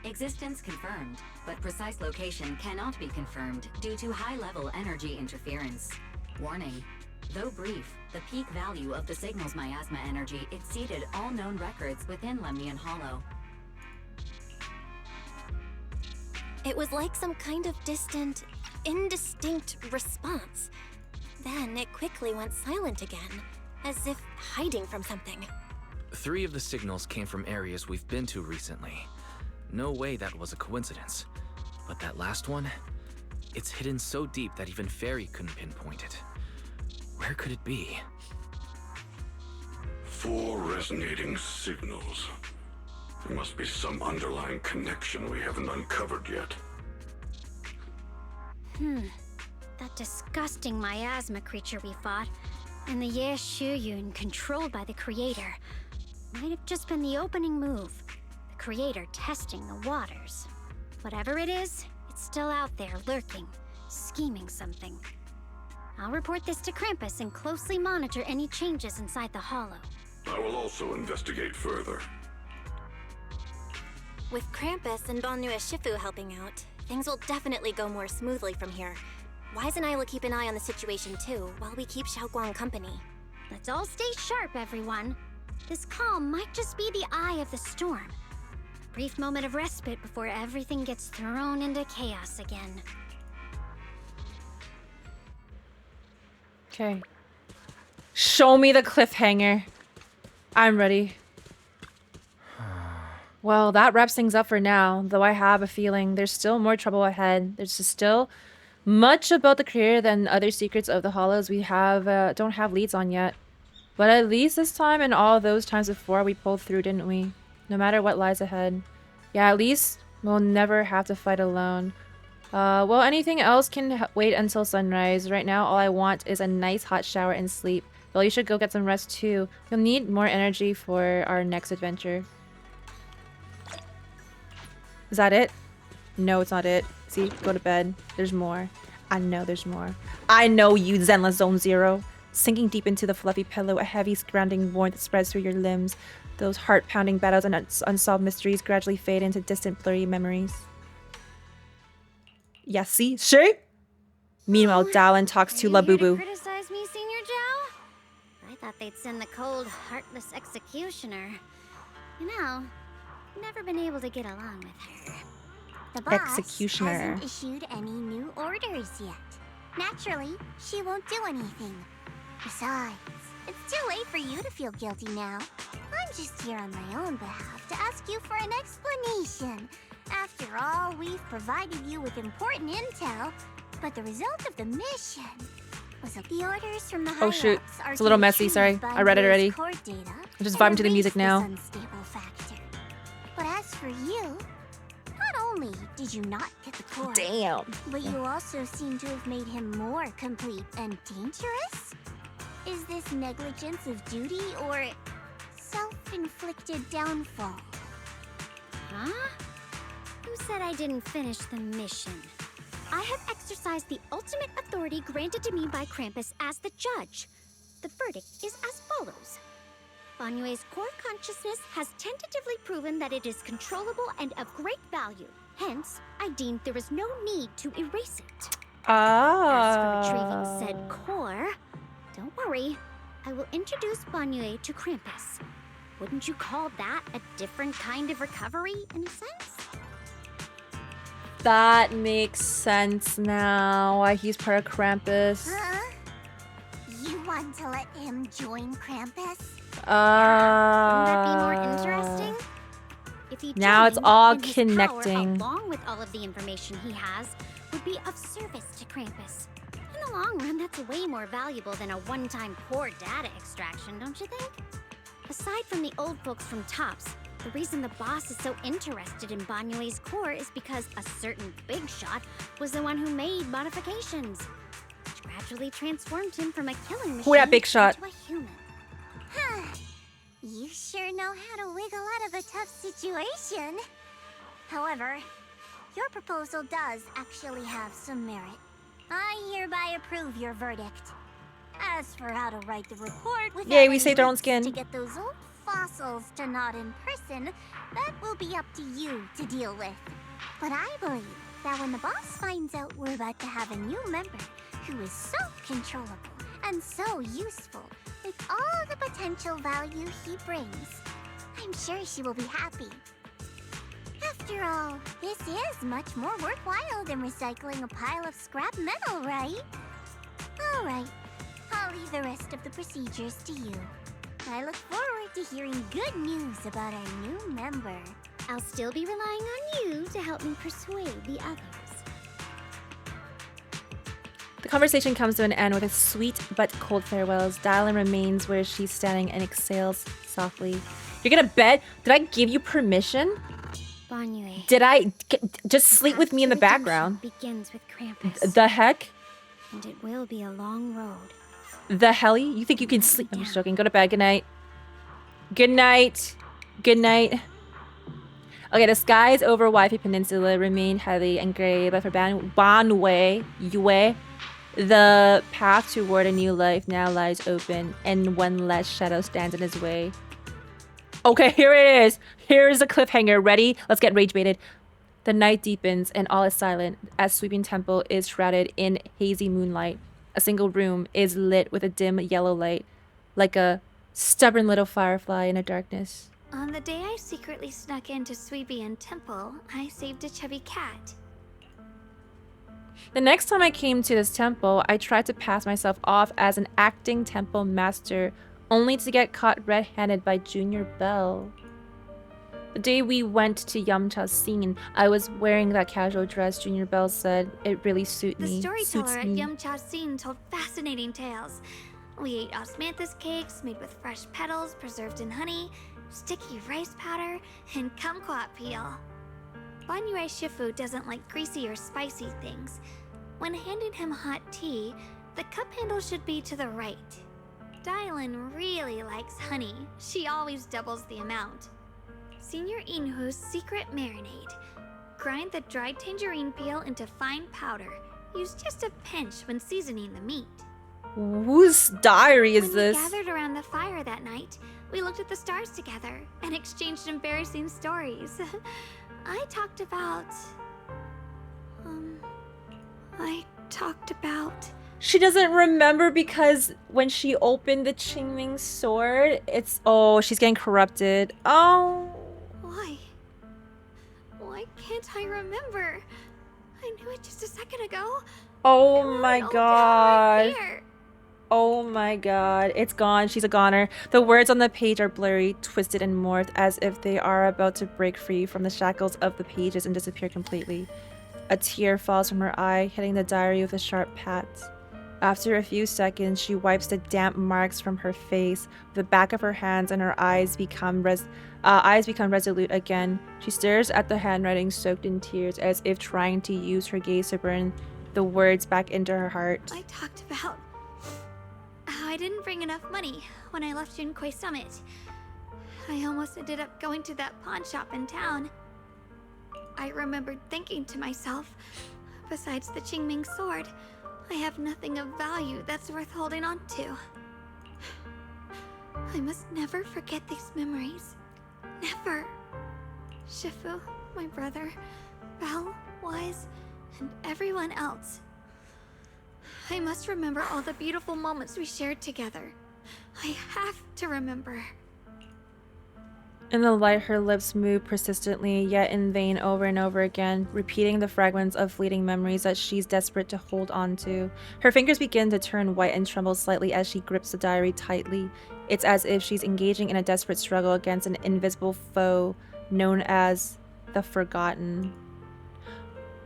Existence confirmed, but precise location cannot be confirmed due to high-level energy interference. Warning. Though brief, the peak value of the signal's miasma energy exceeded all known records within Lemnian Hollow. It was like some kind of distant, indistinct response. Then it quickly went silent again, as if hiding from something. 3 of the signals came from areas we've been to recently. No way that was a coincidence. But that last one? It's hidden so deep that even Fairy couldn't pinpoint it. Where could it be? 4 resonating signals. There must be some underlying connection we haven't uncovered yet. That disgusting miasma creature we fought, and the Ye Shuyun controlled by the Creator, might have just been the opening move. The Creator testing the waters. Whatever it is, it's still out there lurking, scheming something. I'll report this to Krampus and closely monitor any changes inside the Hollow. I will also investigate further. With Krampus and Banyue Shifu helping out, things will definitely go more smoothly from here. Wise and I will keep an eye on the situation too, while we keep Xiaoguang company. Let's all stay sharp, everyone. This calm might just be the eye of the storm. A brief moment of respite before everything gets thrown into chaos again. Okay. Show me the cliffhanger. I'm ready. Well, that wraps things up for now, though I have a feeling there's still more trouble ahead. There's still much about the Creator than other secrets of the Hollows we don't have leads on yet. But at least this time and all those times before, we pulled through, didn't we? No matter what lies ahead. Yeah, at least we'll never have to fight alone. Well, anything else can wait until sunrise. Right now, all I want is a nice hot shower and sleep. Well, you should go get some rest too. You'll need more energy for our next adventure. Is that it? No, it's not it. See, go to bed. There's more. I know there's more. I know you, Zenless Zone Zero. Sinking deep into the fluffy pillow, a heavy surrounding warmth spreads through your limbs. Those heart-pounding battles and unsolved mysteries gradually fade into distant, blurry memories. Yeah, see? Sure? Meanwhile, Dialyn talks to Labubu. Criticize me, Senior Joe? I thought they'd send the cold, heartless executioner. You know, never been able to get along with her. The boss Executioner. hasn't issued any new orders yet. Naturally, she won't do anything. Besides, it's too late for you to feel guilty now. I'm just here on my own behalf to ask you for an explanation. After all, we've provided you with important intel, but the result of the mission was that the orders from the Oh shoot, higher-ups are it's a little to messy, sorry. retrieve I read it Banyue's already. core data I'm just and vibing to the music erase now. this unstable factor. But as for you, not only did you not get the core, Damn. but you also seem to have made him more complete and dangerous? Is this negligence of duty or self-inflicted downfall? Huh? Who said I didn't finish the mission? I have exercised the ultimate authority granted to me by Krampus as the judge. The verdict is as follows. Banyue's core consciousness has tentatively proven that it is controllable and of great value. Hence, I deemed there is no need to erase it. As for retrieving said core, don't worry. I will introduce Banyue to Krampus. Wouldn't you call that a different kind of recovery, in a sense? That makes sense now. Why he's part of Krampus. You want to let him join Krampus? Wouldn't that be more interesting? If he Now it's joined, all then his connecting. Power, along with all of the information he has, would be of service to Krampus. In the long run, that's way more valuable than a one-time core data extraction, don't you think? Aside from the old folks from TOPS, the reason the boss is so interested in Banyue's core is because a certain big shot was the one who made modifications, which gradually transformed him from a killing machine Who that big shot? into a human. Huh. You sure know how to wiggle out of a tough situation. However, your proposal does actually have some merit. I hereby approve your verdict. As for how to write the report without Yay, we any saved our own leaks skin. to get those old fossils to nod in person, that will be up to you to deal with. But I believe that when the boss finds out we're about to have a new member who is so controllable and so useful with all the potential value he brings, I'm sure she will be happy. After all, this is much more worthwhile than recycling a pile of scrap metal, right? Alright, I'll leave the rest of the procedures to you. I look forward to hearing good news about our new member. I'll still be relying on you to help me persuade the others. The conversation comes to an end with a sweet but cold farewells. Dialyn remains where she's standing and exhales softly. You're gonna bet? Did I give you permission? Banyue. Did I just sleep with me in the Redemption background? begins with Krampus. The heck? And it will be a long road. The helly? You think you can sleep? I'm just joking. Go to bed. Good night. Good night. Good night. Okay, the skies over Waifi Peninsula remain heavy and gray, but for Banyue, the path toward a new life now lies open, and one less shadow stands in his way. Okay, here it is. Here's a cliffhanger. Ready? Let's get rage baited. The night deepens and all is silent as Sweeping Temple is shrouded in hazy moonlight. A single room is lit with a dim yellow light, like a stubborn little firefly in a darkness. On the day I secretly snuck into Sweebian Temple, I saved a chubby cat. The next time I came to this temple, I tried to pass myself off as an acting temple master, only to get caught red-handed by Junior Bell. The day we went to Yamcha's scene, I was wearing that casual dress Junior Bell said it really suits me. The storyteller at Yamcha's scene told fascinating tales. We ate osmanthus cakes made with fresh petals preserved in honey, sticky rice powder, and kumquat peel. Banyue Shifu doesn't like greasy or spicy things. When handing him hot tea, the cup handle should be to the right. Dialyn really likes honey. She always doubles the amount. Senior Inhu's secret marinade. Grind the dried tangerine peel into fine powder. Use just a pinch when seasoning the meat. Whose diary is this? When we gathered around the fire that night, we looked at the stars together and exchanged embarrassing stories. I talked about... She doesn't remember because when she opened the Qingming sword, it's... Oh, she's getting corrupted. Oh. Why? Why can't I remember? I knew it just a second ago. Oh my god. Here. Oh my god. It's gone. She's a goner. The words on the page are blurry, twisted, and morphed as if they are about to break free from the shackles of the pages and disappear completely. A tear falls from her eye, hitting the diary with a sharp pat. After a few seconds, she wipes the damp marks from her face with the back of her hands, and her eyes become resolute again. She stares at the handwriting soaked in tears as if trying to use her gaze to burn the words back into her heart. I talked about how I didn't bring enough money when I left Junkoi Summit. I almost ended up going to that pawn shop in town. I remembered thinking to myself, besides the Qingming sword, I have nothing of value that's worth holding on to. I must never forget these memories. Never. Shifu, my brother, Bell, Wise, and everyone else. I must remember all the beautiful moments we shared together. I have to remember. In the light, her lips move persistently, yet in vain, over and over again, repeating the fragments of fleeting memories that she's desperate to hold on to. Her fingers begin to turn white and tremble slightly as she grips the diary tightly. It's as if she's engaging in a desperate struggle against an invisible foe known as the Forgotten.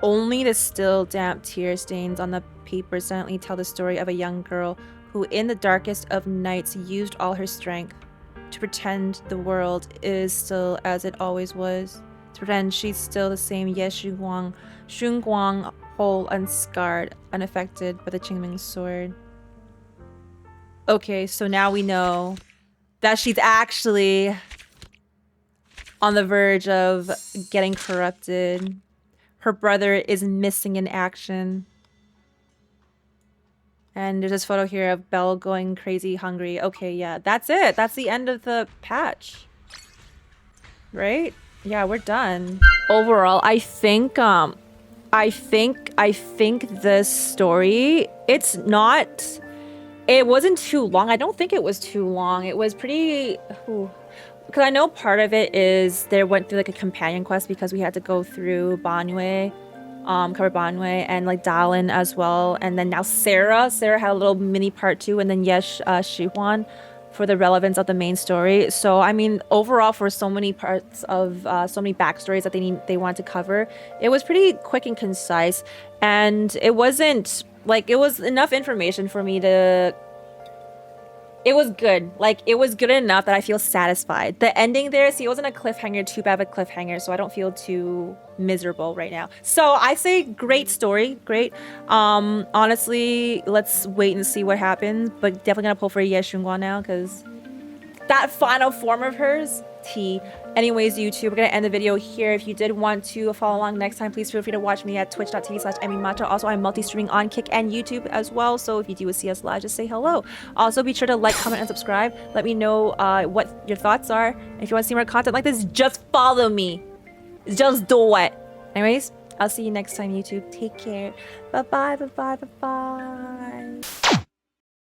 Only the still, damp tear stains on the paper silently tell the story of a young girl who, in the darkest of nights, used all her strength to pretend the world is still as it always was. To pretend she's still the same Ye Shunguang, whole, unscarred, unaffected by the Qingming sword. Okay, so now we know that she's actually on the verge of getting corrupted. Her brother is missing in action. And there's this photo here of Belle going crazy hungry. Okay, yeah, that's it. That's the end of the patch. Right? Yeah, we're done. Overall, I think this story, it wasn't too long. I don't think it was too long. It was pretty, because I know part of it is they went through like a companion quest because we had to go through Banyue. Cover Banyue and like Dialyn as well, and then now Sarah had a little mini part 2, and then Yesh Shihuan for the relevance of the main story. So I mean, overall, for so many parts of so many backstories that they wanted to cover, it was pretty quick and concise, and it wasn't like, it was enough information for me to. It was good. Like, it was good enough that I feel satisfied. The ending there, see, it wasn't a cliffhanger, too bad of a cliffhanger, so I don't feel too miserable right now. So I say great story, great. Honestly, let's wait and see what happens, but definitely gonna pull for Ye Shunguan now, because that final form of hers, T. Anyways, YouTube, we're gonna end the video here. If you did want to follow along next time, please feel free to watch me at twitch.tv/EmiMatcha. Also, I'm multi-streaming on Kick and YouTube as well, so if you do see us live, just say hello. Also, be sure to like, comment, and subscribe. Let me know what your thoughts are. And if you want to see more content like this, just follow me. Just do it. Anyways, I'll see you next time, YouTube. Take care. Bye-bye, bye-bye, bye-bye.